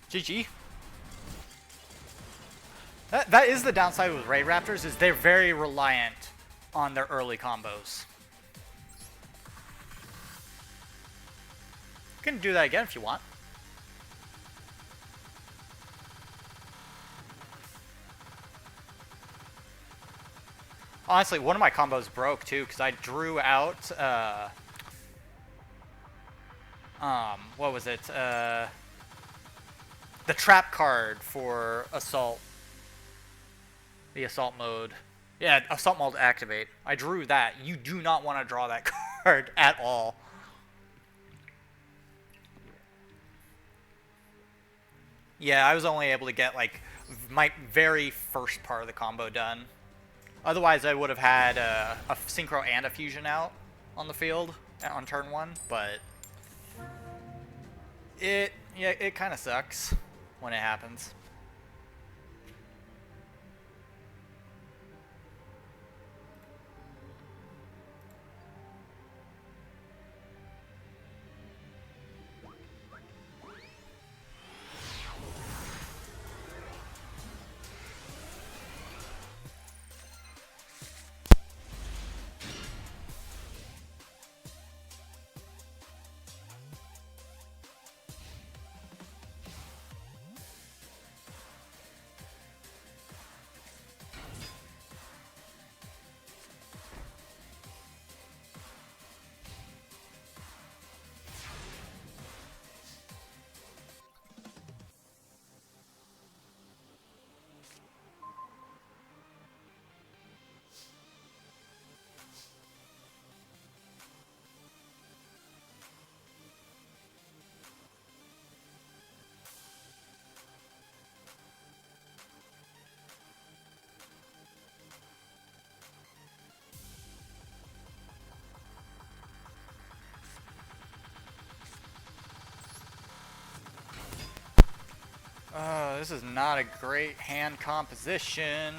GG. That is the downside with Raid Raptors, is they're very reliant on their early combos. You can do that again if you want. Honestly, one of my combos broke too because I drew out what was it? The trap card for assault. The assault mode. Yeah, assault mode activate. I drew that. You do not want to draw that card at all. Yeah, I was only able to get like my very first part of the combo done. Otherwise, I would have had a synchro and a fusion out on the field on turn 1, but it kind of sucks when it happens. This is not a great hand composition.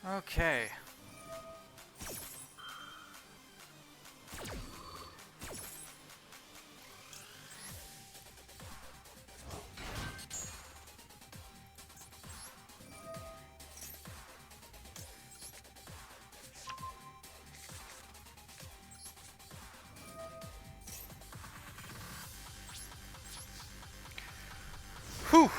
Okay. Whew.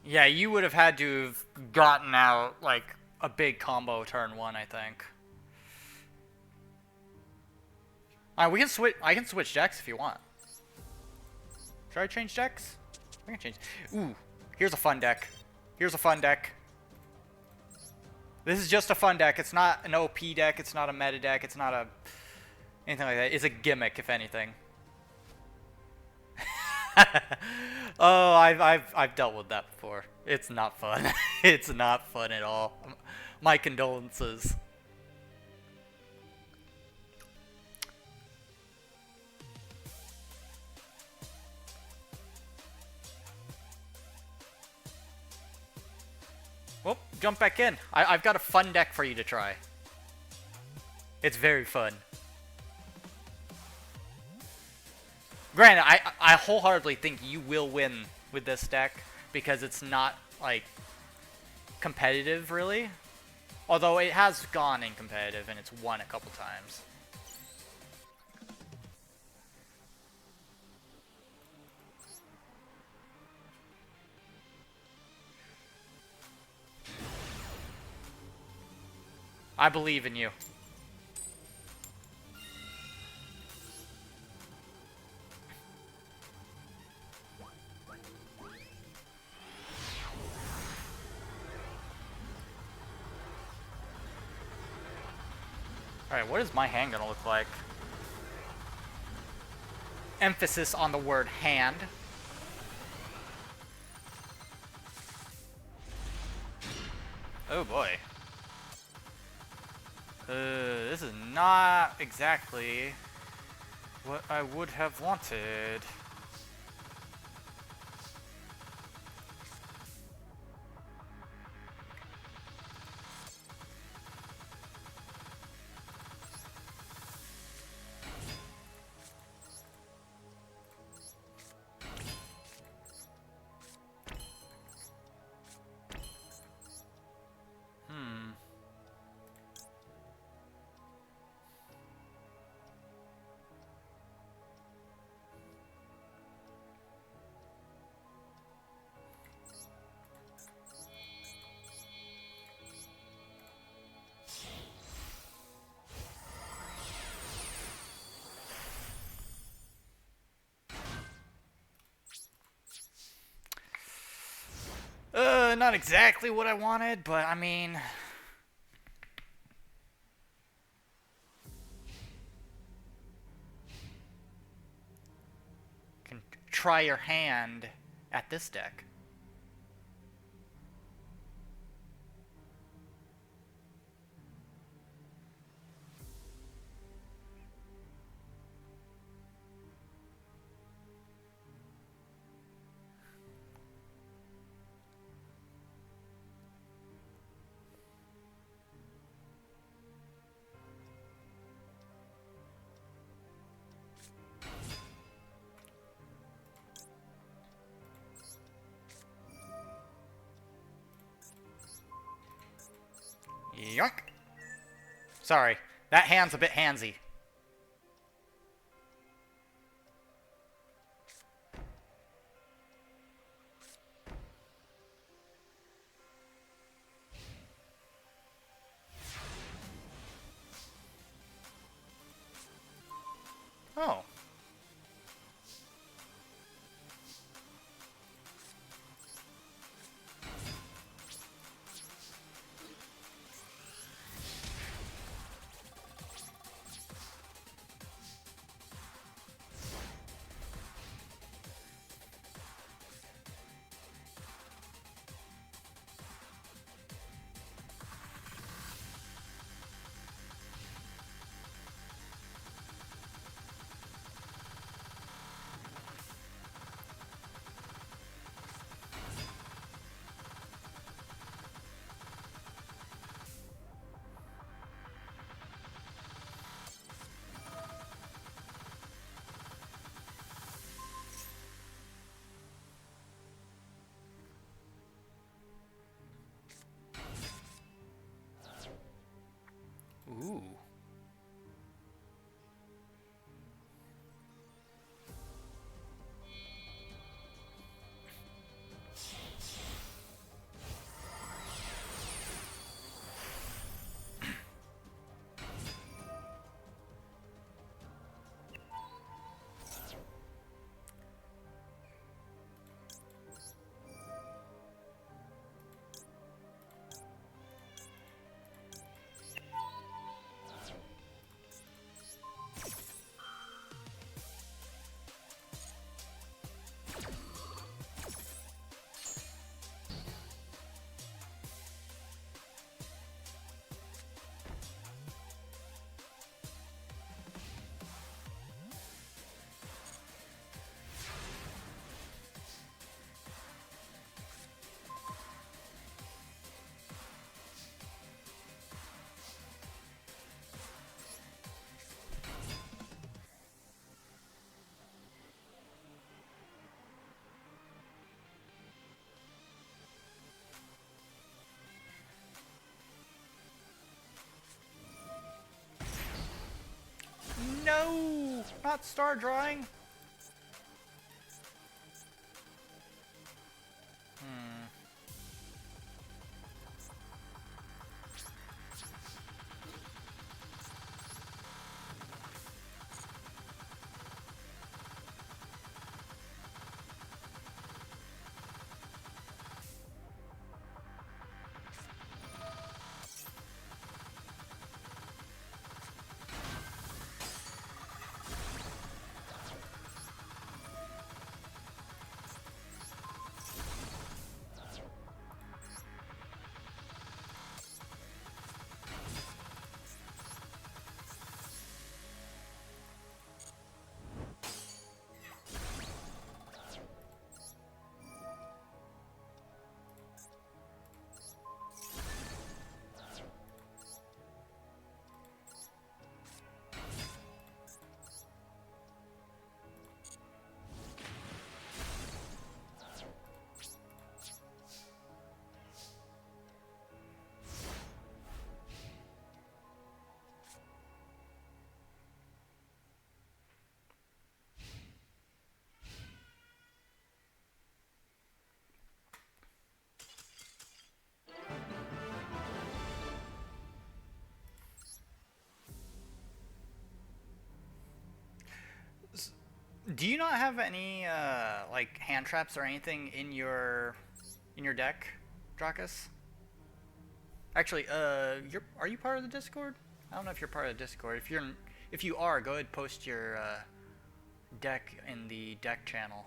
Yeah, you would have had to have gotten out like a big combo turn one, I think. Alright, we can switch. I can switch decks if you want. Should I change decks? I can change. Ooh, here's a fun deck. Here's a fun deck. This is just a fun deck. It's not an OP deck. It's not a meta deck. It's not a anything like that. It's a gimmick, if anything. Oh, I've dealt with that before. It's not fun. It's not fun at all. My condolences. Well, jump back in. I've got a fun deck for you to try. It's very fun. Granted, I wholeheartedly think you will win with this deck because it's not, like, competitive, really. Although it has gone in competitive and it's won a couple times. I believe in you. Alright, what is my hand gonna look like? Emphasis on the word hand. Oh boy. This is not exactly what I would have wanted. Hmm. Not exactly what I wanted, but I mean, can try your hand at this deck. Yoink. Sorry, that hand's a bit handsy. Oh. Ooh. No! Not star drawing. Hmm. Do you not have any like hand traps or anything in your deck, Drakus? Actually, are you part of the Discord? I don't know if you're part of the Discord. If you are, go ahead and post your deck in the deck channel.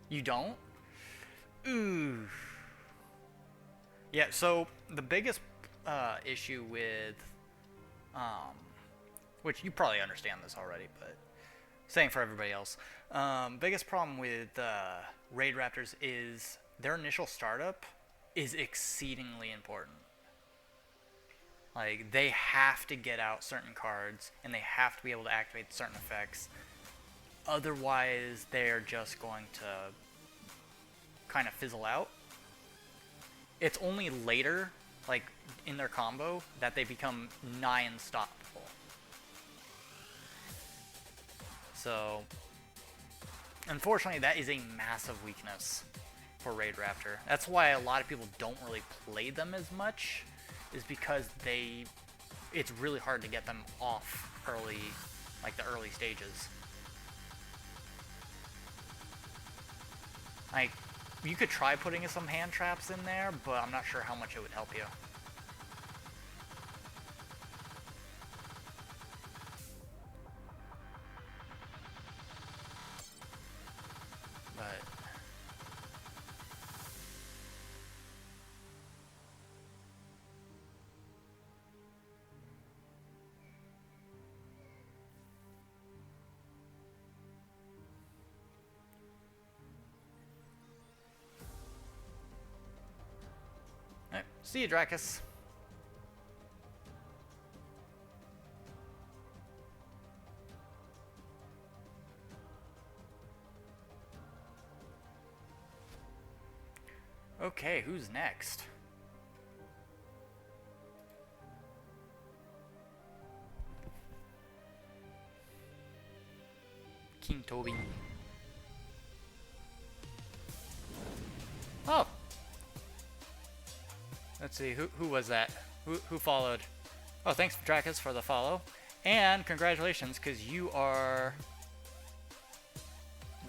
You don't? Ooh. Yeah. So the biggest issue with, which you probably understand this already, but saying for everybody else, biggest problem with Raid Raptors is their initial startup is exceedingly important. Like, they have to get out certain cards, and they have to be able to activate certain effects. Otherwise, they're just going to kind of fizzle out. It's only later, like in their combo, that they become nigh unstoppable. So, unfortunately, that is a massive weakness for Raid Raptor. That's why a lot of people don't really play them as much, is because it's really hard to get them off early, like the early stages. Like, you could try putting some hand traps in there, but I'm not sure how much it would help you. But alright, see you, Drakus. Okay, who's next? King Toby. Oh. Let's see, who was that? Who followed? Oh, thanks, Drakus, for the follow. And congratulations, because you are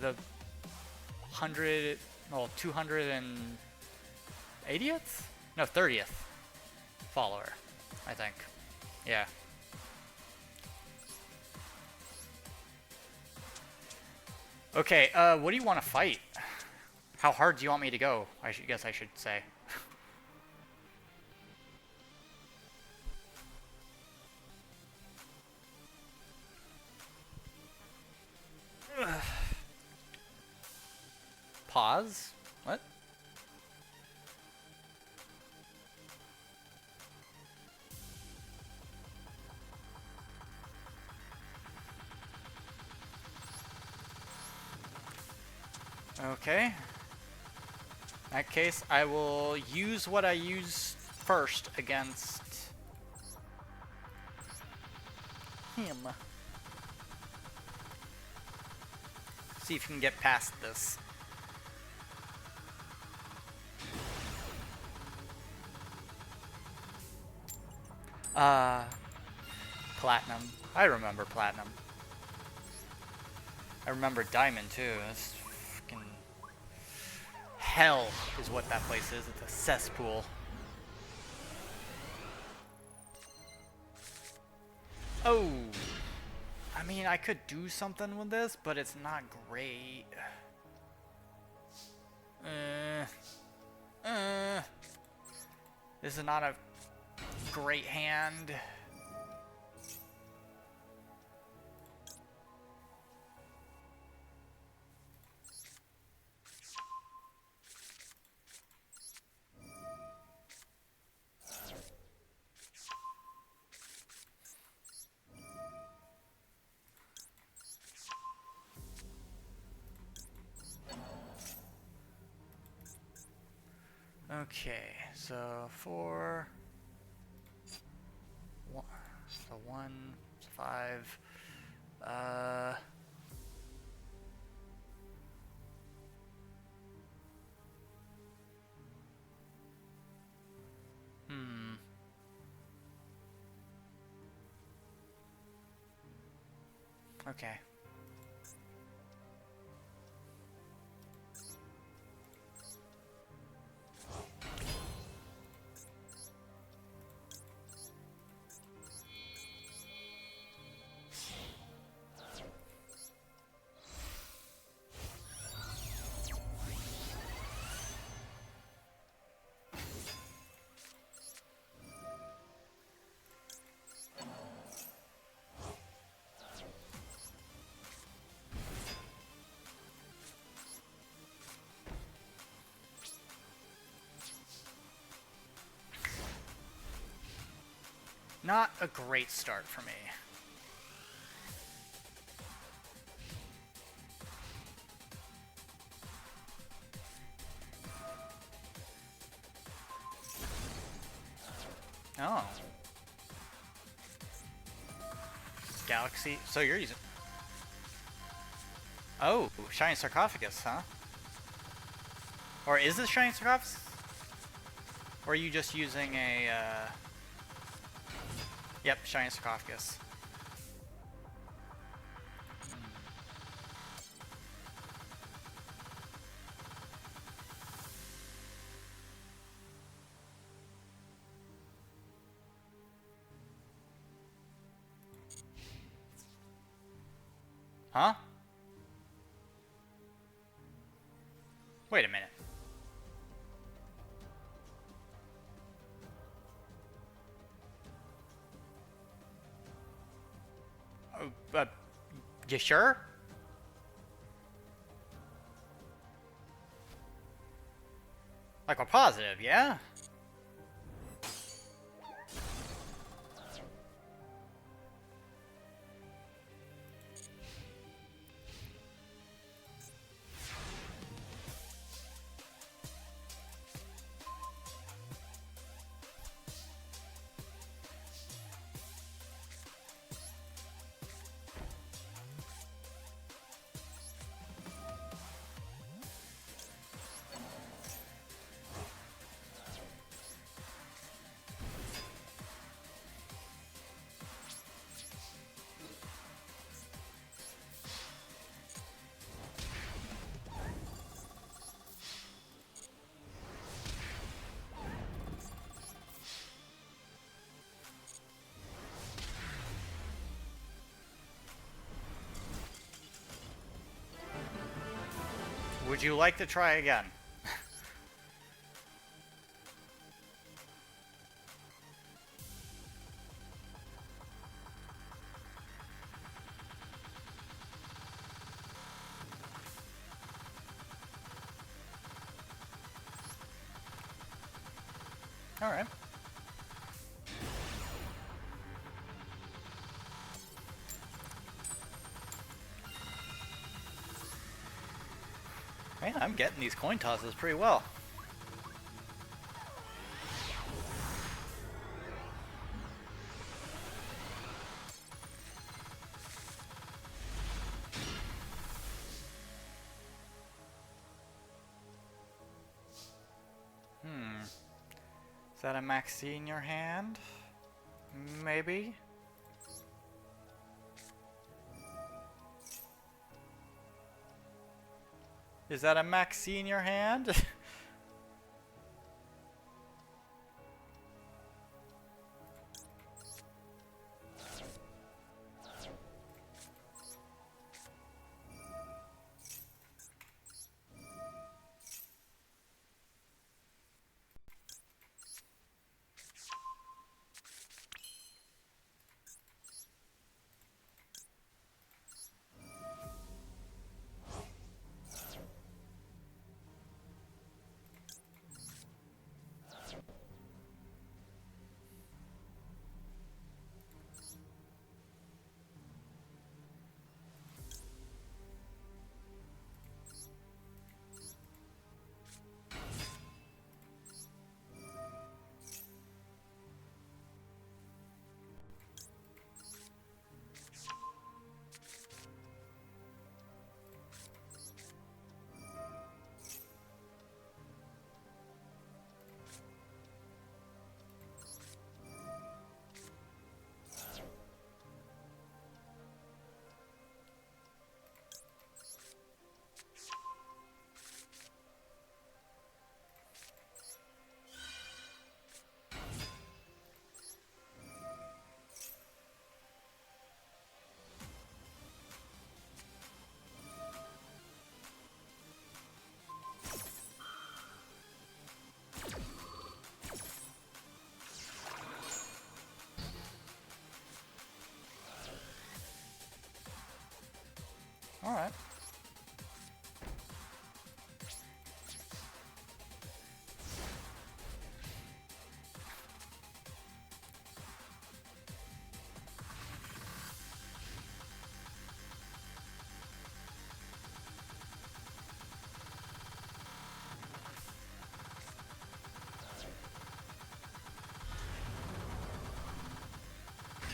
the 280th? No, 30th follower, I think. Yeah. Okay, what do you want to fight? How hard do you want me to go? I guess I should say. Pause? What? Okay. In that case, I will use what I used first against him. See if you can get past this. Platinum. I remember Platinum. I remember Diamond too. That's fucking hell is what that place is. It's a cesspool. Oh! I mean, I could do something with this, but it's not great. This is not a great hand. Okay, so 4, 1, so 1, 5, Okay. Not a great start for me. Oh. Galaxy. So you're using... Oh, Shining Sarcophagus, huh? Or is this Shining Sarcophagus? Or are you just using a, Yep, Shining Sarcophagus. Huh? Wait a minute. You sure? Like, we're positive, yeah? Would you like to try again? Alright. Man, I'm getting these coin tosses pretty well. Is that a maxi in your hand? Maybe? Is that a maxi in your hand?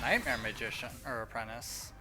Nightmare Magician or Apprentice.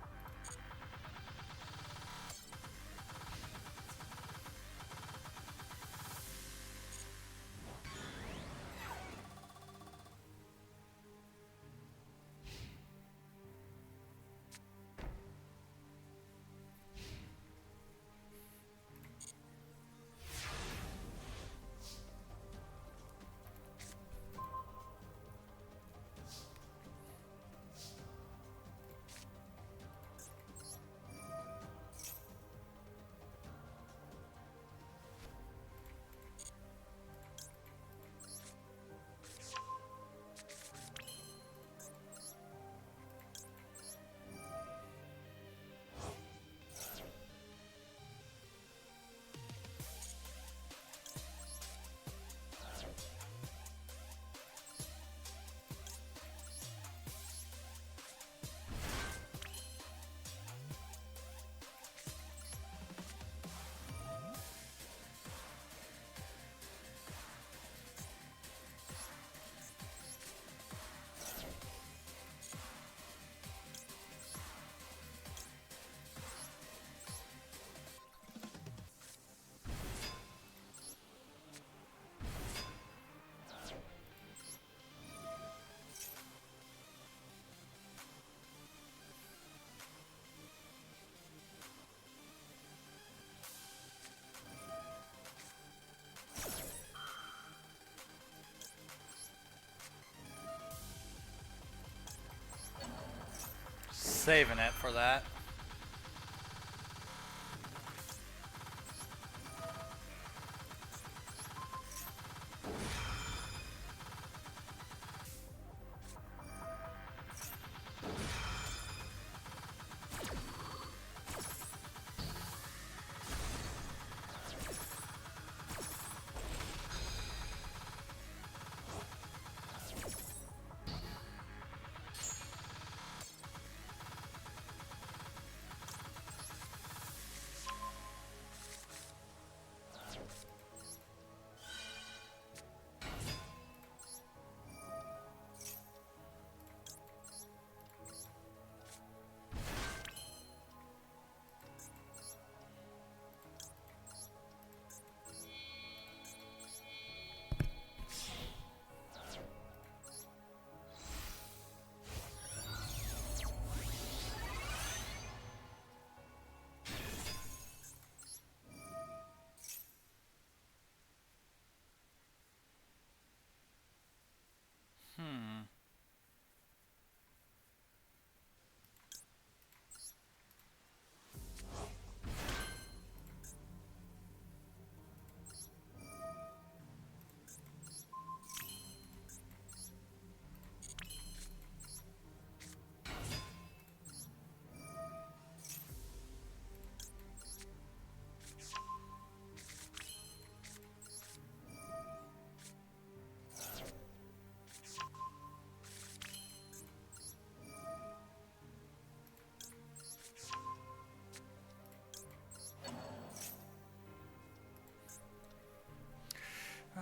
Saving it for that.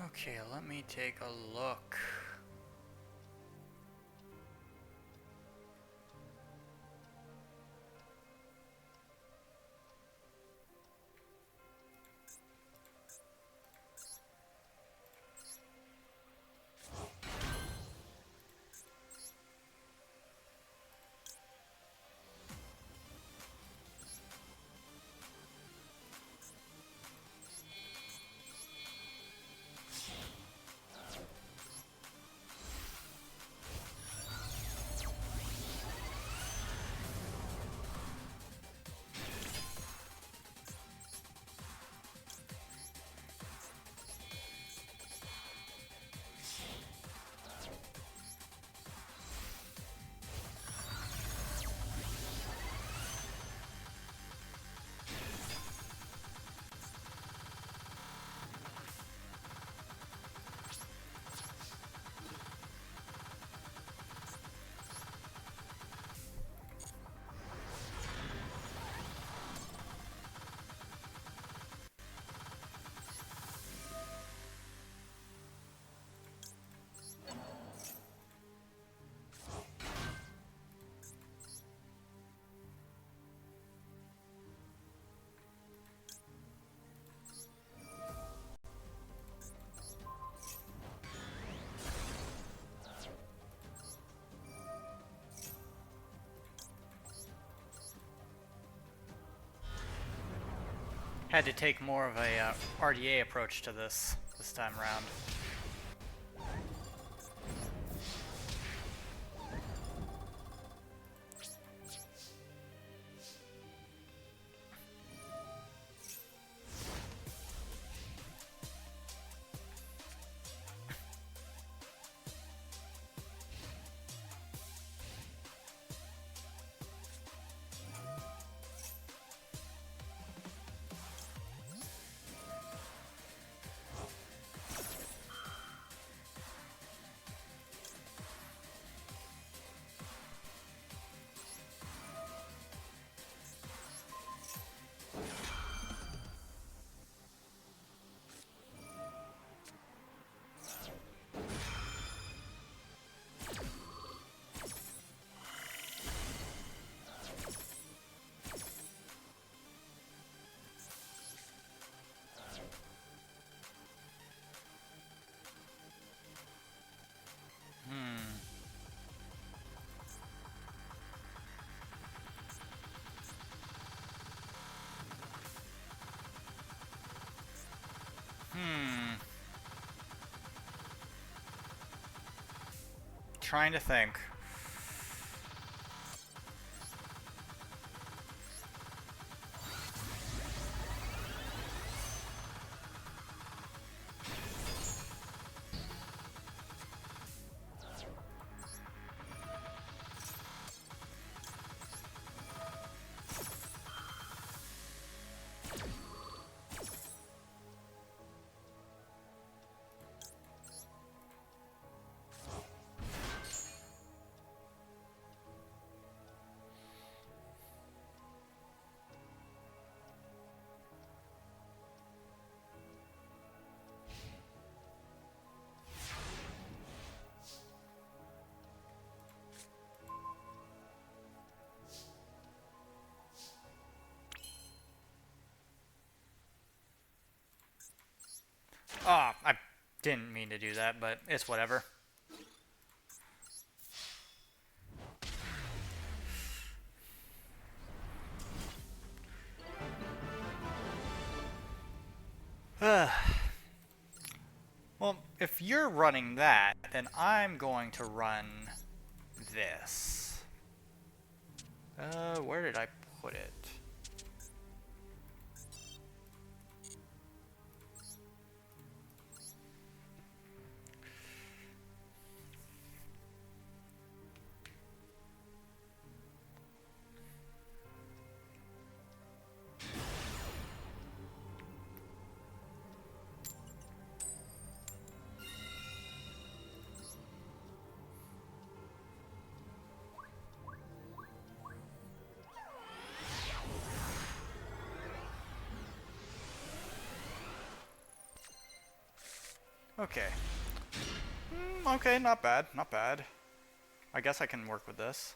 Okay, let me take a look. Had to take more of a RDA approach to this time around. Trying to think. Oh, I didn't mean to do that, but it's whatever. Well, if you're running that, then I'm going to run this. Where did I put it? Okay. Okay, not bad, not bad. I guess I can work with this.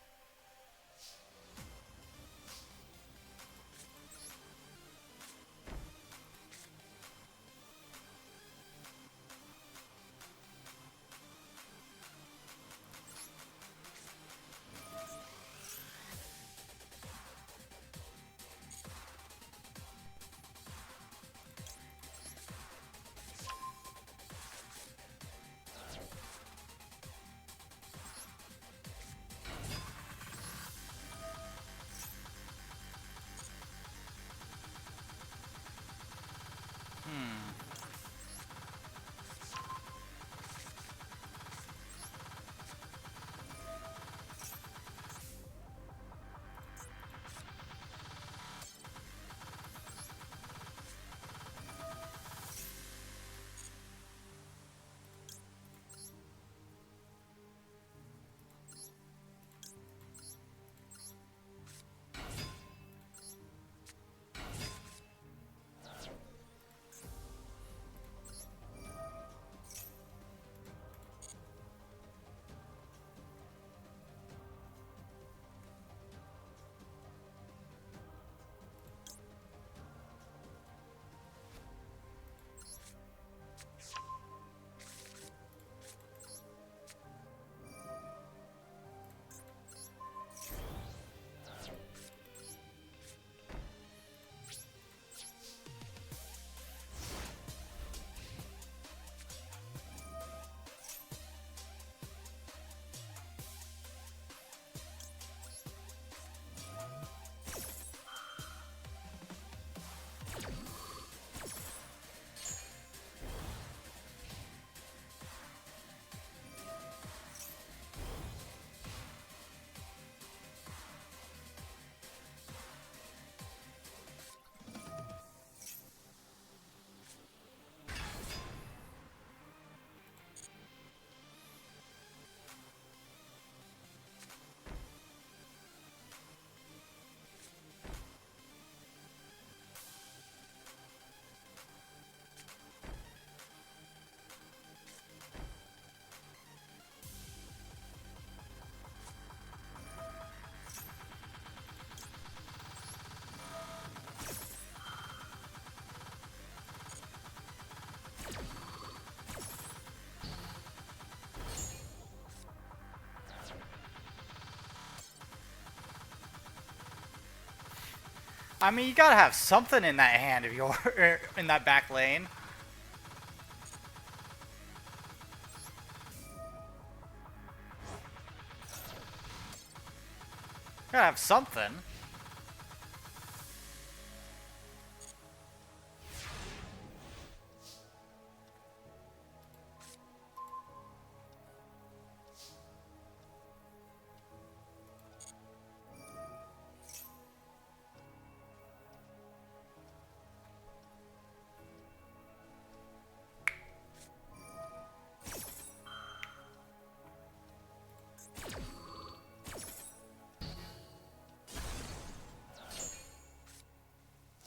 I mean, you gotta have something in that hand if you're in that back lane. Gotta have something.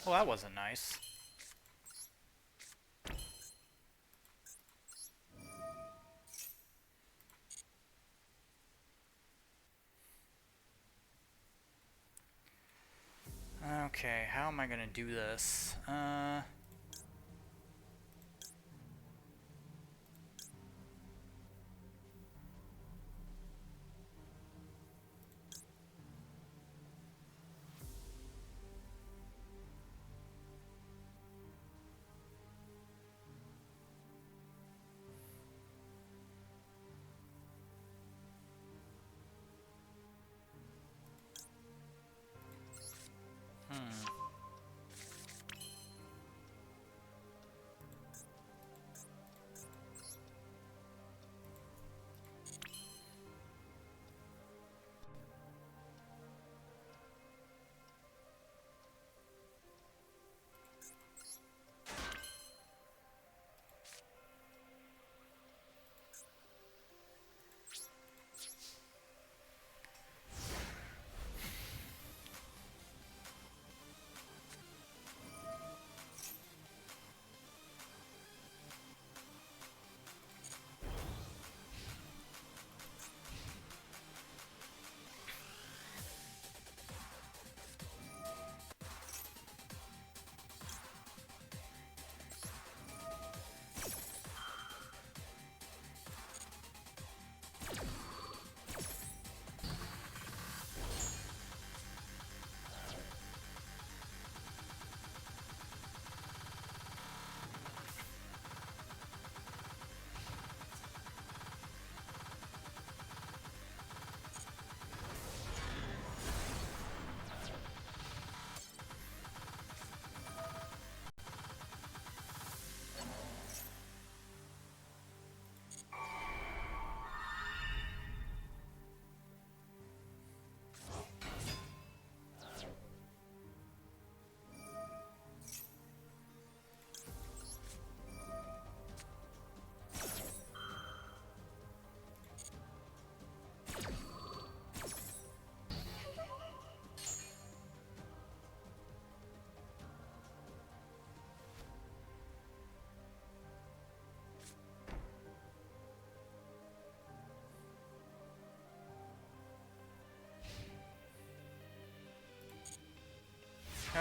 Well, that wasn't nice. Okay, how am I gonna do this?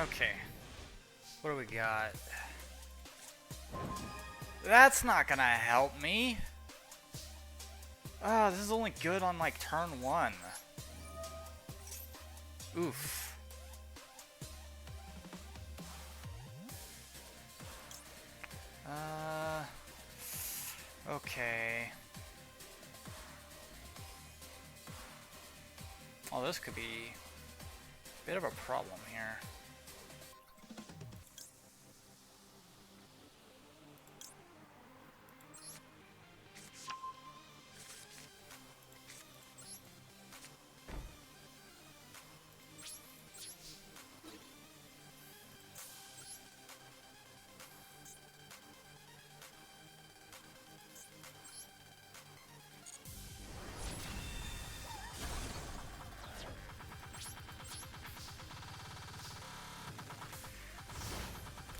Okay. What do we got? That's not gonna help me. Ah, this is only good on like turn 1. Oof. Okay. Oh, this could be a bit of a problem here.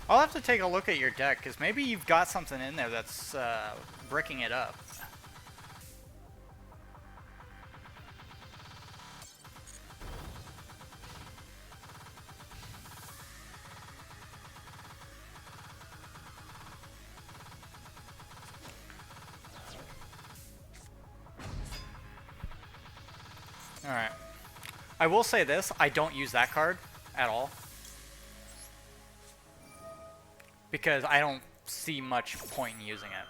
I'll have to take a look at your deck, because maybe you've got something in there that's bricking it up. Alright. I will say this, I don't use that card at all. because I don't see much point in using it.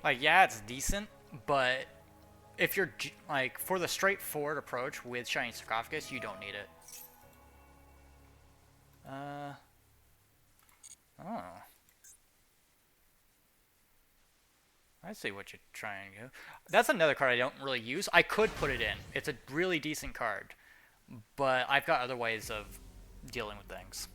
Like, yeah, it's decent, but if you're, like, for the straightforward approach with Shiny Sarcophagus, you don't need it. Oh. I see what you're trying to do. That's another card I don't really use. I could put it in. It's a really decent card, but I've got other ways of dealing with things.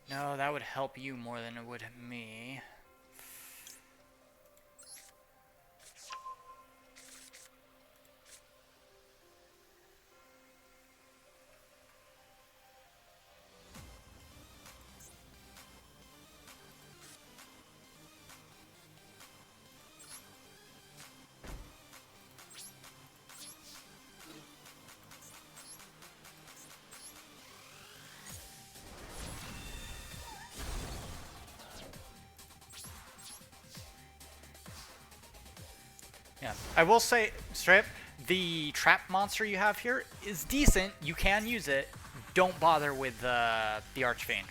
No, that would help you more than it would me. Yeah, I will say, Strip, the trap monster you have here is decent. You can use it. Don't bother with the Archfiend.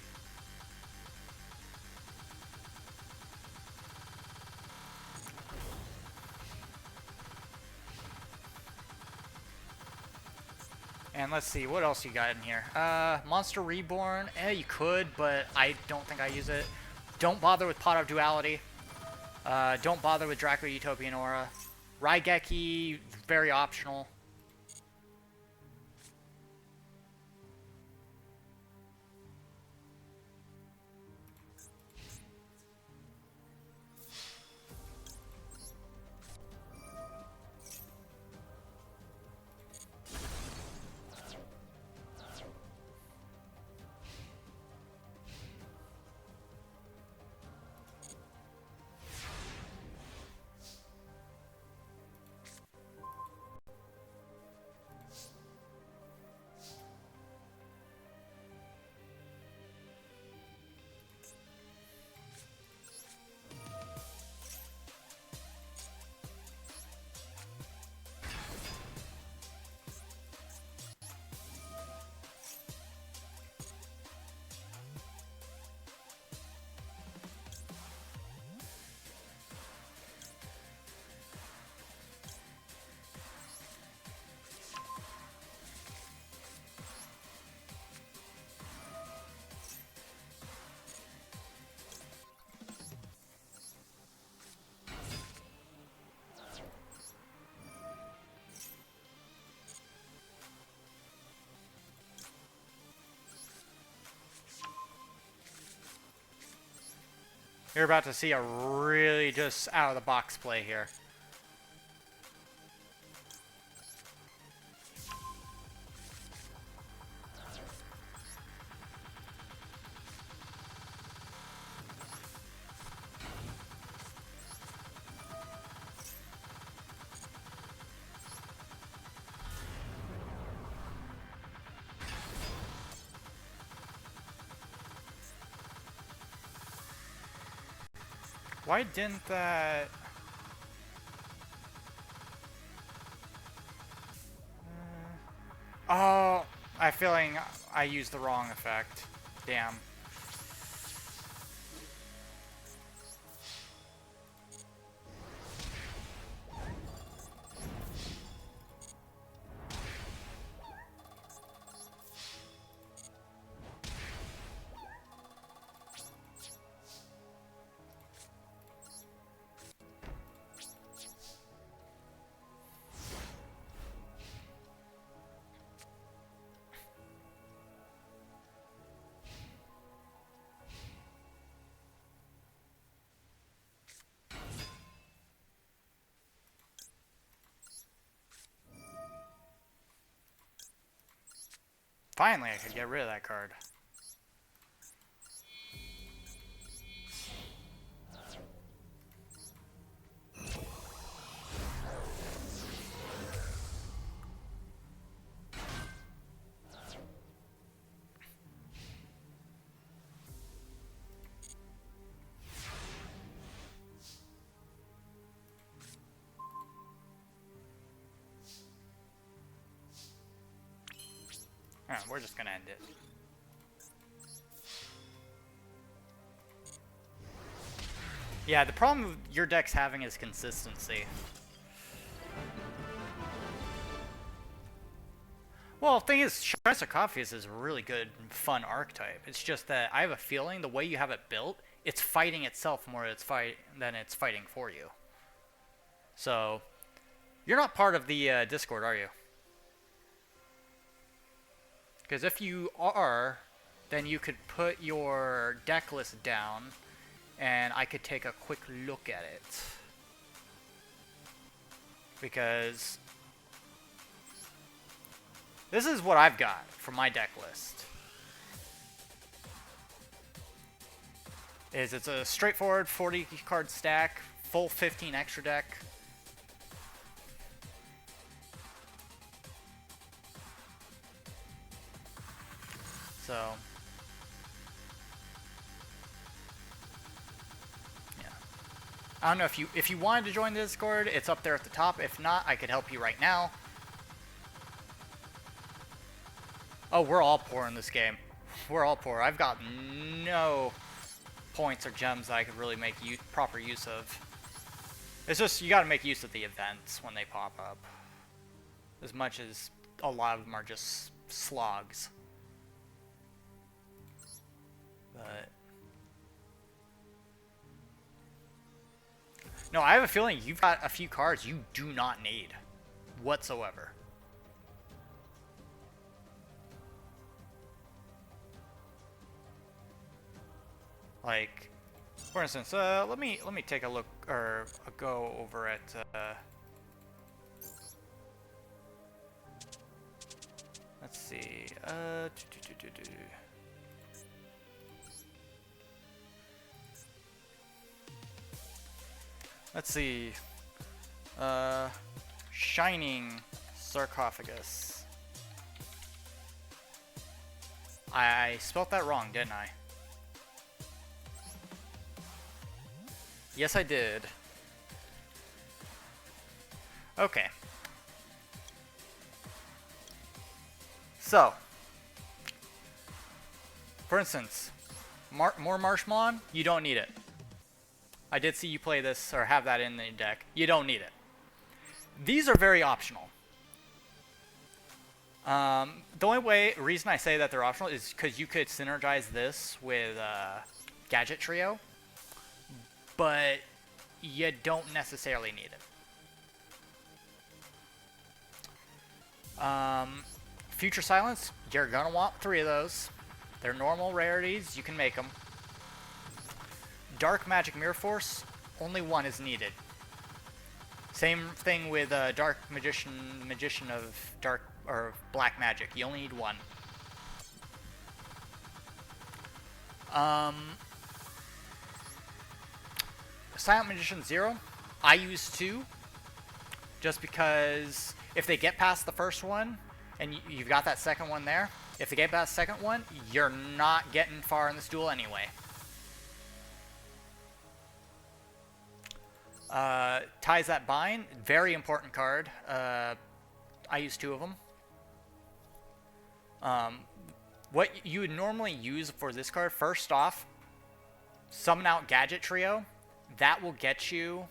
And let's see, what else you got in here? Monster Reborn. You could, but I don't think I use it. Don't bother with Pot of Duality. Don't bother with Draco Utopian Aura. Raigeki, very optional. You're about to see a really just out-of-the-box play here. Why didn't that... Oh, I'm feeling I used the wrong effect. Damn. Finally, I could get rid of that card. Alright, we're just gonna end it. Yeah, the problem your deck's having is consistency. Well, the thing is, Shrine Sarcophagus is a really good, fun archetype. It's just that I have a feeling the way you have it built, it's fighting itself more than it's fighting for you. So, you're not part of the Discord, are you? Because if you are, then you could put your deck list down, and I could take a quick look at it. Because this is what I've got for my deck list. It's a straightforward 40 card stack, full 15 extra deck. So, yeah. I don't know if you wanted to join the Discord, it's up there at the top. If not, I could help you right now. Oh, we're all poor in this game. We're all poor. I've got no points or gems that I could really make proper use of. It's just, you gotta make use of the events when they pop up. As much as a lot of them are just slogs. But no, I have a feeling you've got a few cards you do not need whatsoever. Like, for instance, let me take a look or a go over at let's see. Let's see. Shining Sarcophagus. I spelt that wrong, didn't I? Yes, I did. Okay. So, for instance, more Marshmallow, you don't need it. I did see you play this, or have that in the deck. You don't need it. These are very optional. The only reason I say that they're optional is because you could synergize this with Gadget Trio, but you don't necessarily need it. Future Silence, you're gonna want 3 of those. They're normal rarities, you can make them. Dark Magic Mirror Force, only 1 is needed. Same thing with Dark Magician of Dark or Black Magic. You only need 1. Silent Magician 0, I use 2, just because if they get past the first one, and you've got that second one there, if they get past the second one, you're not getting far in this duel anyway. Ties That Bind, very important card. I use 2 of them. What you would normally use for this card, first off, summon out Gadget Trio. That will get you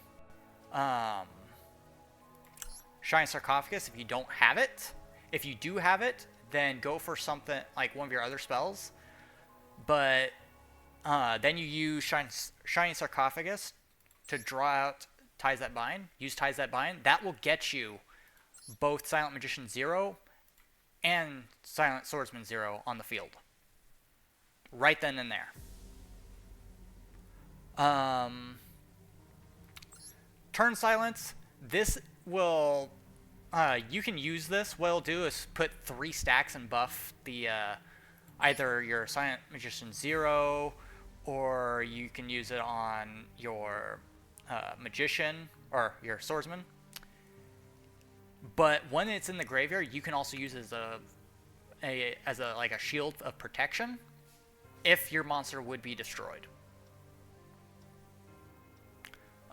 Shine Sarcophagus if you don't have it. If you do have it, then go for something like one of your other spells. But then you use Shining Sarcophagus to draw out Ties That Bind. Use Ties That Bind. That will get you both Silent Magician 0 and Silent Swordsman 0 on the field. Right then and there. Turn Silence. This will you can use this. What it'll do is put 3 stacks and buff the either your Silent Magician 0, or you can use it on your Magician or your Swordsman. But when it's in the graveyard, you can also use it as a shield of protection if your monster would be destroyed.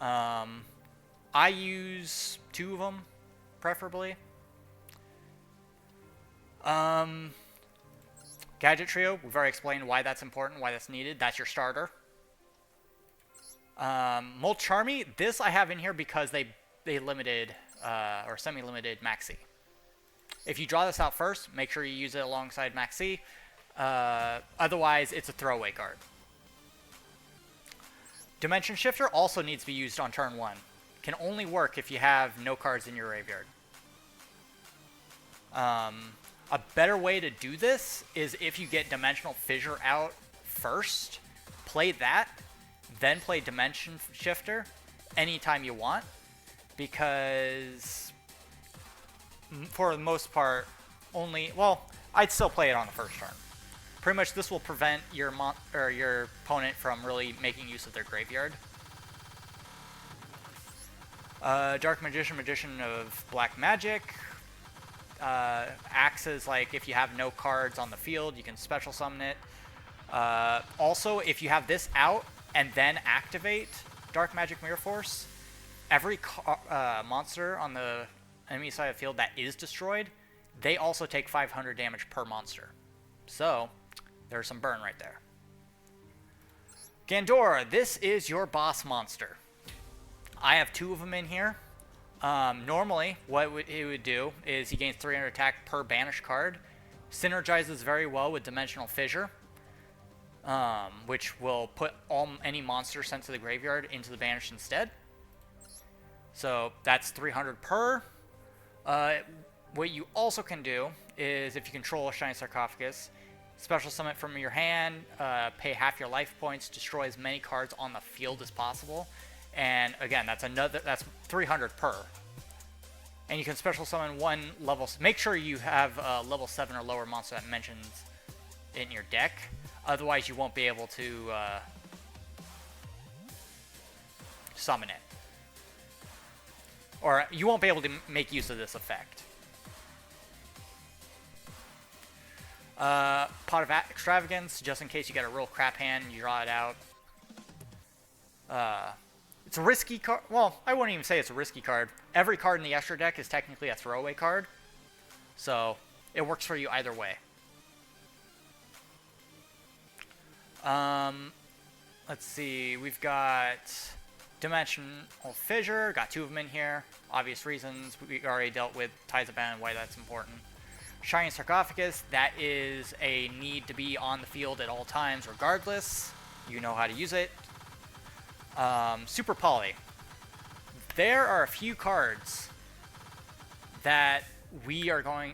I use 2 of them, preferably. Gadget Trio, we've already explained why that's important, why that's needed. That's your starter. Molcharmy, this I have in here because they limited or semi-limited Maxi. If you draw this out first, make sure you use it alongside Maxi. Otherwise, it's a throwaway card. Dimension Shifter also needs to be used on turn 1. Can only work if you have no cards in your graveyard. A better way to do this is if you get Dimensional Fissure out first, play that, then play Dimension Shifter anytime you want, because for the most part, I'd still play it on the first turn. Pretty much this will prevent your opponent from really making use of their graveyard. Dark Magician, Magician of Black Magic. Acts as like if you have no cards on the field, you can special summon it. Also, if you have this out and then activate Dark Magic Mirror Force, every monster on the enemy side of the field that is destroyed, they also take 500 damage per monster. So, there's some burn right there. Gandora, this is your boss monster. I have 2 of them in here. Normally, what it would do is he gains 300 attack per banished card. Synergizes very well with Dimensional Fissure, which will put any monster sent to the graveyard into the banished instead. So that's 300 per. What you also can do is, if you control a Shiny Sarcophagus, special summon it from your hand, pay half your life points, destroy as many cards on the field as possible. And again, that's 300 per. And you can special summon one level. Make sure you have a level 7 or lower monster that mentions in your deck. Otherwise, you won't be able to summon it. Or you won't be able to make use of this effect. Pot of Extravagance, just in case you get a real crap hand, you draw it out. It's a risky card. Well, I wouldn't even say it's a risky card. Every card in the extra deck is technically a throwaway card. So, it works for you either way. Let's see. We've got Dimensional Fissure. Got 2 of them in here. Obvious reasons. We already dealt with Ties of Ban and why that's important. Shiny Sarcophagus. That is a need to be on the field at all times regardless. You know how to use it. Super Poly. There are a few cards that we are going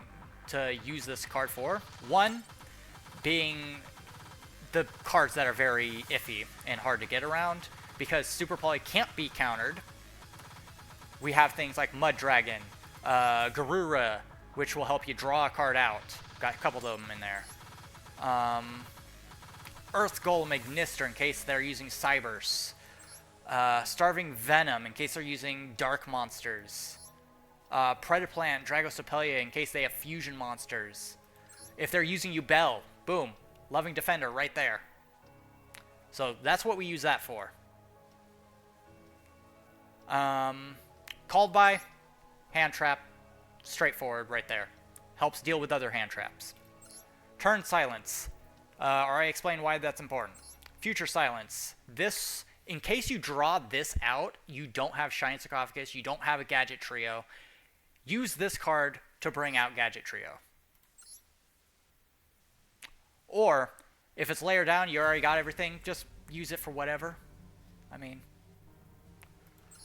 to use this card for. One being the cards that are very iffy and hard to get around, because Super Poly can't be countered. We have things like Mud Dragon, Garura, which will help you draw a card out. Got a couple of them in there. Earth Golem Ignister in case they're using Cyberse. Starving Venom in case they're using Dark Monsters. Predaplant, Dragostopelia in case they have Fusion Monsters. If they're using Yubel, boom, Loving Defender right there. So that's what we use that for. Called by, Hand Trap, straightforward right there. Helps deal with other hand traps. Turn Silence. Already explained why that's important. Future Silence. This, in case you draw this out, you don't have Shiny Sarcophagus, you don't have a Gadget Trio, use this card to bring out Gadget Trio. Or, if it's layered down, you already got everything, just use it for whatever. I mean,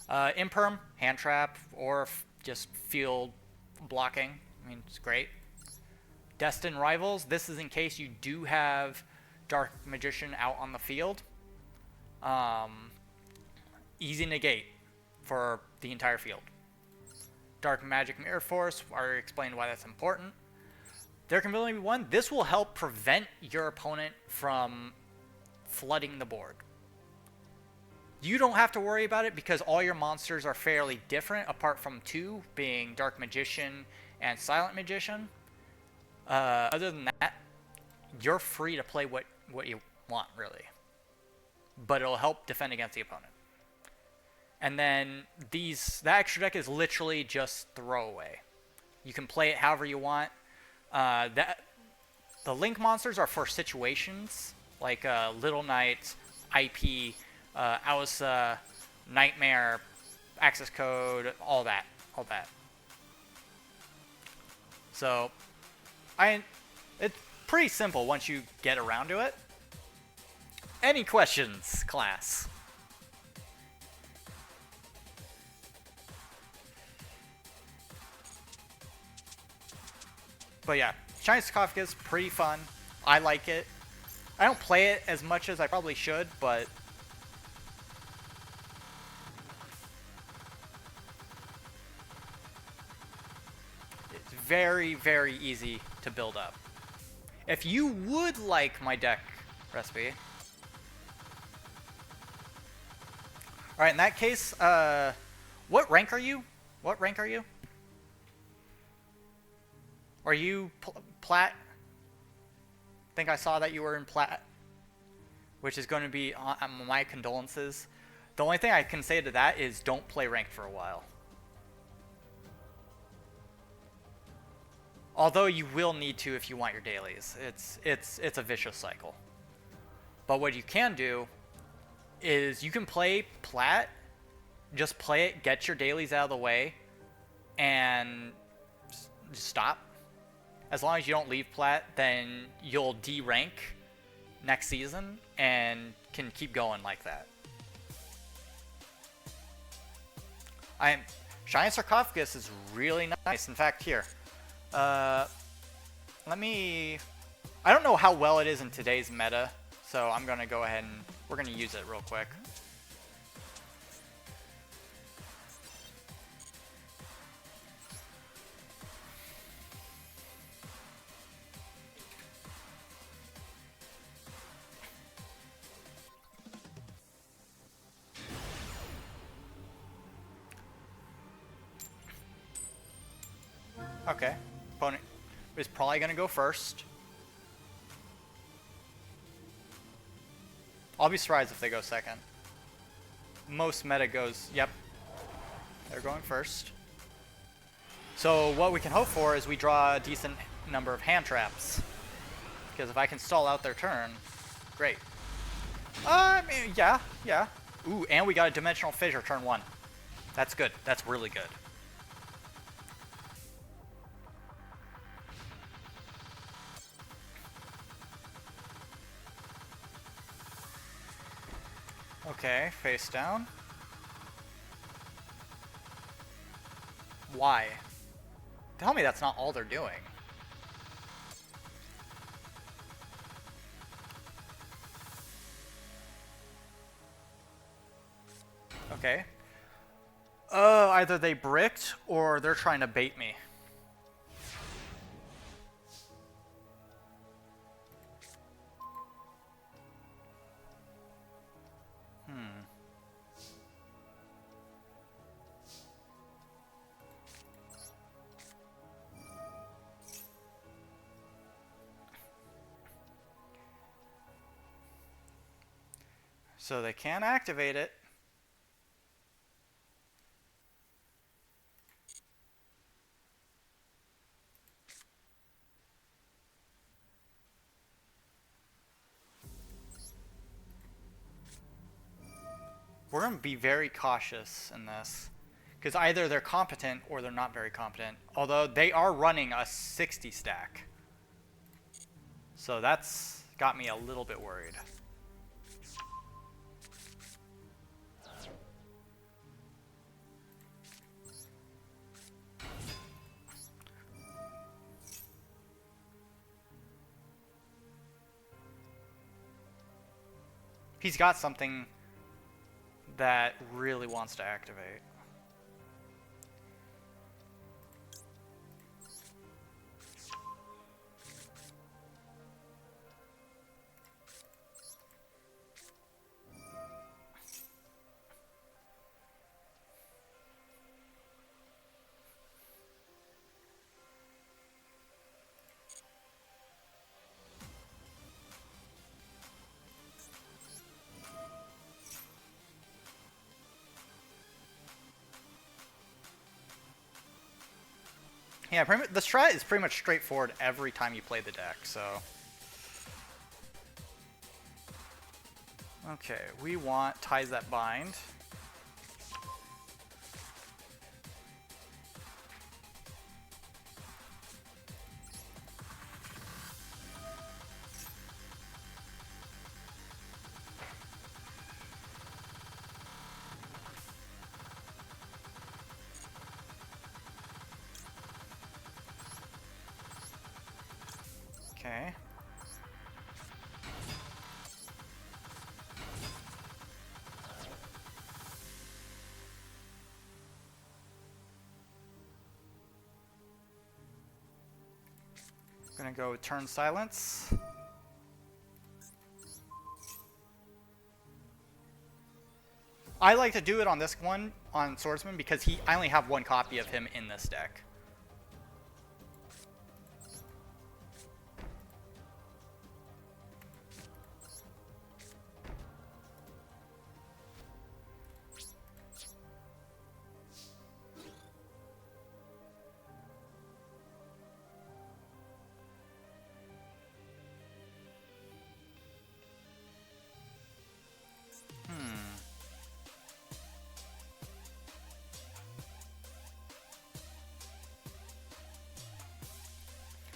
Imperm, Hand Trap, or just field blocking. I mean, it's great. Destined Rivals, this is in case you do have Dark Magician out on the field. Easy negate for the entire field. Dark Magic Mirror Force. I already explained why that's important. There can only be one. This will help prevent your opponent from flooding the board. You don't have to worry about it because all your monsters are fairly different, apart from two, being Dark Magician and Silent Magician. Other than that, you're free to play what you want, really. But it'll help defend against the opponent. And then that extra deck is literally just throwaway. You can play it however you want. The Link monsters are for situations, like Little Knight, IP, Ausa, Nightmare, Access Code, all that. So, it's pretty simple once you get around to it. Any questions, class? But yeah, Shiny Sarcophagus, pretty fun. I like it. I don't play it as much as I probably should, but it's very, very easy to build up. If you would like my deck recipe, alright, in that case, what rank are you? What rank are you? Are you Plat? I think I saw that you were in Plat, which is going to be my condolences. The only thing I can say to that is don't play ranked for a while. Although you will need to if you want your dailies. It's a vicious cycle. But what you can do is you can play Plat, just play it, get your dailies out of the way, and just stop. As long as you don't leave Plat, then you'll D-rank next season and can keep going like that. Shiny Sarcophagus is really nice. In fact, here, I don't know how well it is in today's meta, so I'm gonna go ahead and we're gonna use it real quick. Okay, opponent is probably going to go first. I'll be surprised if they go second. Most meta goes, yep, they're going first. So what we can hope for is we draw a decent number of hand traps. Because if I can stall out their turn, great. I mean, yeah. Ooh, and we got a Dimensional Fissure turn 1. That's good, that's really good. Okay, face down. Why? Tell me that's not all they're doing. Okay. Either they bricked or they're trying to bait me. So they can't activate it. We're going to be very cautious in this. Because either they're competent or they're not very competent. Although they are running a 60 stack. So that's got me a little bit worried. He's got something that really wants to activate. Yeah, the strat is pretty much straightforward every time you play the deck, so... Okay, we want Ties That Bind. Okay. Gonna go with Turn Silence. I like to do it on this one, on Swordsman, because I only have one copy of him in this deck.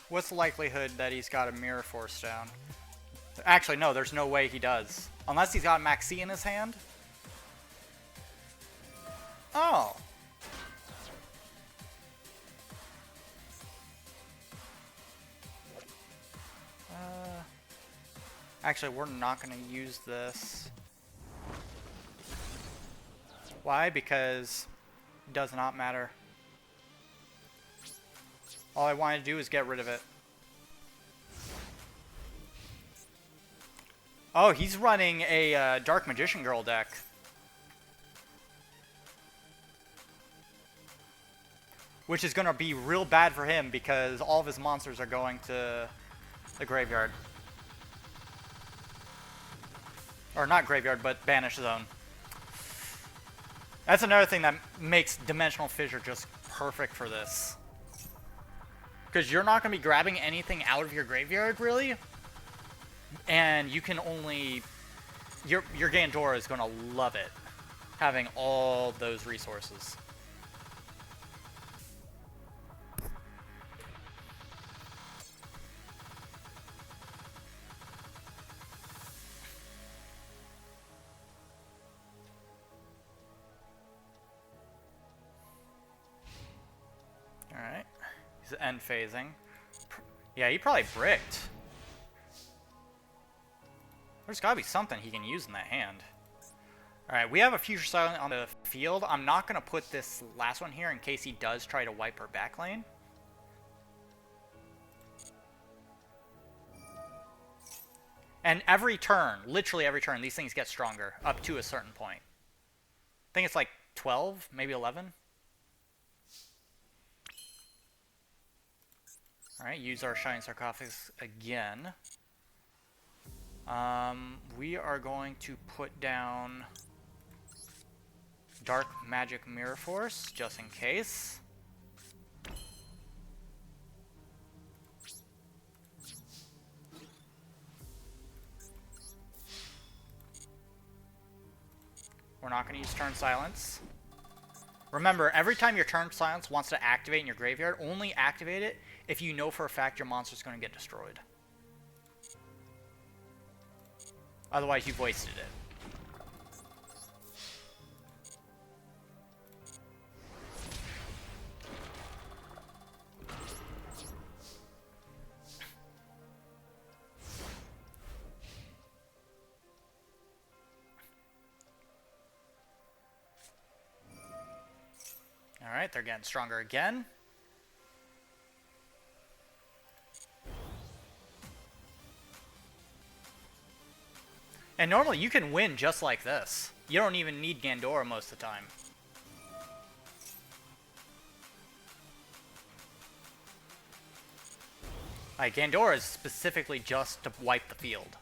What's the likelihood that he's got a Mirror Force down? Actually, no, there's no way he does. Unless he's got Maxi in his hand. Oh. Actually, we're not going to use this. Why? Because it does not matter. All I wanted to do is get rid of it. Oh, he's running a Dark Magician Girl deck. Which is going to be real bad for him because all of his monsters are going to the graveyard. Or not graveyard, but Banish Zone. That's another thing that makes Dimensional Fissure just perfect for this. Because you're not going to be grabbing anything out of your graveyard, really. And you can only... Your Gandora is going to love it, having all those resources. Alright. He's end phasing. Yeah, he probably bricked. There's gotta be something he can use in that hand. Alright, we have a Future Silent on the field. I'm not gonna put this last one here in case he does try to wipe our back lane. And every turn, literally every turn, these things get stronger up to a certain point. I think it's like 12, maybe 11. Alright, use our Shining Sarcophagus again. We are going to put down Dark Magic Mirror Force, just in case. We're not going to use Turn Silence. Remember, every time your Turn Silence wants to activate in your graveyard, only activate it if you know for a fact your monster's going to get destroyed. Otherwise, you've wasted it. Alright, they're getting stronger again. And normally you can win just like this. You don't even need Gandora most of the time. Like, Gandora is specifically just to wipe the field.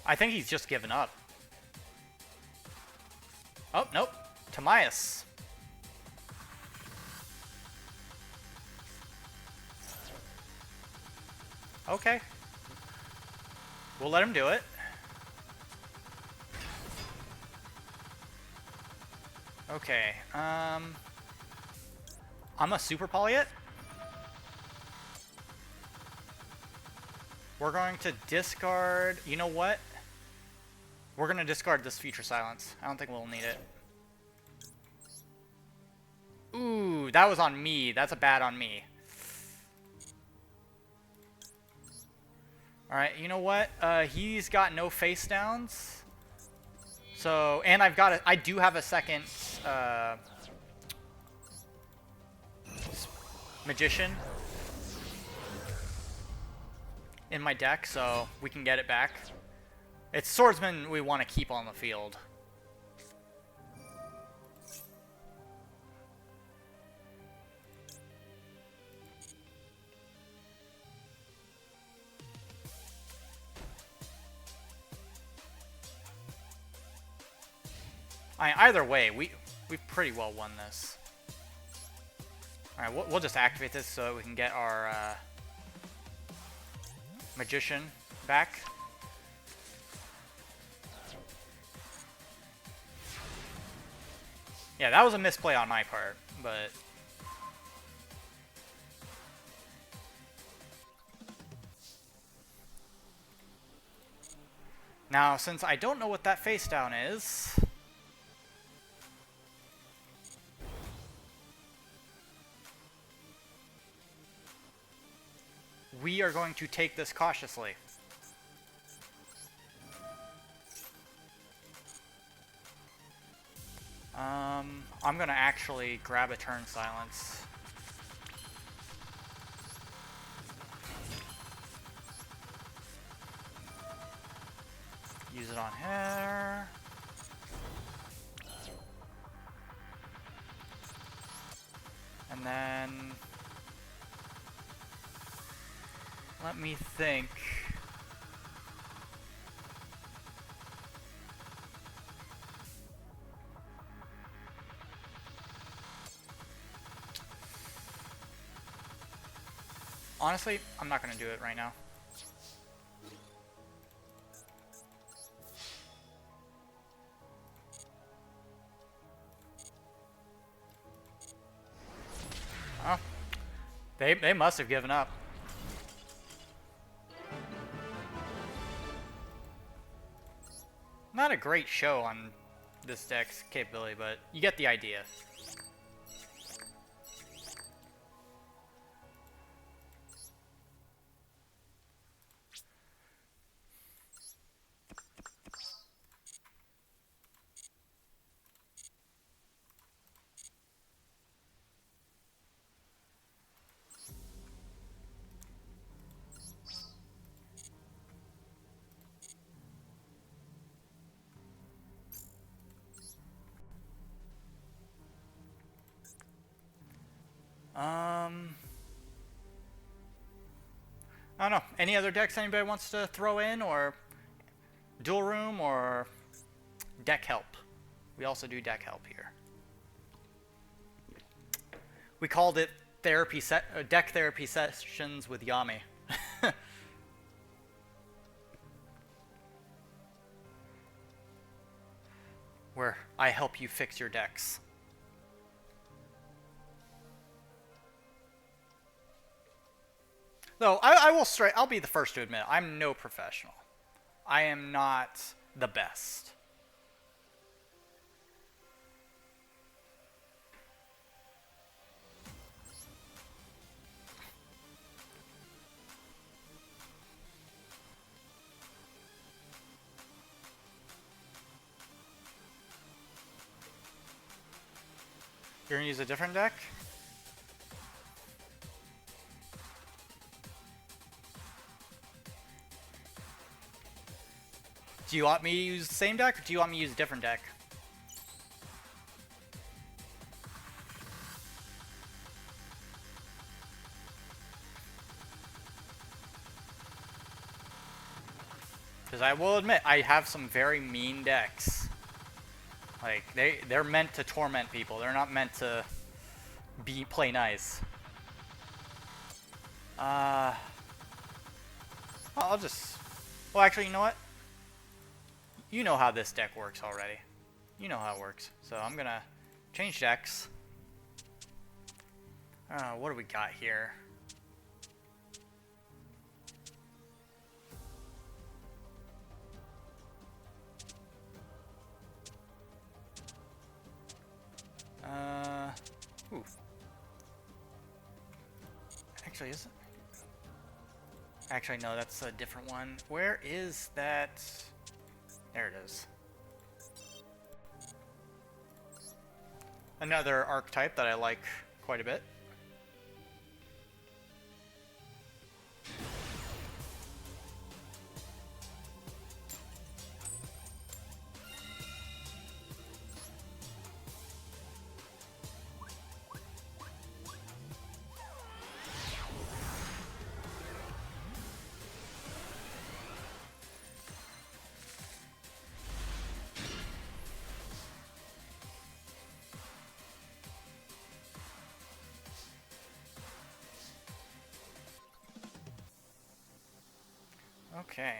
I think he's just given up. Oh, nope. Tamias. Okay. We'll let him do it. Okay. I'm a super poly it. We're going to discard... You know what? We're going to discard this Future Silence. I don't think we'll need it. Ooh, that was on me. That's a bad on me. Alright, you know what? He's got no face downs. So, and I do have a second Magician in my deck, so we can get it back. It's Swordsman we want to keep on the field. Either way, we've pretty well won this. All right, we'll just activate this so we can get our Magician back. Yeah, that was a misplay on my part, but... Now, since I don't know what that face down is... we are going to take this cautiously. I'm going to actually grab a turn silence. Use it on her. And then... let me think. Honestly, I'm not going to do it right now. Oh. They must have given up. Not a great show on this deck's capability, but you get the idea. I don't know. Any other decks anybody wants to throw in, or dual room, or deck help? We also do deck help here. We called it deck therapy sessions with Yami. Where I help you fix your decks. Though, I'll be the first to admit, I'm no professional. I am not the best. You're gonna use a different deck? Do you want me to use the same deck, or do you want me to use a different deck? Because I will admit, I have some very mean decks. Like they're meant to torment people. They're not meant to play nice. I'll just. Well, actually, you know what? You know how this deck works already. You know how it works. So I'm gonna change decks. What do we got here? Ooh. Actually, is it? Actually, no, that's a different one. Where is that? There it is. Another archetype that I like quite a bit. Okay.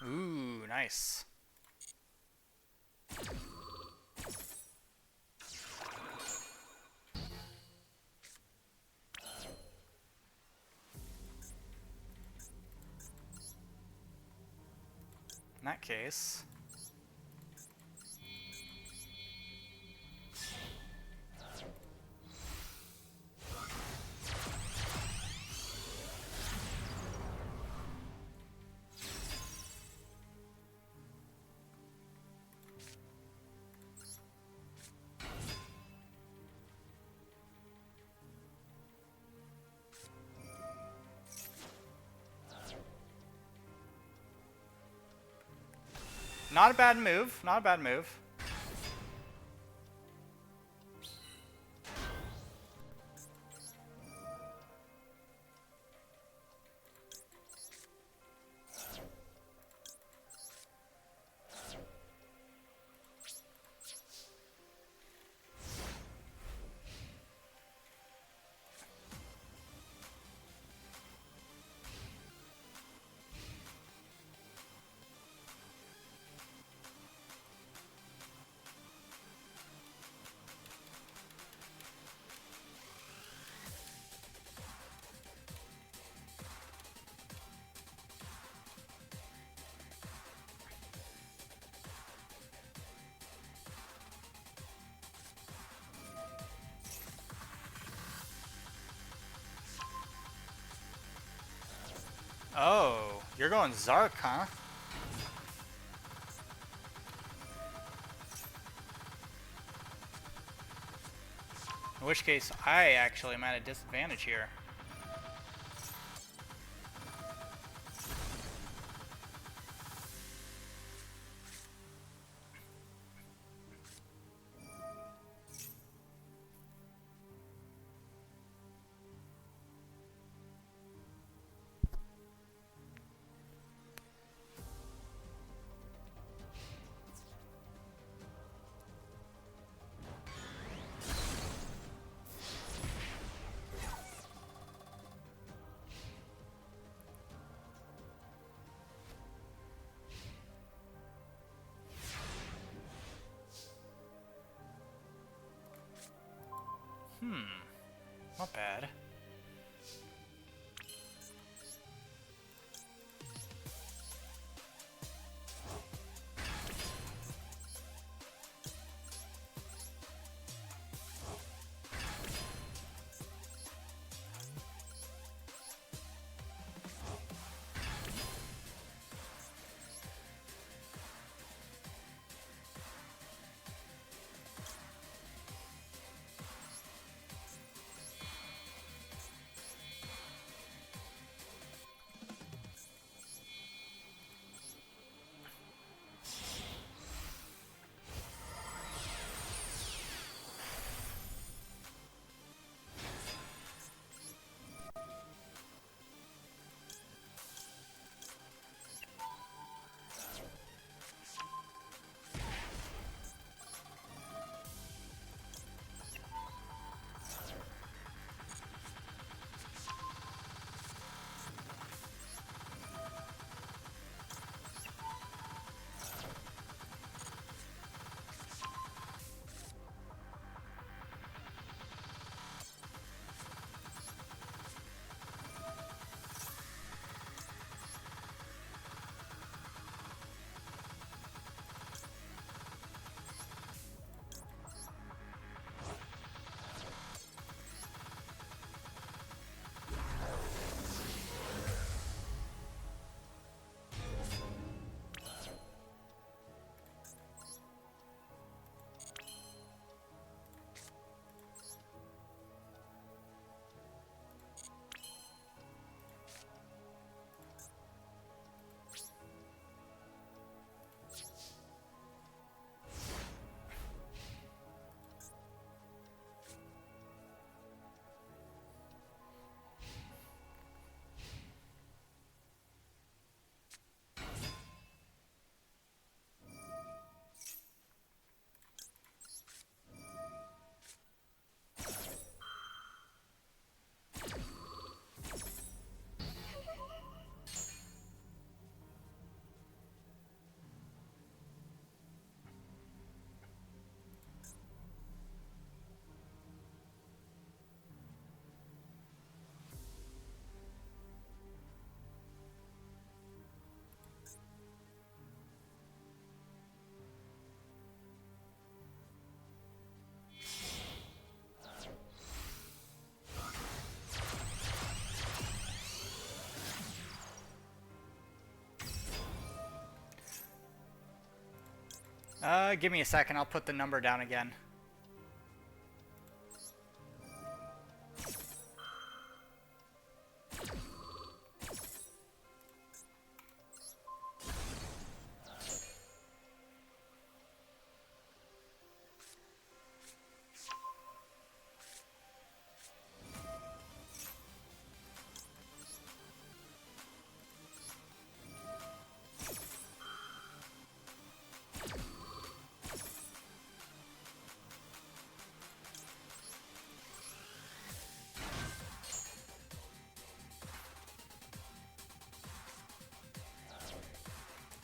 Ooh, nice. In that case, not a bad move. Not a bad move. Oh, you're going Zark, huh? In which case, I actually am at a disadvantage here. Not bad. Give me a second, I'll put the number down again.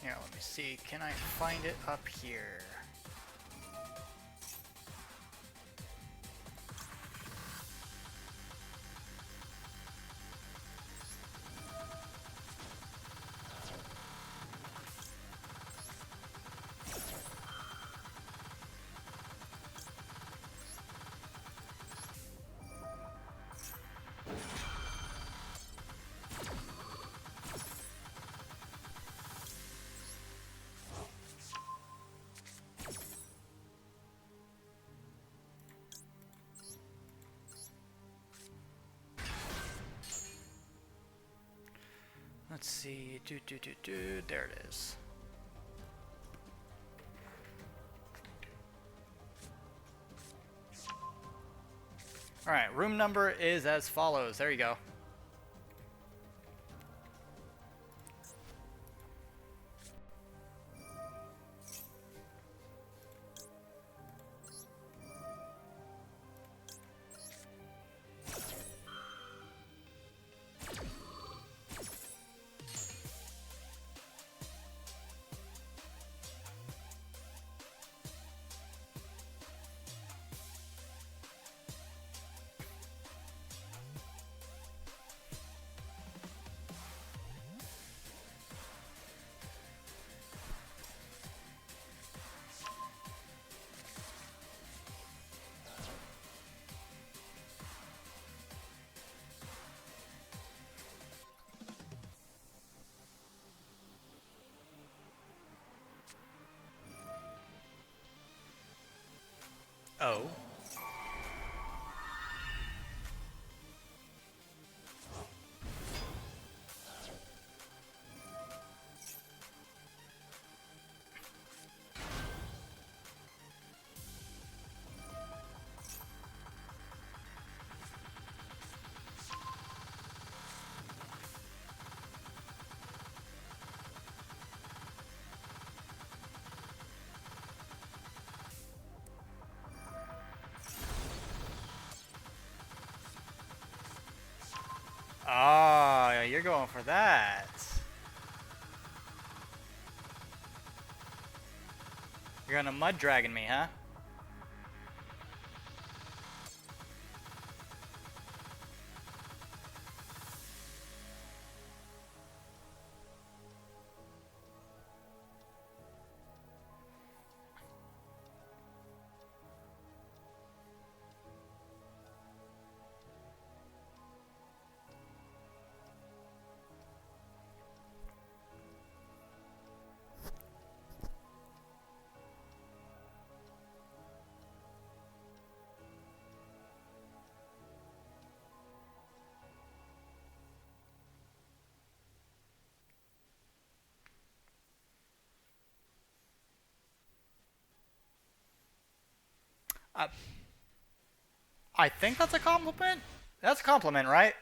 Here, let me see. Can I find it up here? Let's see. There it is. Alright, room number is as follows. There you go. Oh. Oh, you're going for that. You're gonna mud dragon me, huh? Uh, I think that's a compliment. That's a compliment, right?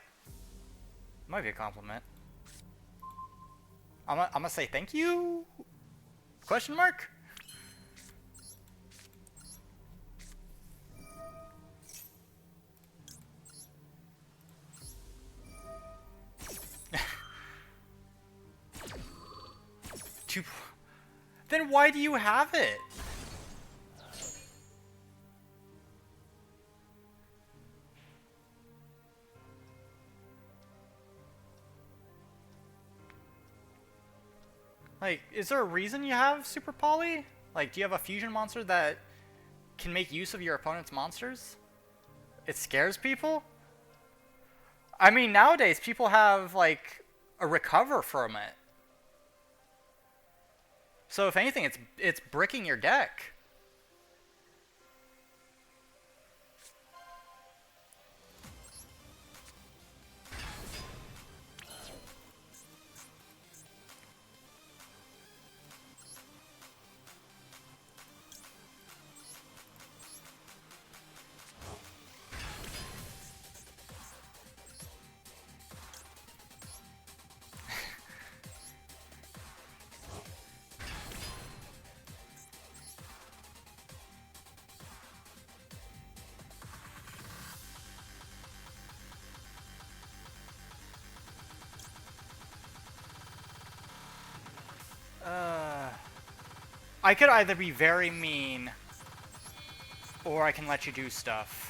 Might be a compliment. I'm gonna say thank you? Question mark? Two. Then why do you have it? Like, is there a reason you have Super Poly? Like, do you have a fusion monster that can make use of your opponent's monsters? It scares people? I mean, nowadays people have, like, a recover from it. So if anything, it's bricking your deck. I could either be very mean, or I can let you do stuff.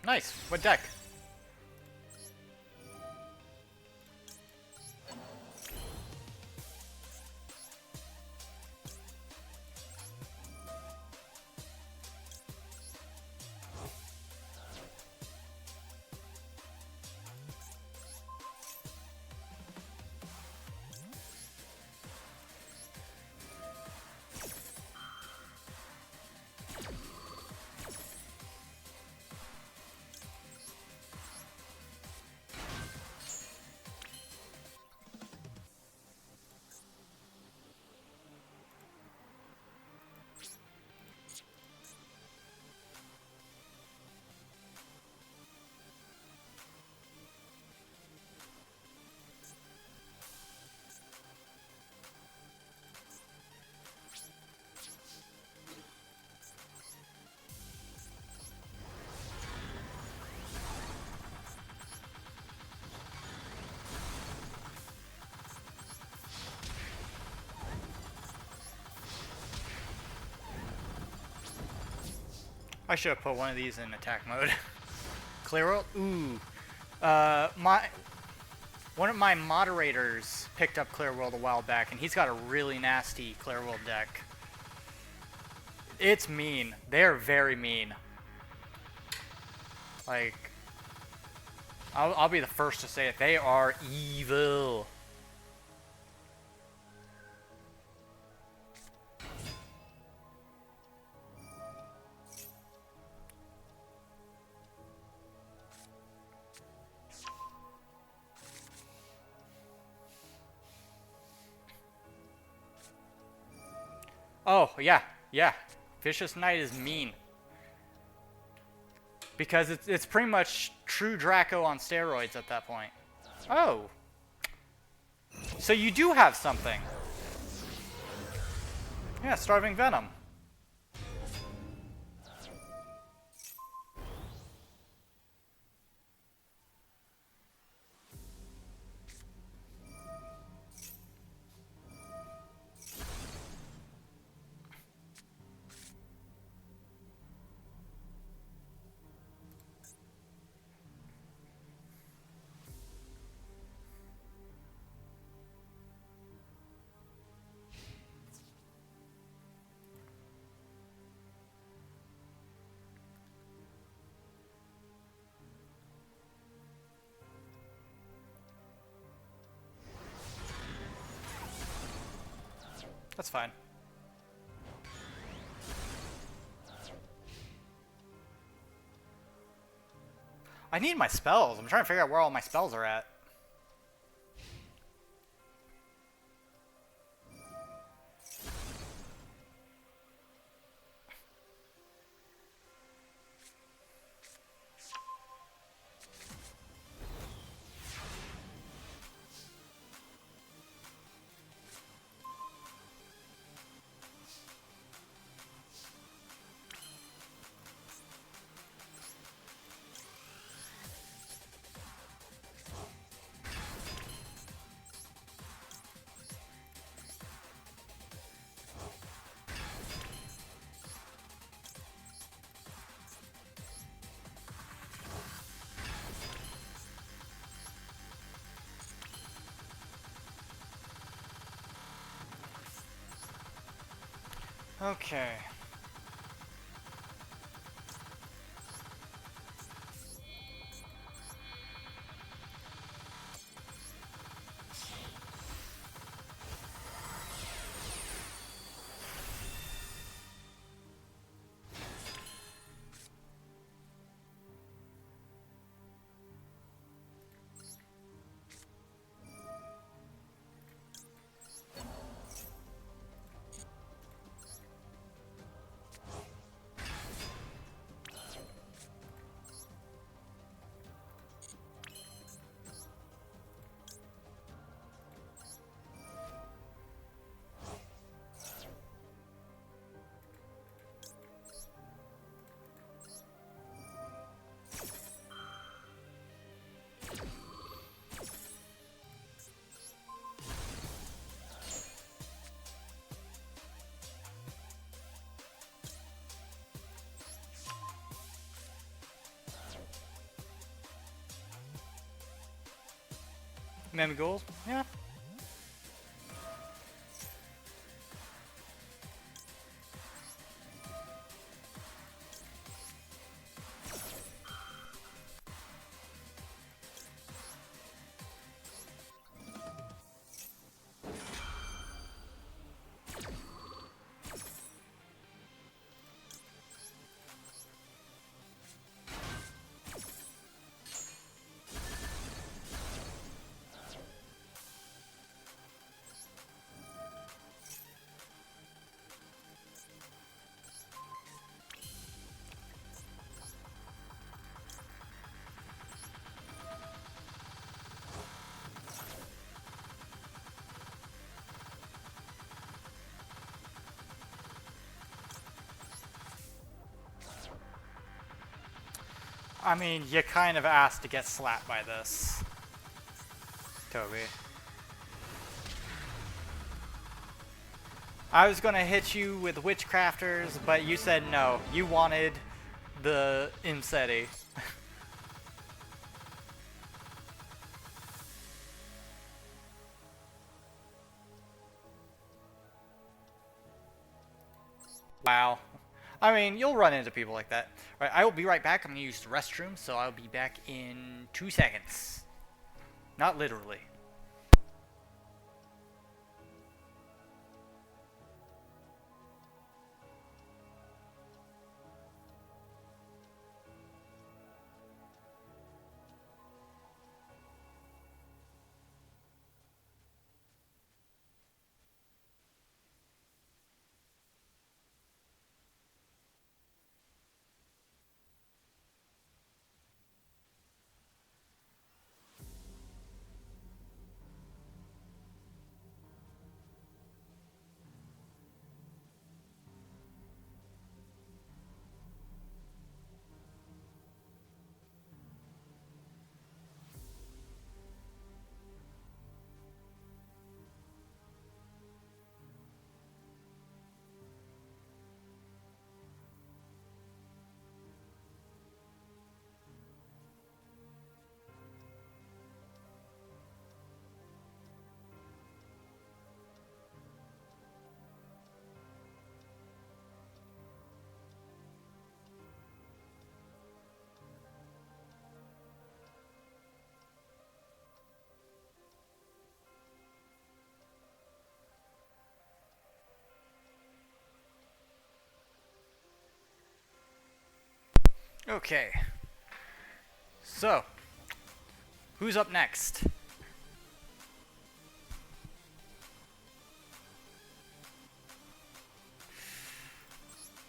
Nice. What deck? I should have put one of these in attack mode. Clear world? Ooh. One of my moderators picked up Clear World a while back, and he's got a really nasty Clear World deck. It's mean. They're very mean. Like, I'll be the first to say it. They are evil. Oh, yeah, yeah. Vicious Knight is mean. Because it's pretty much true Draco on steroids at that point. Oh. So you do have something. Yeah, Starving Venom. That's fine. I need my spells. I'm trying to figure out where all my spells are at. Okay. Mammy goals? Yeah. I mean, you kind of asked to get slapped by this, Toby. I was gonna hit you with Witchcrafters, but you said no. You wanted the Imseti. Wow. I mean, you'll run into people like that. Alright, I will be right back. I'm going to use the restroom, so I'll be back in 2 seconds. Not literally. Okay. So, who's up next?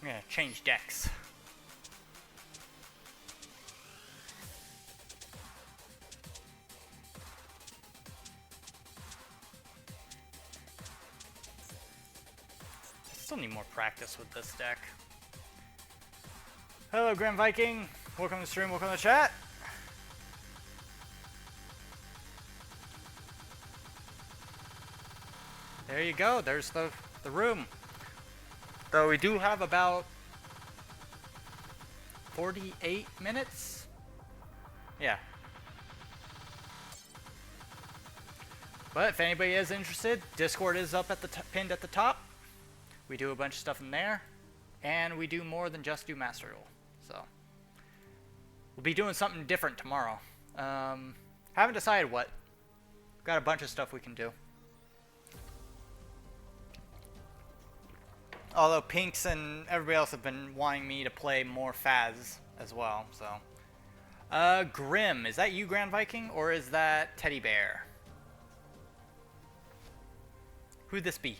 I'm gonna change decks. I still need more practice with this deck. Hello, Grand Viking. Welcome to the stream, welcome to the chat. There you go, there's the room. Though we do have about 48 minutes. Yeah. But if anybody is interested, Discord is up at the pinned at the top. We do a bunch of stuff in there. And we do more than just do Master Duel. So we'll be doing something different tomorrow. Haven't decided what. Got a bunch of stuff we can do. Although Pinks and everybody else have been wanting me to play more Faz as well, so. Grim, is that you, Grand Viking, or is that Teddy Bear? Who'd this be?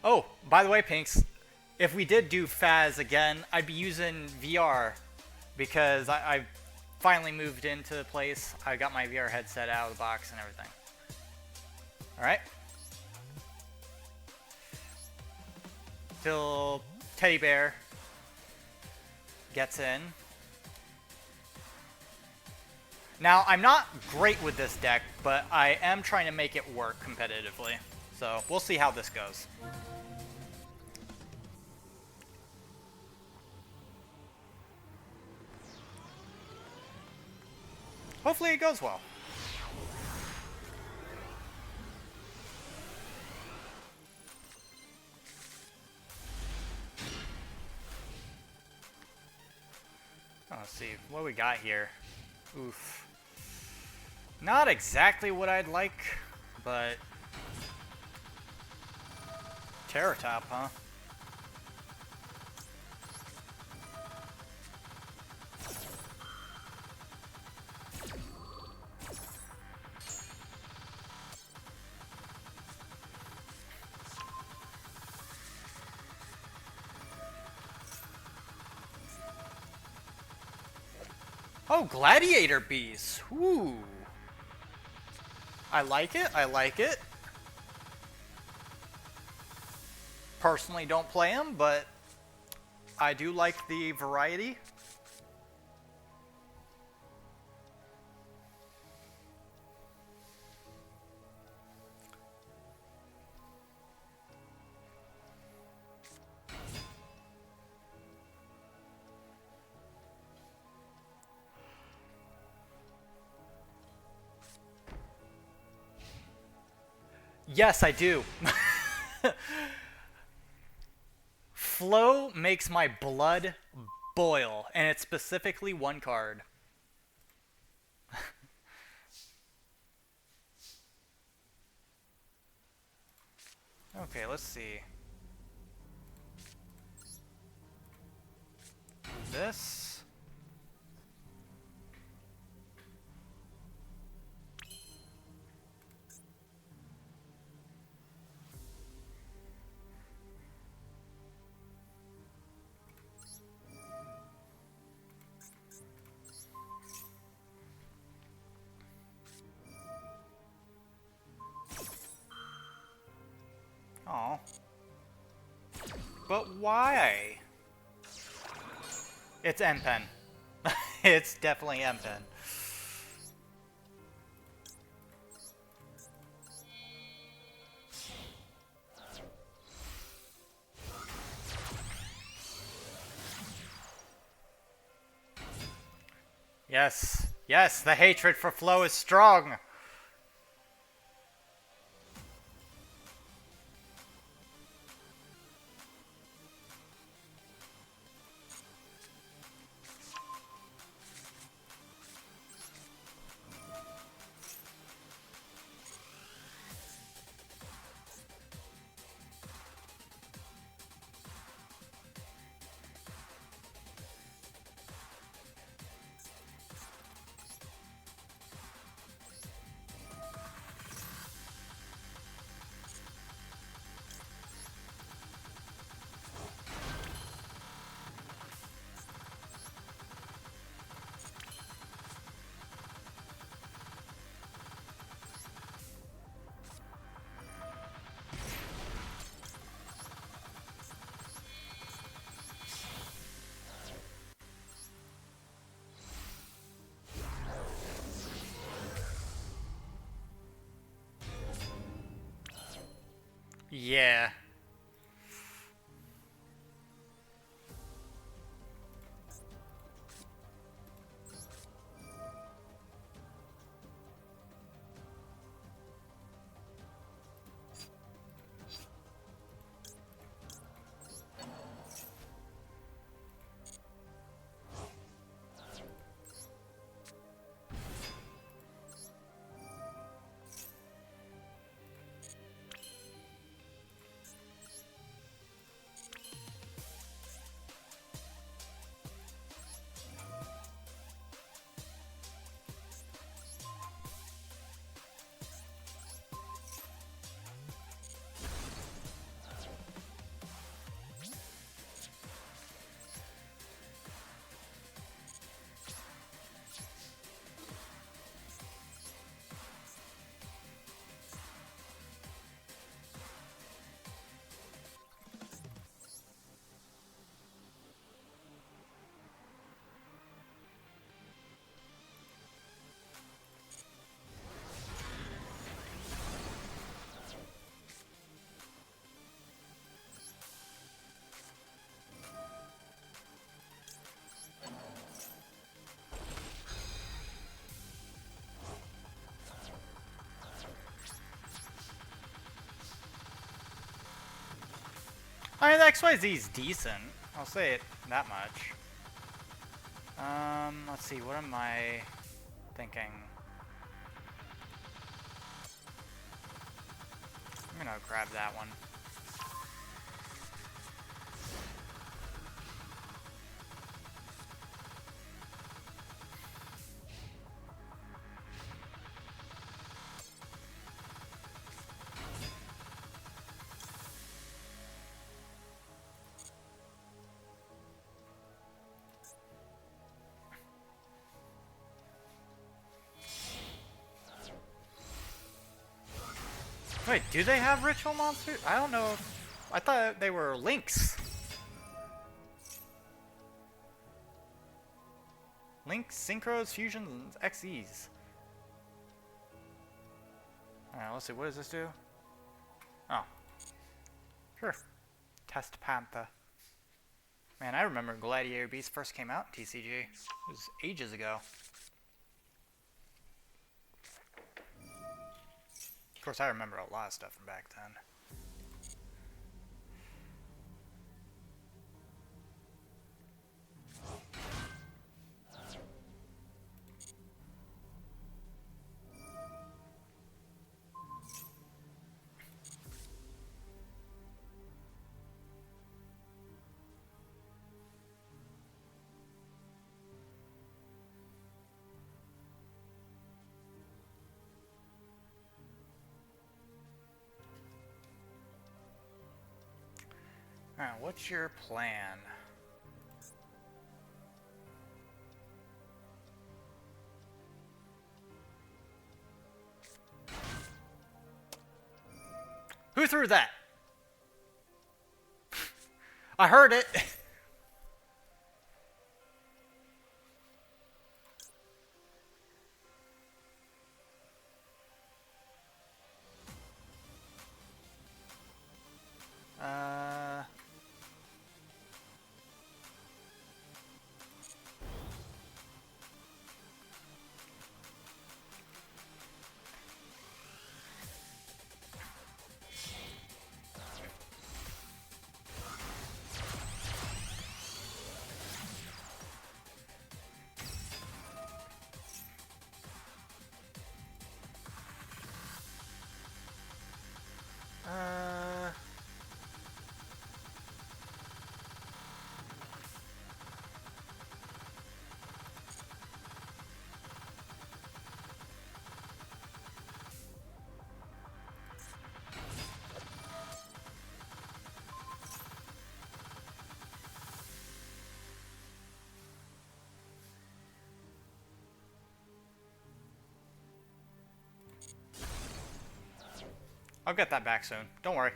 Oh, by the way, Pinks, if we did do Faz again, I'd be using VR because I finally moved into the place. I got my VR headset out of the box and everything. Alright. Till Teddy Bear gets in. Now, I'm not great with this deck, but I am trying to make it work competitively. So, we'll see how this goes. Hopefully it goes well. Oh, let's see what we got here. Oof. Not exactly what I'd like, but Terror Top, huh? Oh, Gladiator Bees. Ooh. I like it. I like it. Personally don't play them, but I do like the variety. Yes, I do. Flow makes my blood boil, and it's specifically one card. Okay, let's see. This. Oh. But why? It's M-Pen. It's definitely M-Pen. Yes. Yes, the hatred for Flow is strong. Yeah. I mean, the XYZ is decent. I'll say it that much. Let's see, what am I thinking? I'm gonna grab that one. Wait, do they have ritual monsters? I don't know. I thought they were links. Links, synchros, fusions, XEs. Alright, let's see. What does this do? Oh. Sure. Test Panther. Man, I remember Gladiator Beast first came out in TCG. It was ages ago. course, I remember a lot of stuff from back then. Alright, what's your plan? Who threw that? I heard it. I'll get that back soon. Don't worry.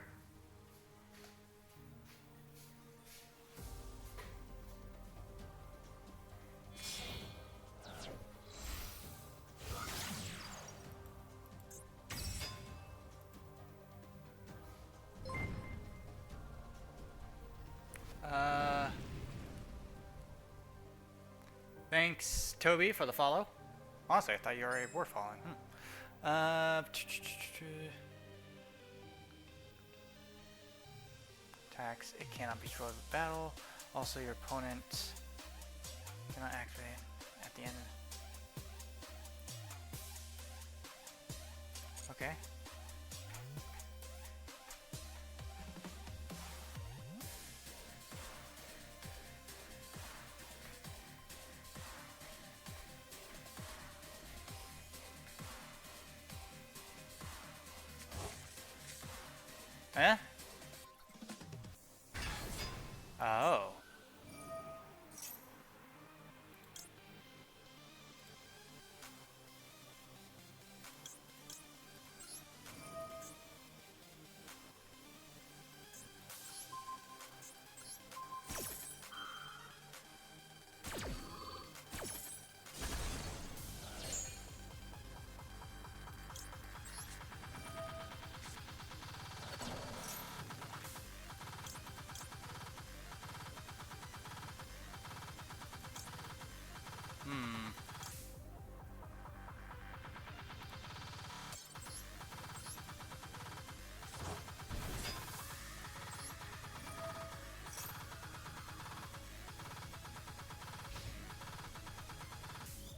Thanks, Toby, for the follow. Honestly, I thought you already were following. Attacks. It cannot be destroyed with battle. Also, your opponent cannot activate at the end. Okay. Eh? Oh.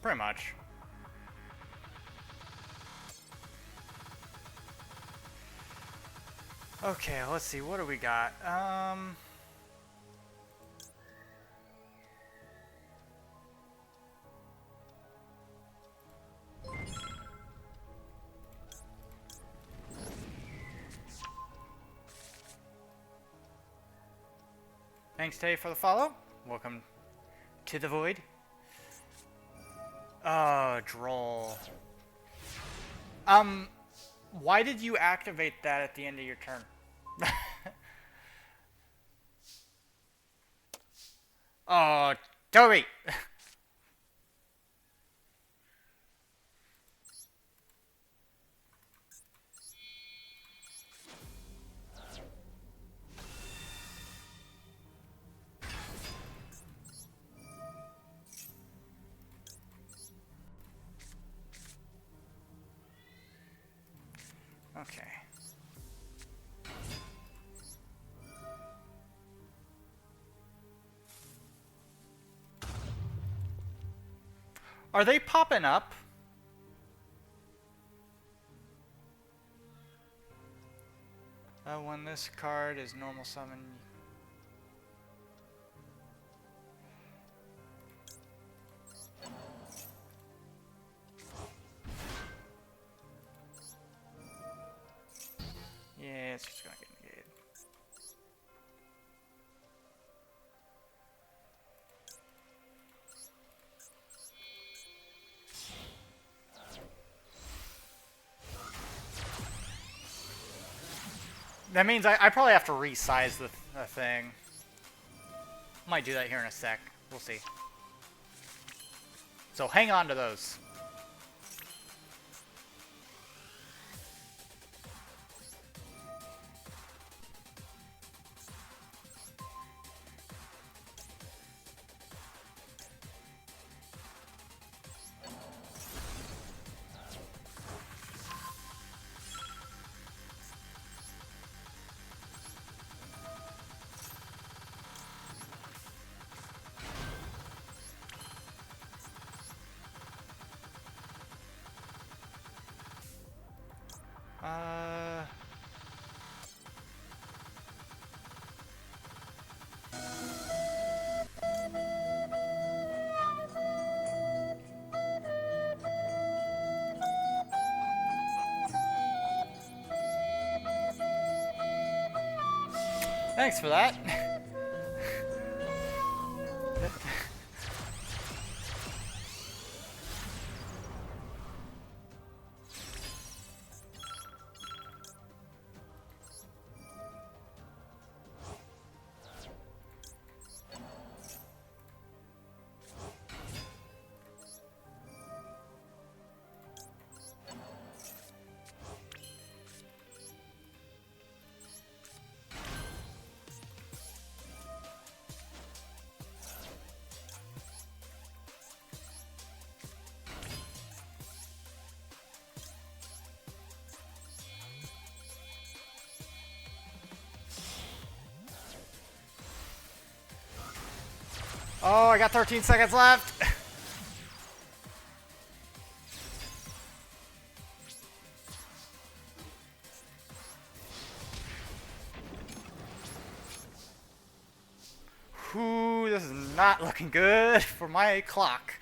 Pretty much. Okay, let's see. What do we got? Thanks, Tay, for the follow. Welcome to the void. Oh, droll. Why did you activate that at the end of your turn? Oh, Toby! Okay. Are they popping up? When this card is normal summon. Yeah, it's just gonna get negated. That means I probably have to resize the thing. Might do that here in a sec. We'll see. So hang on to those. Thanks for that. Oh, I got 13 seconds left. Whew, this is not looking good for my clock.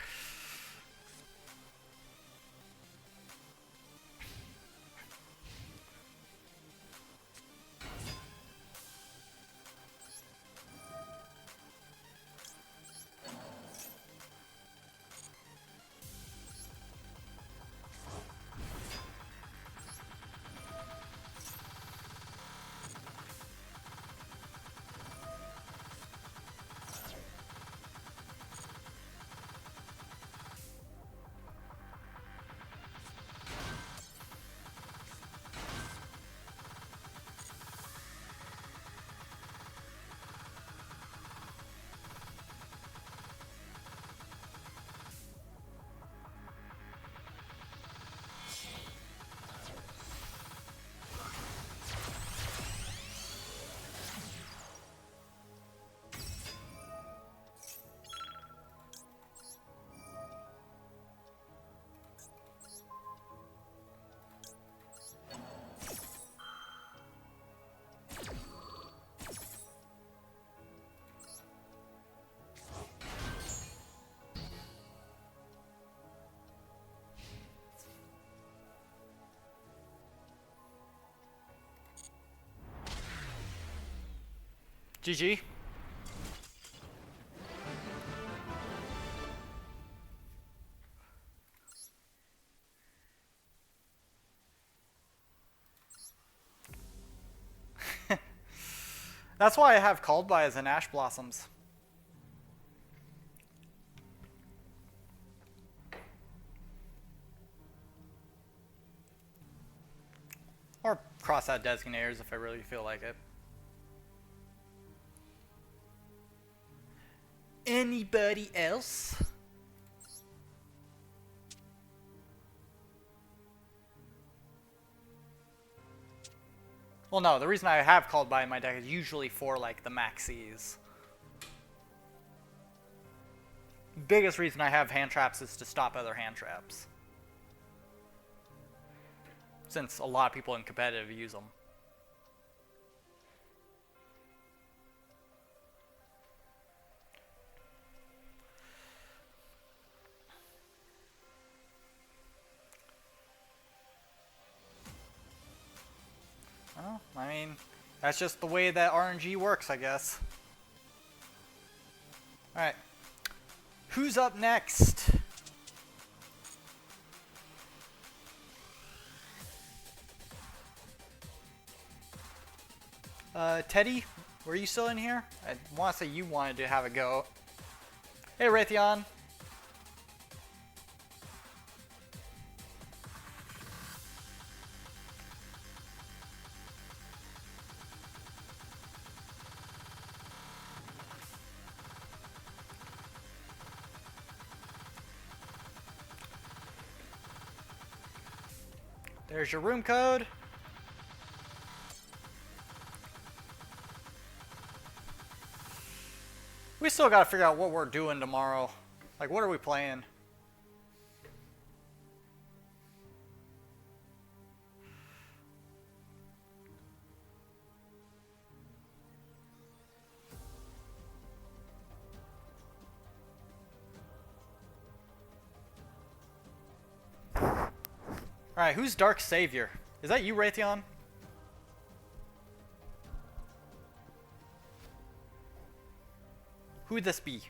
GG. That's why I have Called By as an Ash Blossoms. Or cross out Designators if I really feel like it. Anybody else? Well, no, the reason I have called by in my deck is usually for, like, the maxis. Biggest reason I have hand traps is to stop other hand traps. Since a lot of people in competitive use them. Well, I mean, that's just the way that RNG works, I guess. Alright. Who's up next? Teddy, were you still in here? I want to say you wanted to have a go. Hey, Raytheon. There's your room code. We still gotta figure out what we're doing tomorrow. Like, what are we playing? Alright, who's Dark Savior? Is that you, Raytheon? Who would this be?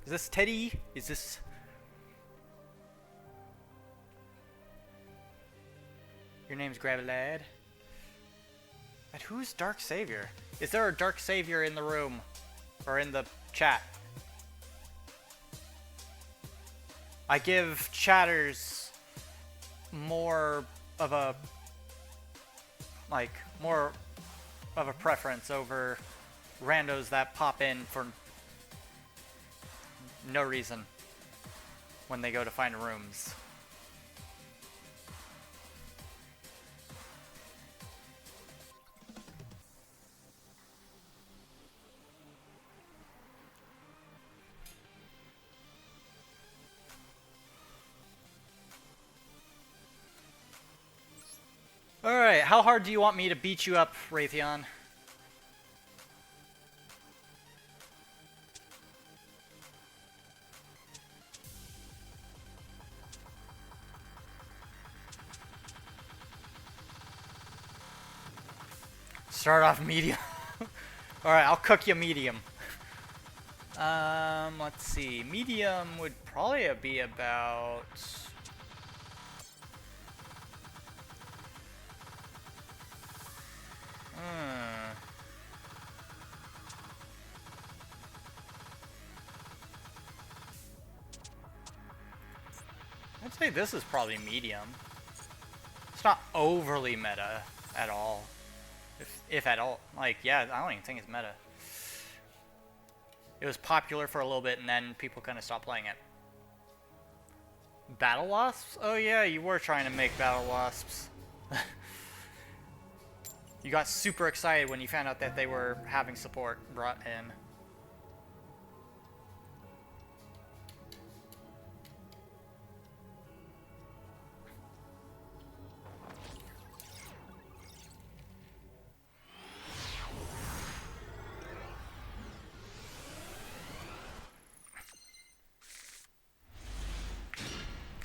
Is this Teddy? Is this... Your name's Gravelad? But who's Dark Savior? Is there a Dark Savior in the room? Or in the chat? I give chatters more of a preference over randos that pop in for no reason when they go to find rooms. Alright, how hard do you want me to beat you up, Raytheon? Start off medium. Alright, I'll cook you medium. Let's see. Medium would probably be about... I'd say this is probably medium. It's not overly meta at all. If at all. Like, yeah, I don't even think it's meta. It was popular for a little bit and then people kind of stopped playing it. Battle Wasps? Oh yeah, you were trying to make Battle Wasps. You got super excited when you found out that they were having support brought in.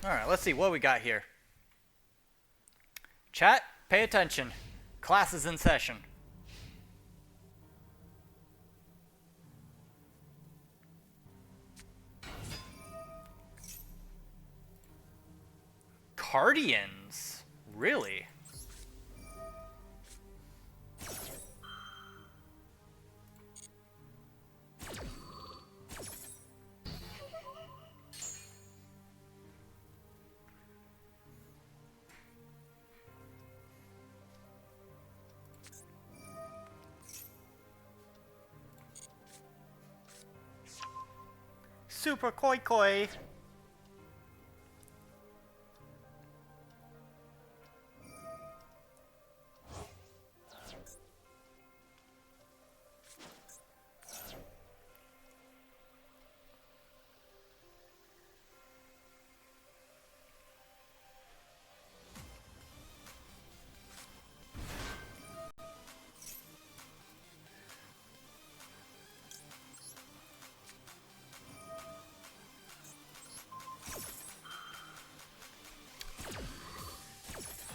Alright, let's see what we got here. Chat, pay attention. Class is in session. Cardians? Really? Super koi koi.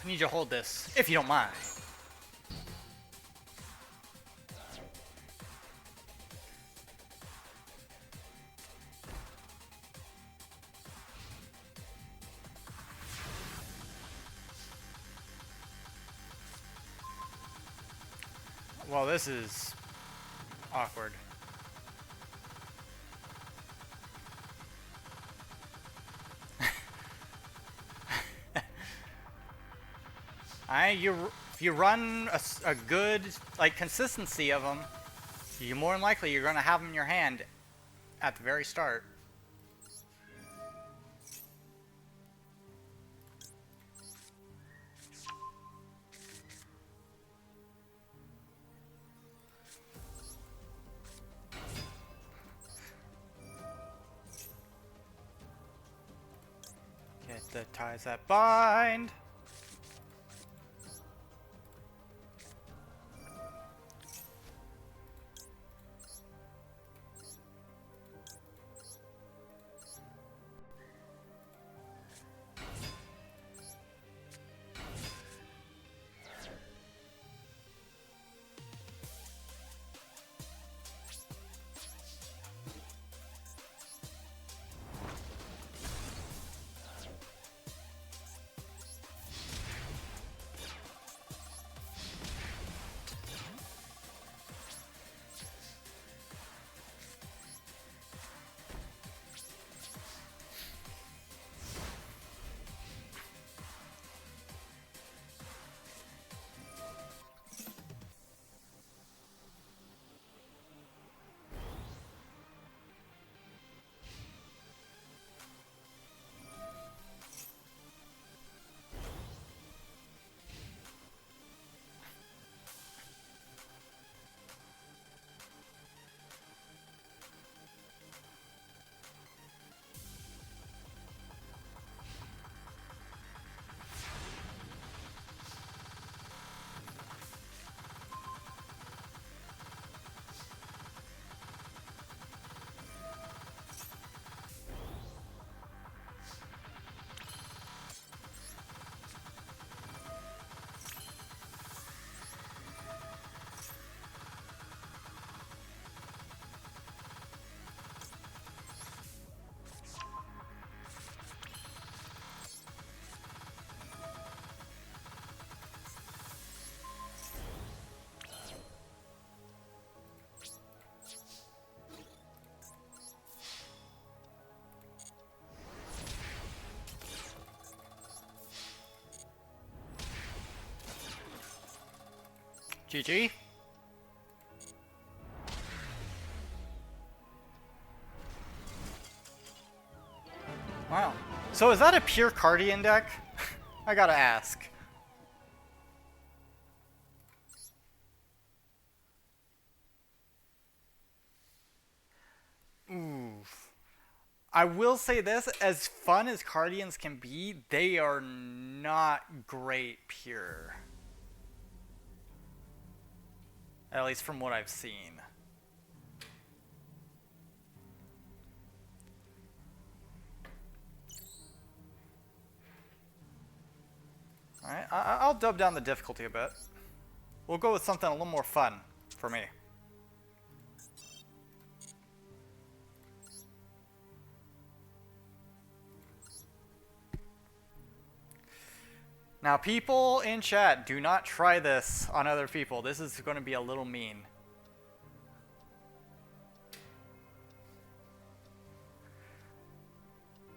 I need you to hold this, if you don't mind. Well, this is awkward. If you run a good like consistency of them, you're more than likely you're going to have them in your hand at the very start. Get the ties that bind. GG. Wow. So is that a pure Cardian deck? I gotta ask. Oof. I will say this, as fun as Cardians can be, they are not great pure. At least from what I've seen. Alright, I'll dub down the difficulty a bit. We'll go with something a little more fun for me. Now, people in chat, do not try this on other people. This is going to be a little mean.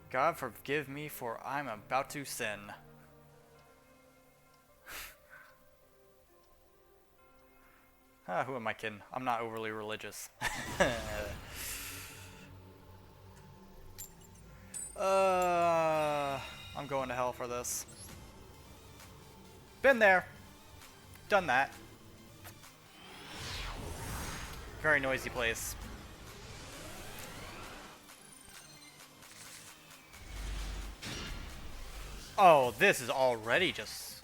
God forgive me, for I'm about to sin. Who am I kidding? I'm not overly religious. I'm going to hell for this. Been there. Done that. Very noisy place. Oh, this is already just...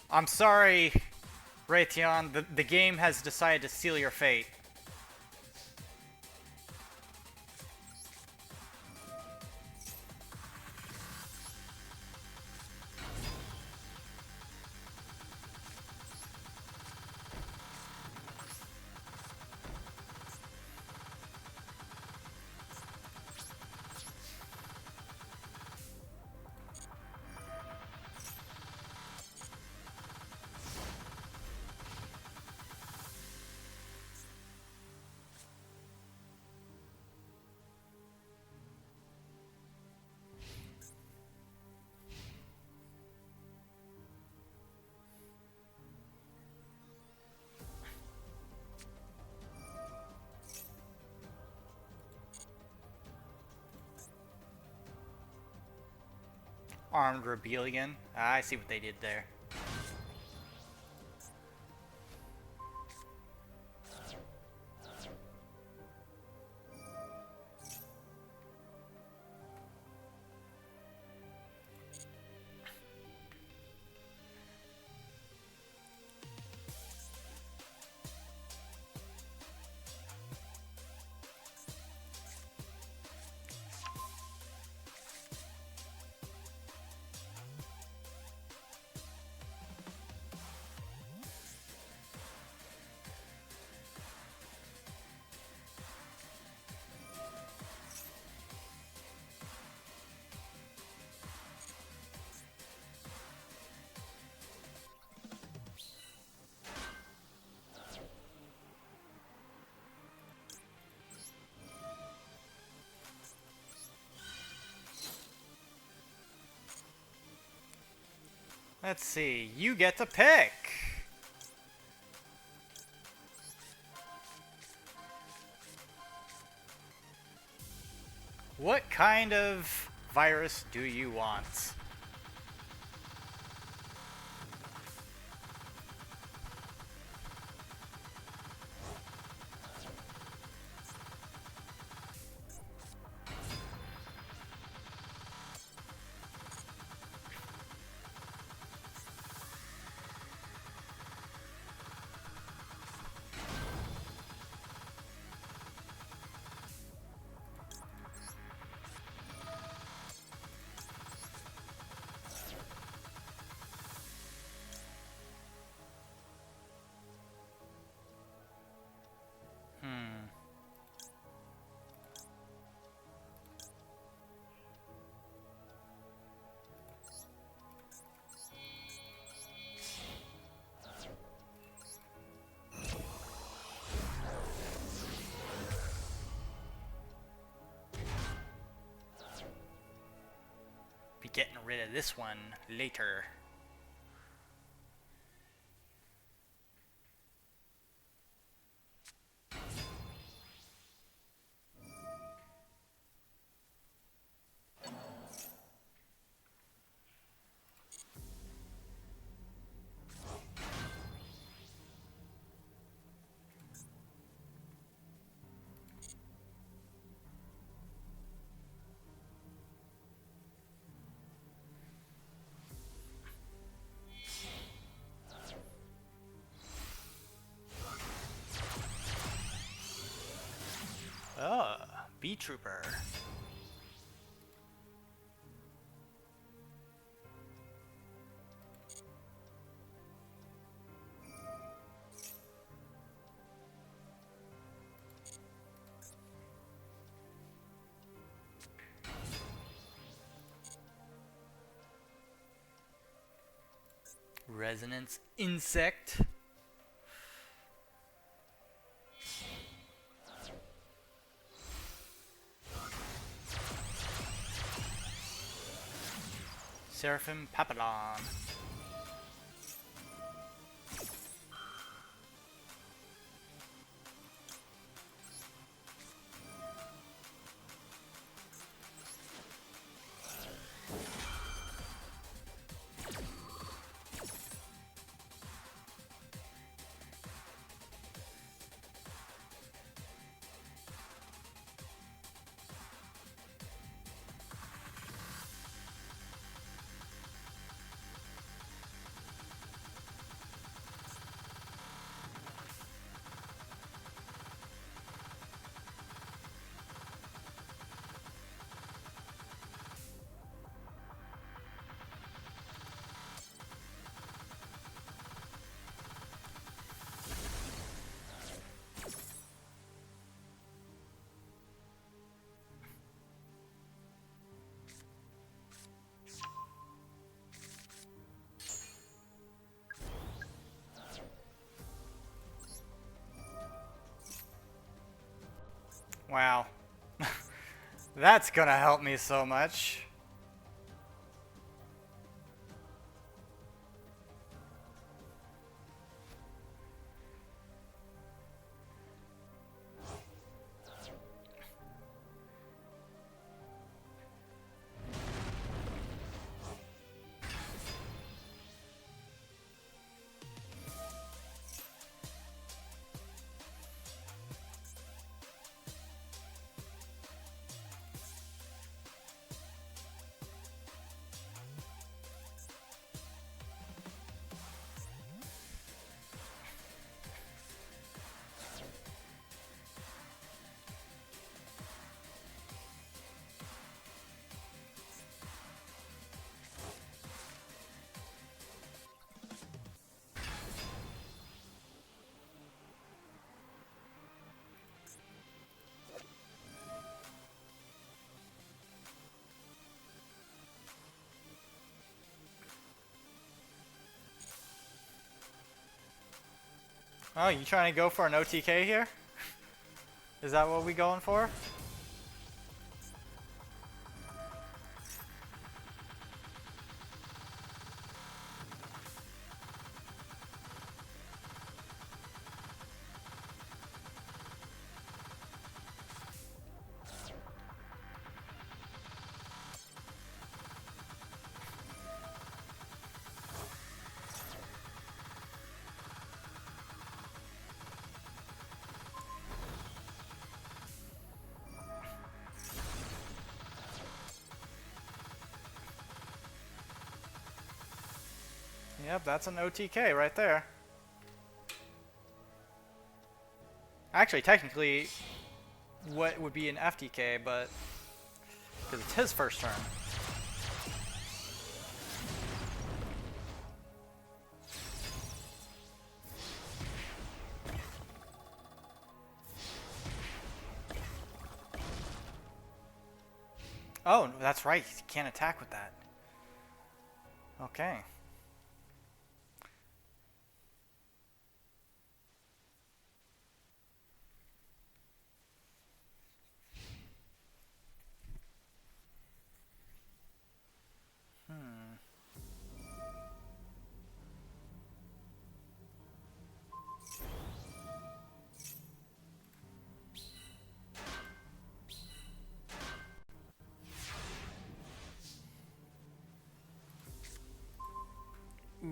I'm sorry, Raytheon. The game has decided to seal your fate. Armed rebellion. I see what they did there. Let's see. You get to pick. What kind of virus do you want? Be getting rid of this one later. Oh, Bee Trooper. Resonance Insect. Seraphim Papillon. Wow. That's gonna help me so much. Oh, you trying to go for an OTK here? Is that what we going for? Yep, that's an OTK right there. Actually, technically, what would be an FTK, but because it's his first turn. Oh, that's right. You can't attack with that. Okay. Ooh.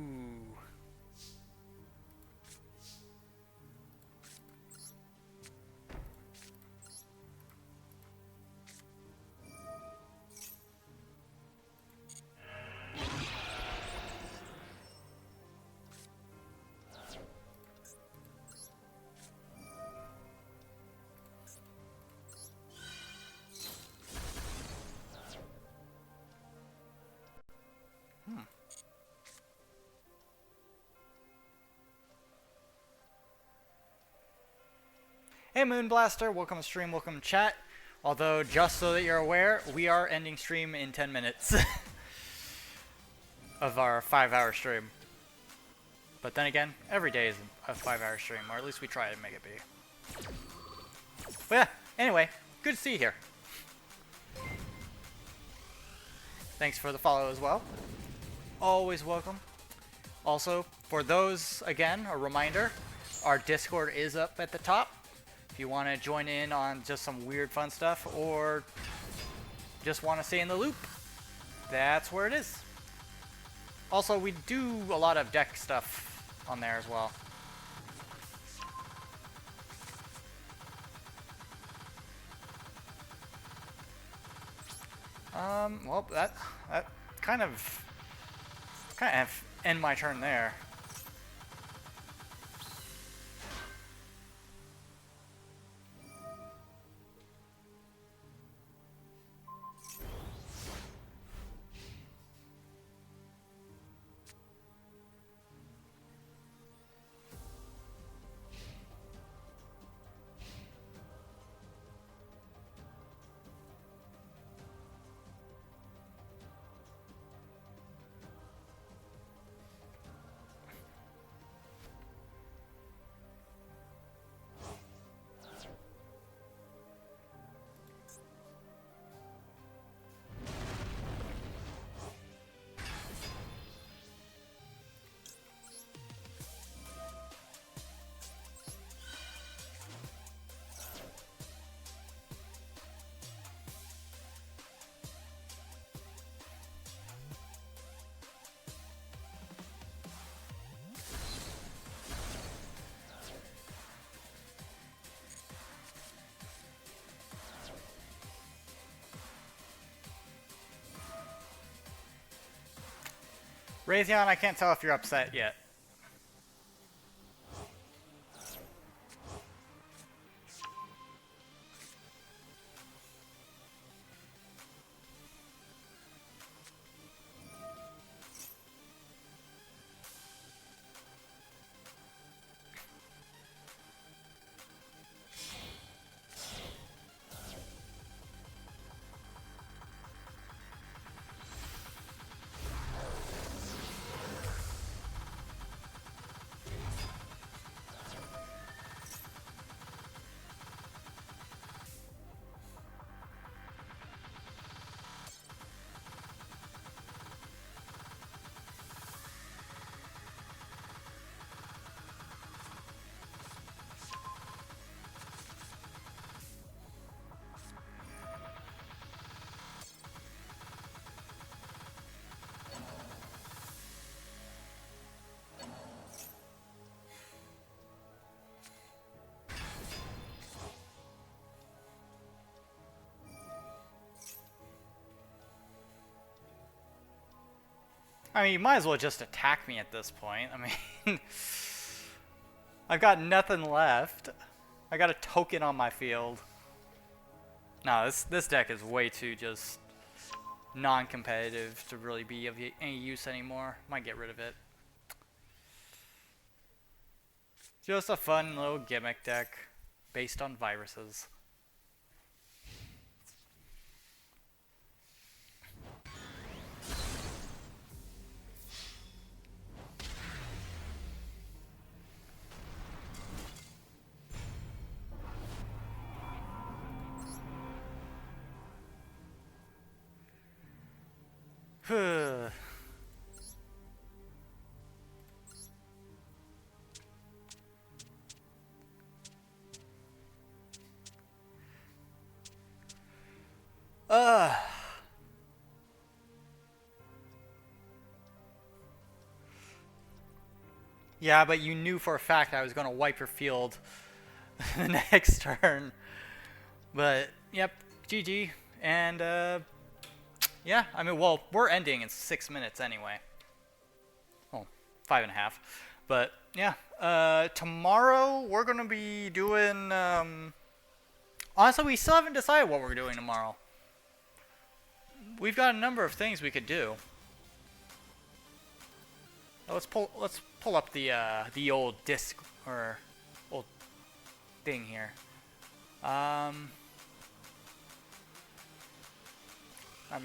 Hey Moonblaster, welcome to stream, welcome to chat. Although, just so that you're aware, we are ending stream in 10 minutes of our 5-hour stream. But then again, every day is a 5-hour stream, or at least we try to make it be. But yeah, anyway, good to see you here. Thanks for the follow as well. Always welcome. Also, for those, again, a reminder, our Discord is up at the top. If you want to join in on just some weird fun stuff, or just want to stay in the loop, that's where it is. Also, we do a lot of deck stuff on there as well. Well, that kind of end my turn there. Raytheon, I can't tell if you're upset yet. I mean, you might as well just attack me at this point. I mean, I've got nothing left. I got a token on my field. No, this deck is way too just non-competitive to really be of any use anymore. Might get rid of it. Just a fun little gimmick deck based on viruses. Yeah, but you knew for a fact I was going to wipe your field the next turn. But, yep, GG. And, yeah, I mean, well, we're ending in 6 minutes anyway. Well, 5.5. But, yeah, tomorrow we're going to be doing, honestly, we still haven't decided what we're doing tomorrow. We've got a number of things we could do. Let's pull up the old disc or old thing here. I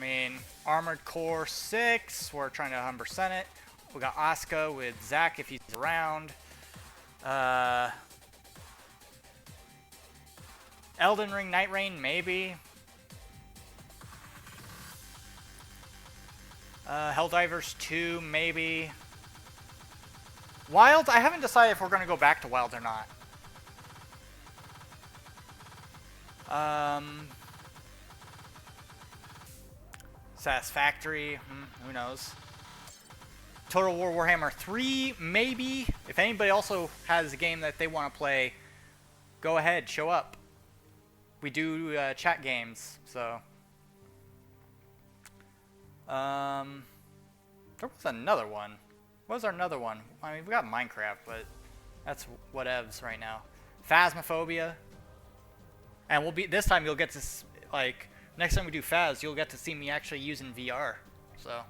mean, Armored Core 6. We're trying to 100% it. We got Asuka with Zack if he's around. Elden Ring, Night Rain, maybe. Helldivers 2, maybe. Wild, I haven't decided if we're going to go back to Wild or not. Satisfactory, who knows. Total War Warhammer 3, maybe. If anybody also has a game that they want to play, go ahead, show up. We do chat games, so. There was another one. What was our another one? I mean, we got Minecraft, but that's whatevs right now. Phasmophobia. And we'll be, this time you'll get to, like, next time we do Phas, you'll get to see me actually using VR, so.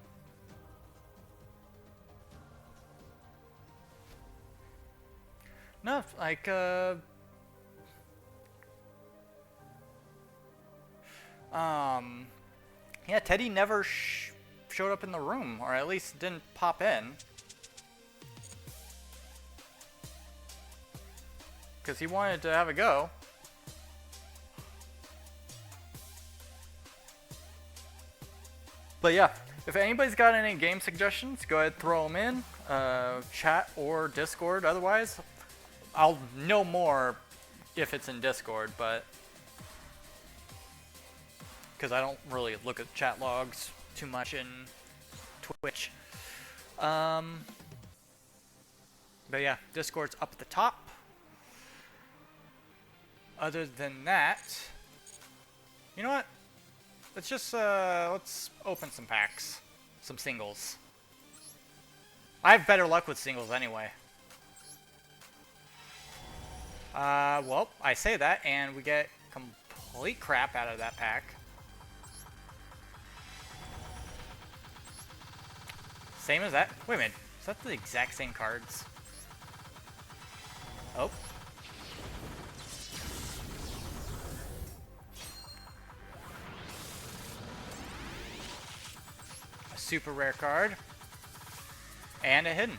No, like, yeah, Teddy never showed up in the room, or at least didn't pop in. Because he wanted to have a go. But yeah, if anybody's got any game suggestions, go ahead, throw them in, chat or Discord. Otherwise, I'll know more if it's in Discord, but because I don't really look at chat logs too much in Twitch. But yeah, Discord's up at the top. Other than that, you know what? Let's just let's open some packs, some singles. I have better luck with singles anyway. Well, I say that, and we get complete crap out of that pack. Same as that. Wait a minute. Is that the exact same cards? Oh. A super rare card. And a hidden.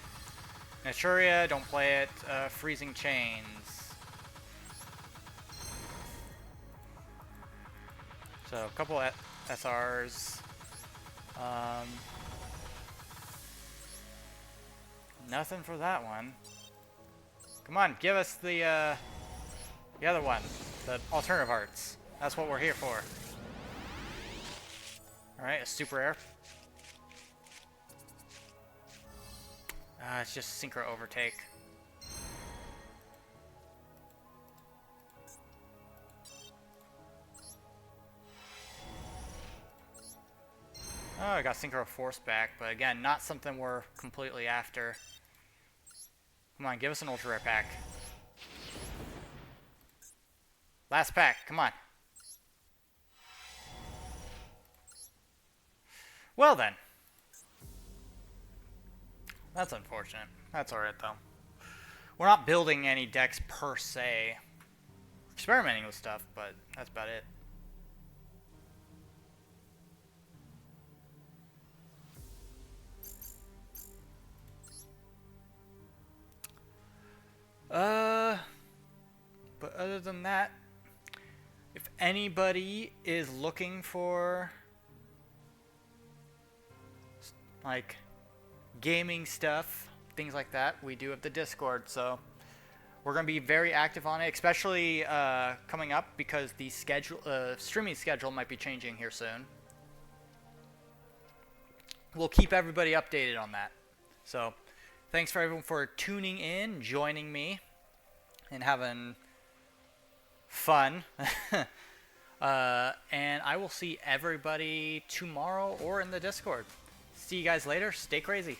Naturia, don't play it. Freezing Chains. So, a couple SRs. Nothing for that one. Come on, give us the other one. The alternative arts. That's what we're here for. Alright, a super rare. It's just Synchro Overtake. Oh, I got Synchro Force back, but again, not something we're completely after. Come on, give us an ultra rare pack. Last pack, come on. Well then. That's unfortunate. That's alright though. We're not building any decks per se. Experimenting with stuff, but that's about it. But other than that, if anybody is looking for like gaming stuff, things like that, we do have the Discord, so we're going to be very active on it, especially coming up because the schedule, streaming schedule might be changing here soon. We'll keep everybody updated on that. So thanks for everyone for tuning in, joining me, and having fun. And I will see everybody tomorrow or in the Discord. See you guys later. Stay crazy.